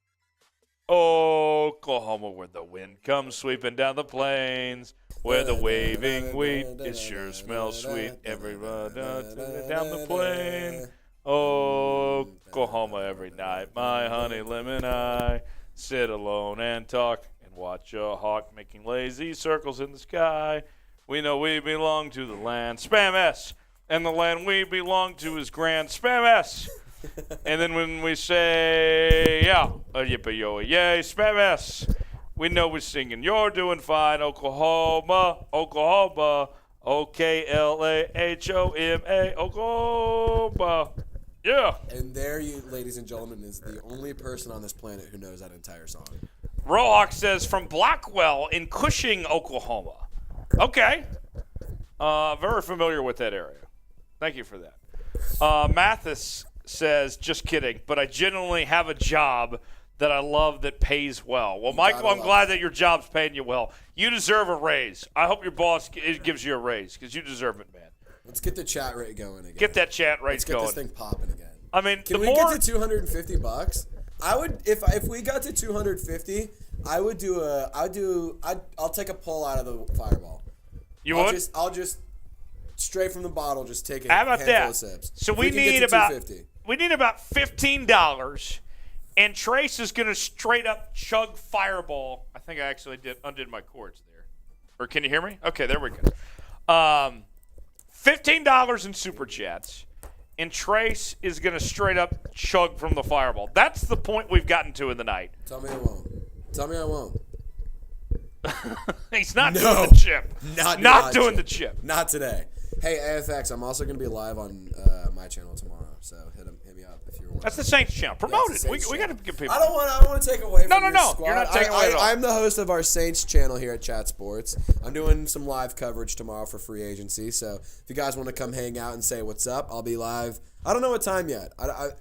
Oklahoma, where the wind comes sweeping down the plains, where the waving wheat, it sure smells sweet. Everybody down the plain. Oklahoma, every night, my honey lemon I sit alone and talk. Watch a hawk making lazy circles in the sky. We know we belong to the land. Spam S. And the land we belong to is grand. Spam S. And then when we say, yippee-yo, yay, spam S. We know we're singing, you're doing fine, Oklahoma, Oklahoma, O-K-L-A-H-O-M-A, Oklahoma. Yeah. And there you, ladies and gentlemen, is the only person on this planet who knows that entire song. Rohawk says from Blackwell in Cushing, Oklahoma. Okay. Very familiar with that area. Thank you for that. Mathis says, just kidding, but I genuinely have a job that I love that pays well. Well, Michael, I'm glad that your job's paying you well. You deserve a raise. I hope your boss gives you a raise because you deserve it, man. Let's get the chat rate going again. Get that chat rate going. Let's get this thing popping again. I mean, can we get to $250? I would if we got to 250, I'll take a pull out of the fireball. I'll just straight from the bottle just take a handful of sips. So we need about $15, and Trace is going to straight up chug Fireball. I think I actually undid my cords there. Or can you hear me? Okay, there we go. $15 in super chats. And Trace is going to straight up chug from the Fireball. That's the point we've gotten to in the night. Tell me I won't. He's not doing the chip. Not doing the chip. Not today. Hey, AFX, I'm also going to be live on my channel tomorrow. So hit me up if you want. That's the Saints channel. Promote it. We got to give people. I don't want to take away from your squad. You're not taking away at all. I'm the host of our Saints channel here at Chat Sports. I'm doing some live coverage tomorrow for free agency. So if you guys want to come hang out and say what's up, I'll be live. I don't know what time yet. I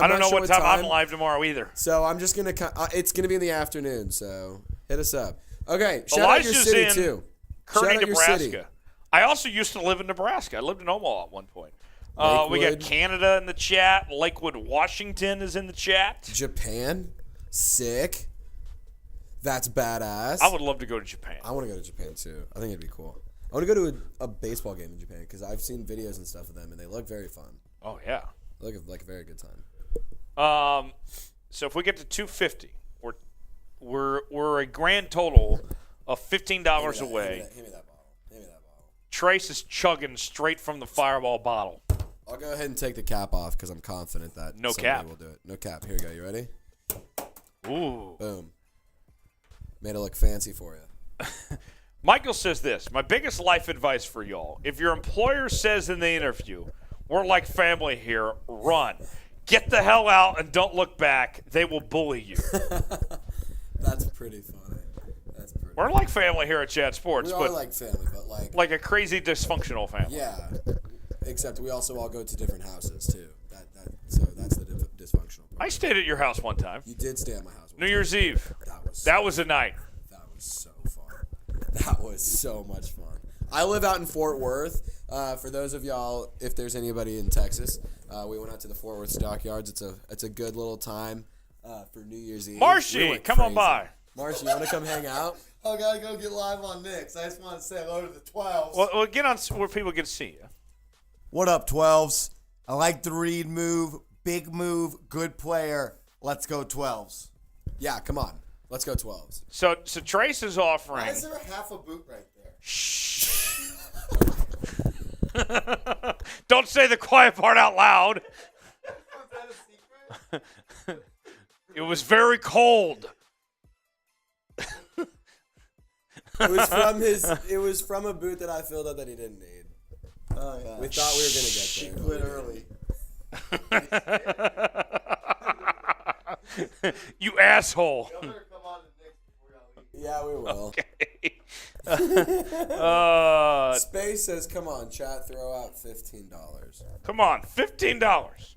don't know what time I'm live tomorrow either. So I'm just going to it's going to be in the afternoon. So hit us up. Okay, shout out your city too. Kearney, Nebraska. I also used to live in Nebraska. I lived in Omaha at one point. We got Canada in the chat. Lakewood, Washington is in the chat. Japan, sick. That's badass. I would love to go to Japan. I want to go to Japan too. I think it'd be cool. I want to go to a baseball game in Japan because I've seen videos and stuff of them, and they look very fun. Oh yeah, they look like a very good time. So if we get to 250, we're a grand total of $15 away. Hand me that bottle. Trace is chugging straight from the Fireball bottle. I'll go ahead and take the cap off because I'm confident that somebody will do it. No cap. Here we go. You ready? Ooh. Boom. Made it look fancy for you. Michael says this. My biggest life advice for y'all. If your employer says in the interview, we're like family here, run. Get the hell out and don't look back. They will bully you. That's pretty funny. We're like family here at Chat Sports. We are like family, but like a crazy dysfunctional family. Yeah, except we also all go to different houses too. So that's the dysfunctional. I stayed at your house one time. You did stay at my house. New Year's Eve. That was a night. That was so fun. That was so much fun. I live out in Fort Worth. For those of y'all, if there's anybody in Texas, we went out to the Fort Worth Stockyards. It's a good little time for New Year's Eve. Marshy, come on by. Marshy, you want to come hang out? I gotta go get live on Knicks. I just want to say hello to the 12s. Well, get on where people can see you. What up, 12s? I like the Reed move. Big move. Good player. Let's go 12s. Yeah, come on. Let's go 12s. So Trace is offering. Why is there half a boot right there? Shh. Don't say the quiet part out loud. Was that a secret? It was very cold. It was from a boot that I filled up that he didn't need. Oh, yeah. We thought we were gonna get there. Quit early. You asshole. Y'all better come on to Knicks before y'all leave. Yeah, we will. Okay. Space says, "Come on, chat, throw out $15." Come on, $15.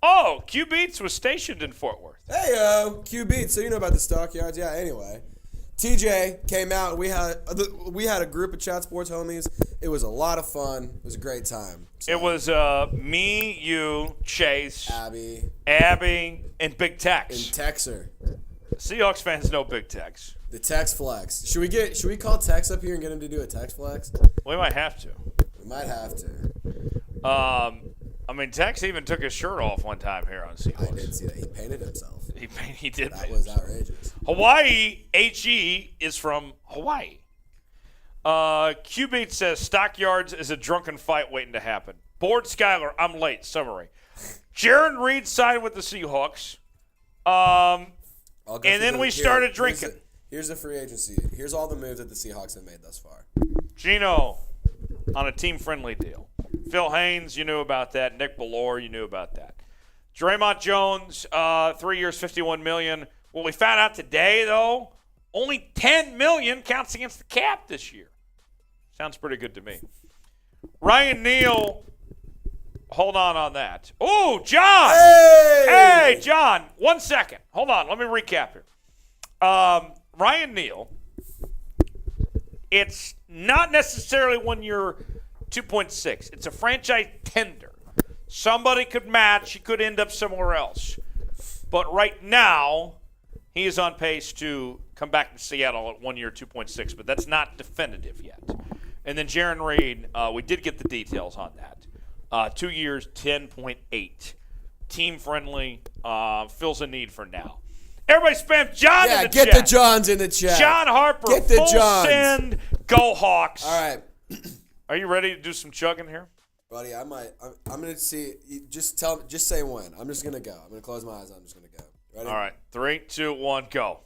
Oh, Q Beats was stationed in Fort Worth. Hey yo, Q Beats. So you know about the Stockyards? Yeah. Anyway, TJ came out. We had a group of Chat Sports homies. It was a lot of fun. It was a great time. So, It was me, you, Chase, Abby and Big Tex. and Texer. Seahawks fans know Big Tex. The Tex Flex. Should we call Tex up here and get him to do a Tex Flex? We might have to. We might have to. I mean, Tex even took his shirt off one time here on Seahawks. I did see that. He painted himself. He did. That was outrageous. Hawaii, HE is from Hawaii. Q-Beat says Stockyards is a drunken fight waiting to happen. Board Skyler, I'm late. Summary. Jaren Reed signed with the Seahawks. I'll go And through then we started drinking. Here's the free agency. Here's all the moves that the Seahawks have made thus far. Gino on a team-friendly deal. Phil Haynes, you knew about that. Nick Bellore, you knew about that. Dre'Mont Jones, 3 years, $51 million. What we found out today, though, only $10 million counts against the cap this year. Sounds pretty good to me. Ryan Neal, hold on that. Oh, John! Hey, John, 1 second. Hold on, let me recap here. Ryan Neal, it's not necessarily when you're 2.6. It's a franchise tender. Somebody could match. He could end up somewhere else. But right now, he is on pace to come back to Seattle at 1 year, 2.6. But that's not definitive yet. And then Jaren Reed, we did get the details on that. 2 years, 10.8. Team-friendly, fills a need for now. Everybody spam John in the chat. Yeah, get the Johns in the chat. John Harper, Get the full Johns. send, go Hawks. All right, Are you ready to do some chugging here? buddy. I'm gonna see. Just say when. I'm just gonna go. I'm gonna close my eyes. I'm just gonna go. Ready? All right, 3, 2, 1, go.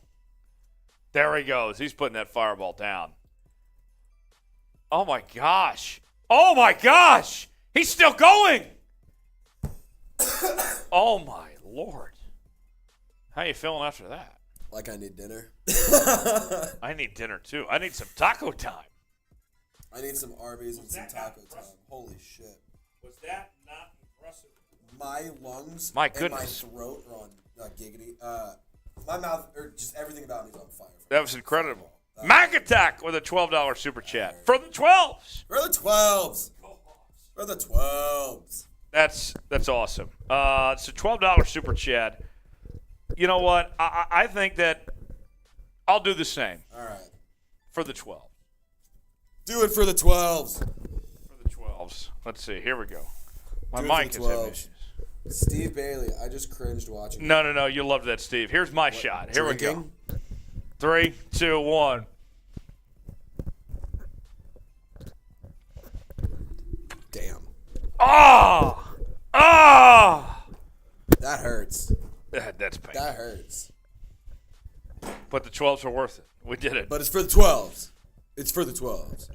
There he goes. He's putting that fireball down. Oh my gosh. Oh my gosh. He's still going. Oh my Lord. How you feeling after that? Like I need dinner. I need dinner too. I need some taco time. I need some Arby's and some taco time. Holy shit. Was that not impressive? My lungs My and goodness. my throat are on giggity. My mouth, or just everything about me is on fire. That was incredible. Mac Attack with a $12 super chat for the 12s. For the 12s. For the 12s. That's awesome. It's a $12 super chat. You know what? I think that I'll do the same All right. for the 12. Do it for the 12s. For the 12s. Let's see. Here we go. My Do it for mic the is having 12s. issues. Steve Bailey. I just cringed watching. No. You loved that, Steve. Here's my shot. Here we go. Drinking? 3, 2, 1. Damn. Ah! Ah! That hurts. That's painful. That hurts. But the 12s are worth it. We did it. But it's for the 12s. It's for the 12s.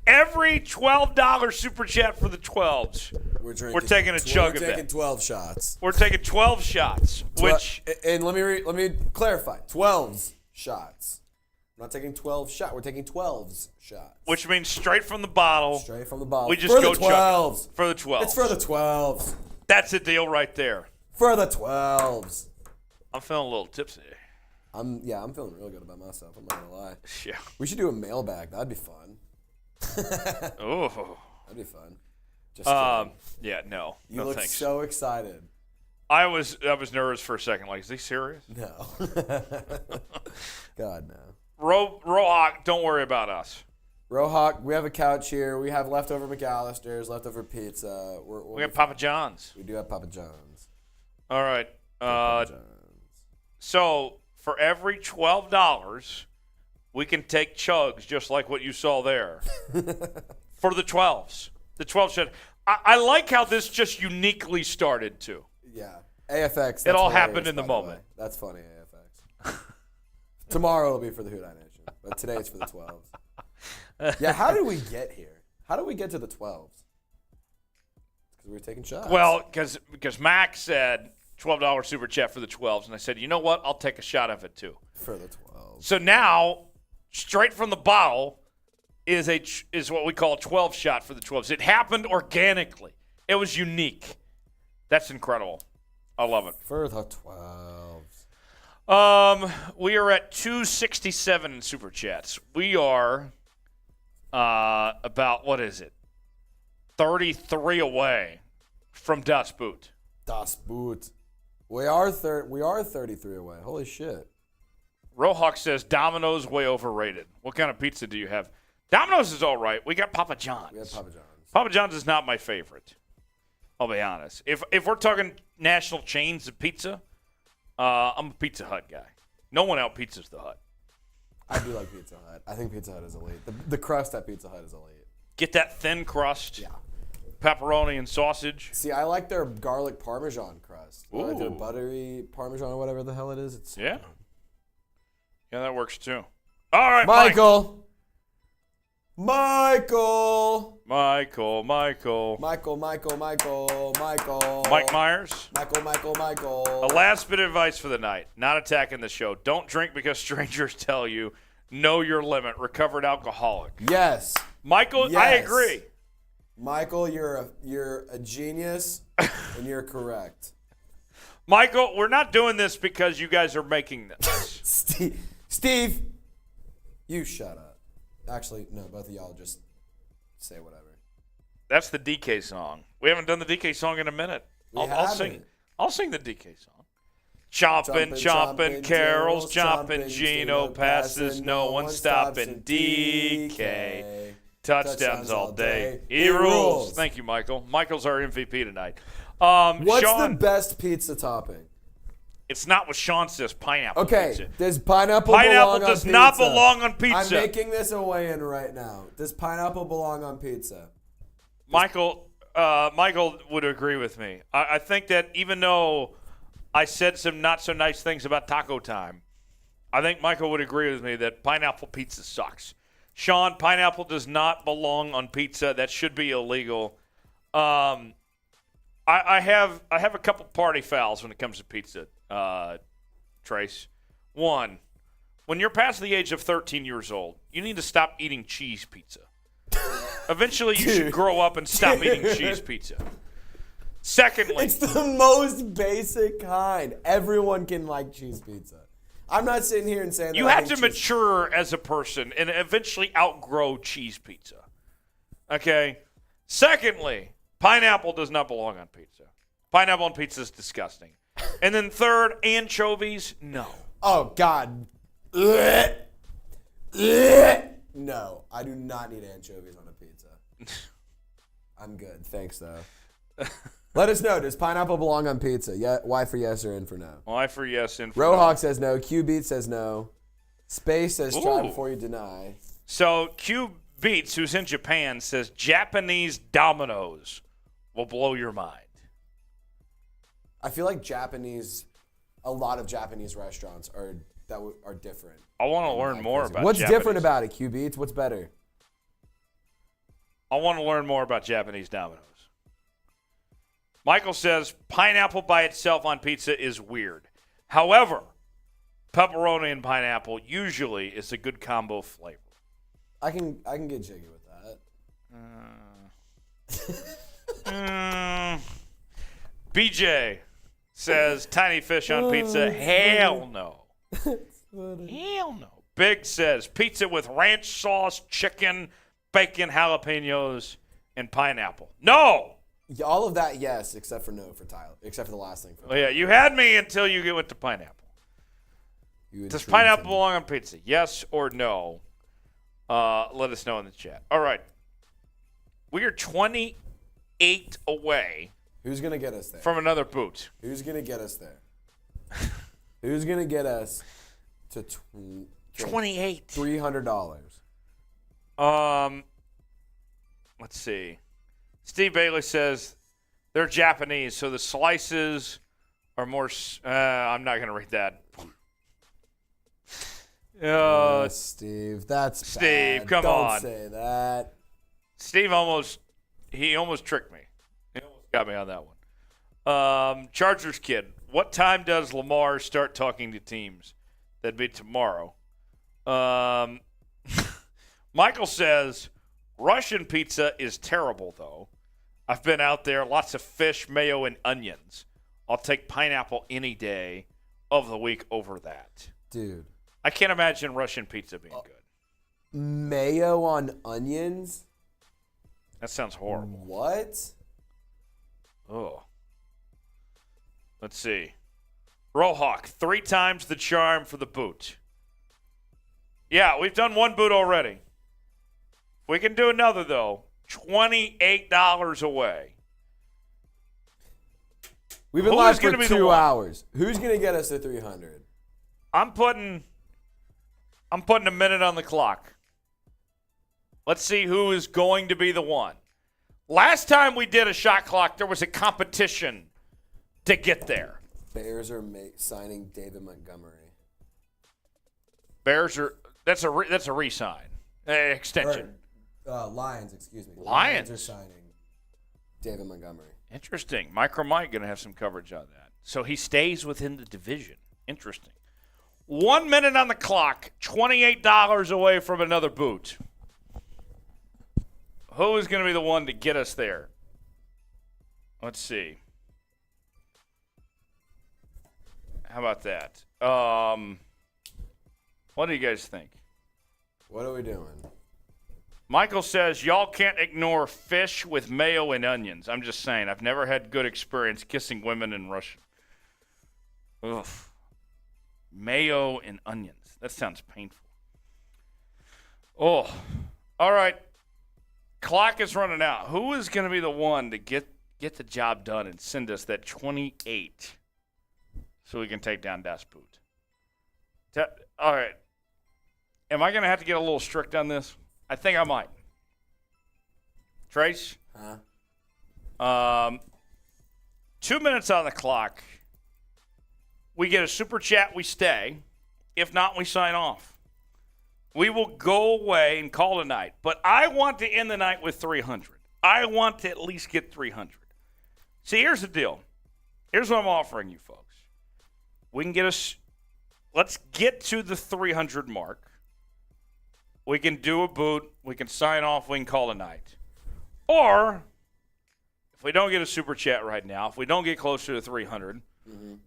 Every $12 super chat for the 12s. We're taking a chug of We're taking that. 12 shots. We're taking 12 shots, which And let me clarify. 12s shots. We're not taking 12 shots. We're taking 12s shots. which means straight from the bottle. Straight from the bottle. We just for go the chugging. 12s. For the 12s. It's for the 12s. That's a deal right there. For the 12s. I'm feeling a little tipsy. I'm feeling real good about myself. I'm not gonna lie. Yeah. We should do a mailbag. That'd be fun. Oh. That'd be fun. Just kidding. Yeah, no. You no look thanks. so excited. I was nervous for a second. Like, is he serious? No. God, no. Rohawk, don't worry about us. Rohawk, we have a couch here. We have leftover McAllister's, leftover pizza. We got Papa John's. We do have Papa John's. All right. Papa John's. So for every $12, we can take chugs just like what you saw there. For the 12s. The 12 should. I like how this just uniquely started, too. Yeah. AFX. It all hilarious, happened in the by moment. way. That's funny, AFX. Tomorrow it'll be for the Houdat Nation, but today it's for the 12s. Yeah, how did we get here? How did we get to the 12s? Because we were taking shots. Well, because Max said $12 super chat for the 12s, and I said, you know what? I'll take a shot of it, too. For the 12s. So now, straight from the bottle is what we call a 12 shot for the 12s. It happened organically. It was unique. That's incredible. I love it. For the 12s. We are at 267 in super chats. We are about, what is it? 33 away from Das Boot. Das Boot. We are 33 away. Holy shit. Rohawk says Domino's way overrated. What kind of pizza do you have? Domino's is all right. We got Papa John's. We have Papa John's. Papa John's is not my favorite. I'll be honest. If we're talking national chains of pizza, I'm a Pizza Hut guy. No one out pizzas the Hut. I do like Pizza Hut. I think Pizza Hut is elite. The crust at Pizza Hut is elite. Get that thin crust. Yeah. Pepperoni and sausage. See, I like their garlic Parmesan crust. I like their Ooh. buttery Parmesan or whatever the hell it is. It's Yeah. Yeah, that works too. All right, Michael. Mike, Mike. Michael. Mike Myers. Michael. A last bit of advice for the night. Not attacking the show. Don't drink because strangers tell you. Know your limit. Recovered alcoholic. Yes. Michael, Yes. I agree. Michael, you're a genius, and you're correct. Michael, we're not doing this because you guys are making this. Steve, you shut up. Actually, no, both of y'all just say whatever. That's the DK song. We haven't done the DK song in a minute. I'll sing the DK song. Chomping, carols, chomping, Gino passes, no one stopping. DK. Touchdowns all day. He rules. Thank you, Michael. Michael's our MVP tonight. What's Sean, the best pizza topping? it's not what Sean says, pineapple Okay, pizza. does pineapple Pineapple belong on does pizza? not belong on I'm pizza. making this a weigh-in right now. Does pineapple belong on pizza? Michael would agree with me. I think that even though I said some not so nice things about taco time, I think Michael would agree with me that pineapple pizza sucks. Sean, pineapple does not belong on pizza. That should be illegal. I have a couple party fouls when it comes to pizza, Trace. One, when you're past the age of 13 years old, you need to stop eating cheese pizza. Eventually, you should grow up and stop eating cheese pizza. Secondly, It's the most basic kind. Everyone can like cheese pizza. I'm not sitting here and saying that you I have hate to cheese. mature as a person and eventually outgrow cheese pizza. Okay? Secondly, pineapple does not belong on pizza. Pineapple on pizza is disgusting. And then third, anchovies, no. Oh, God. Ugh. Ugh. No, I do not need anchovies on a pizza. I'm good. Thanks, though. Let us know. Does pineapple belong on pizza? Yeah. Y for yes or N for no? Y for yes, and for Rohawk says no. Q-Beat says no. Space says try Ooh. before you deny. So Q Beats, who's in Japan, says Japanese Domino's will blow your mind. I feel like a lot of Japanese restaurants are different. I want to learn more about What's Japanese. different about it, Q-Beats? What's better? I want to learn more about Japanese Domino's. Michael says pineapple by itself on pizza is weird. However, pepperoni and pineapple usually is a good combo flavor. I can get jiggy with that. BJ says tiny fish on pizza. Hell no. Hell no. Big says pizza with ranch sauce, chicken, bacon, jalapenos, and pineapple. No. Yeah, all of that, yes, except for no for Tyler. Except for the last thing. Oh, yeah, you had me until you went to pineapple. Does pineapple belong on pizza? Yes or no? Let us know in the chat. All right. We are 28 away. Who's going to get us there? From another boot. Who's going to get us there? Who's going to get us to 28. $300. Let's see. Steve Bailey says they're Japanese, so the slices are more. I'm not going to read that. Steve, that's Steve. bad. Come on. Don't say that. Steve almost tricked me. He almost got me on that one. Chargers kid. What time does Lamar start talking to teams? That'd be tomorrow. Michael says Russian pizza is terrible, though. I've been out there, lots of fish, mayo, and onions. I'll take pineapple any day of the week over that. Dude. I can't imagine Russian pizza being good. Mayo on onions? That sounds horrible. What? Oh. Let's see. Rohawk, 3 times the charm for the boot. Yeah, we've done one boot already. We can do another, though. $28 away. We've been live for 2 hours. Who's going to get us to 300? I'm putting a minute on the clock. Let's see who is going to be the one. Last time we did a shot clock, there was a competition to get there. Bears are signing David Montgomery. Bears are that's a re-sign, extension. Lions, excuse me. Lions are signing David Montgomery. Interesting. Micro Mike going to have some coverage on that. So he stays within the division. Interesting. 1 minute on the clock, $28 away from another boot. Who is going to be the one to get us there? Let's see. How about that? What do you guys think? What are we doing? Michael says, y'all can't ignore fish with mayo and onions. I'm just saying, I've never had good experience kissing women in Russia. Ugh. Mayo and onions. That sounds painful. Oh. All right. Clock is running out. Who is going to be the one to get the job done and send us that 28 so we can take down Das Boot? All right. Am I going to have to get a little strict on this? I think I might. Trace? Huh? 2 minutes on the clock. We get a super chat, we stay. If not, we sign off. We will go away and call it a night. But I want to end the night with 300. I want to at least get 300. See, here's the deal. Here's what I'm offering you folks. We can get us, let's get to the 300 mark. We can do a boot. We can sign off. We can call it a night. Or, if we don't get a super chat right now, if we don't get closer to 300,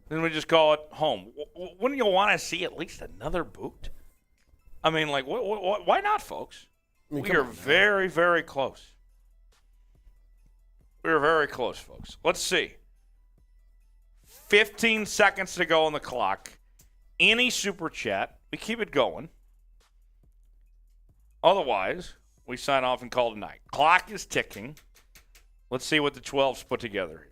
then we just call it home. Wouldn't you want to see at least another boot? I mean, like, why not, folks? We are very, very close. We are very close, folks. Let's see. 15 seconds to go on the clock. Any super chat, we keep it going. Otherwise, we sign off and call it a night. Clock is ticking. Let's see what the 12s put together here.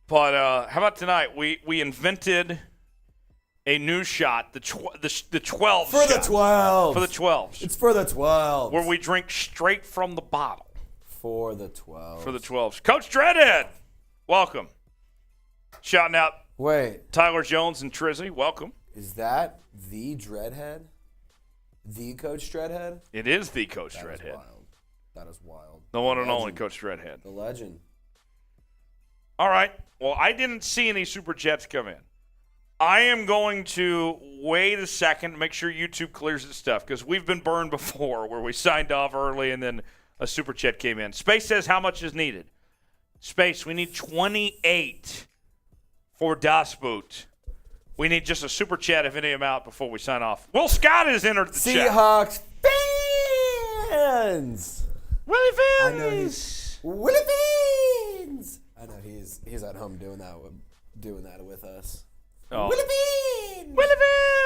But how about tonight? We invented a new shot, the 12 For the 12. For the 12s. It's for the 12. Where we drink straight from the bottle. For the 12. For the 12s. Coach Dreadhead, welcome. Shouting out Wait. Tyler Jones and Trizzy, welcome. Is that the Dreadhead? The Coach Dreadhead? It is the Coach That is Dreadhead. wild. That is wild. The one and Legend. only Coach Dreadhead. The legend. All right. Well, I didn't see any super chats come in. I am going to wait a second, make sure YouTube clears its stuff, because we've been burned before where we signed off early and then a super chat came in. Space says how much is needed. Space, we need 28 for Das Boot. We need just a super chat of any amount before we sign off. Will Scott has entered the chat. Seahawks fans. Willie Fins. I know he's Willie Fins. I know he's at home doing that with us. Oh. Willie Fins. Willie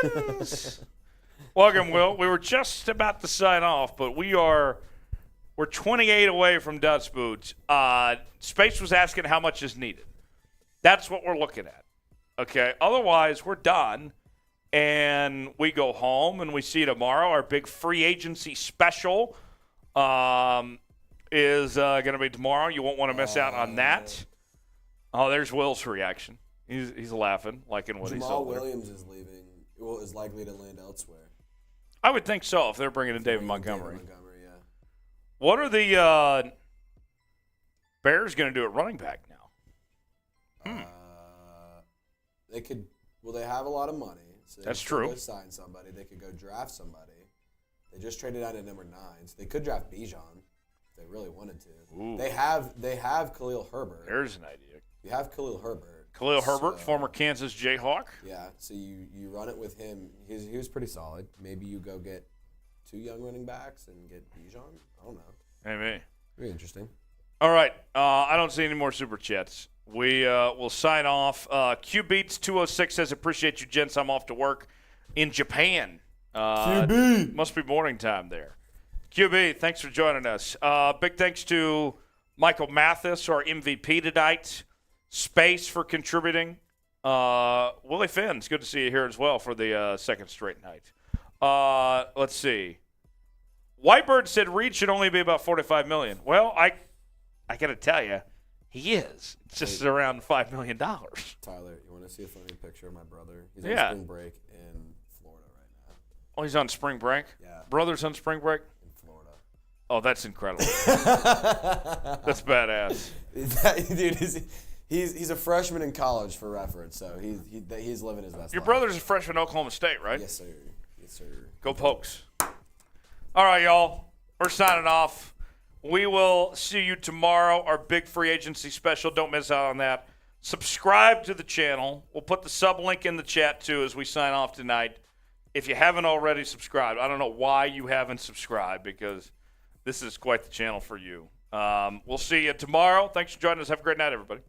Fins. Welcome, Will. We were just about to sign off, but we're 28 away from Das Boot. Space was asking how much is needed. That's what we're looking at. Okay. Otherwise, we're done, and we go home, and we see you tomorrow. Our big free agency special is going to be tomorrow. You won't want to miss out on that. Oh, there's Will's reaction. He's laughing, liking what he saw Jamal there. Williams is leaving. Well, is likely to land elsewhere. I would think so if they're bringing in David Montgomery. David Montgomery, yeah. What are the Bears going to do at running back now? They could. Well, they have a lot of money. So they That's could true. Go sign somebody. They could go draft somebody. They just traded out at number 9, so they could draft Bijan if they really wanted to. Ooh. They have Khalil Herbert. There's an idea. You have Khalil Herbert. Khalil Herbert, So- former Kansas Jayhawk. Yeah, so you run it with him. He was pretty solid. Maybe you go get 2 young running backs and get Bijan. I don't know. Maybe. Very interesting. All right. I don't see any more super chats. We will sign off. Q Beats 206 says, appreciate you, gents. I'm off to work in Japan. QB. Must be morning time there. QB, thanks for joining us. Big thanks to Michael Mathis, our MVP tonight. Space for contributing. Willie Fins, good to see you here as well for the second straight night. Let's see. Whitebird said Reed should only be about $45 million. Well, I got to tell you, he is. It's just around $5 million. Tyler, you want to see a funny picture of my brother? He's on Yeah. spring break in Florida right now. Oh, he's on spring break? Yeah. Brother's on spring break? In Florida. Oh, that's incredible. That's badass. Dude, he's a freshman in college for reference, so he's living his best Your life. brother's a freshman at Oklahoma State, right? Yes, sir. Yes, sir. Go Pokes. All right, y'all. We're signing off. We will see you tomorrow, our big free agency special. Don't miss out on that. Subscribe to the channel. We'll put the sub link in the chat, too, as we sign off tonight. If you haven't already subscribed, I don't know why you haven't subscribed, because this is quite the channel for you. We'll see you tomorrow. Thanks for joining us. Have a great night, everybody.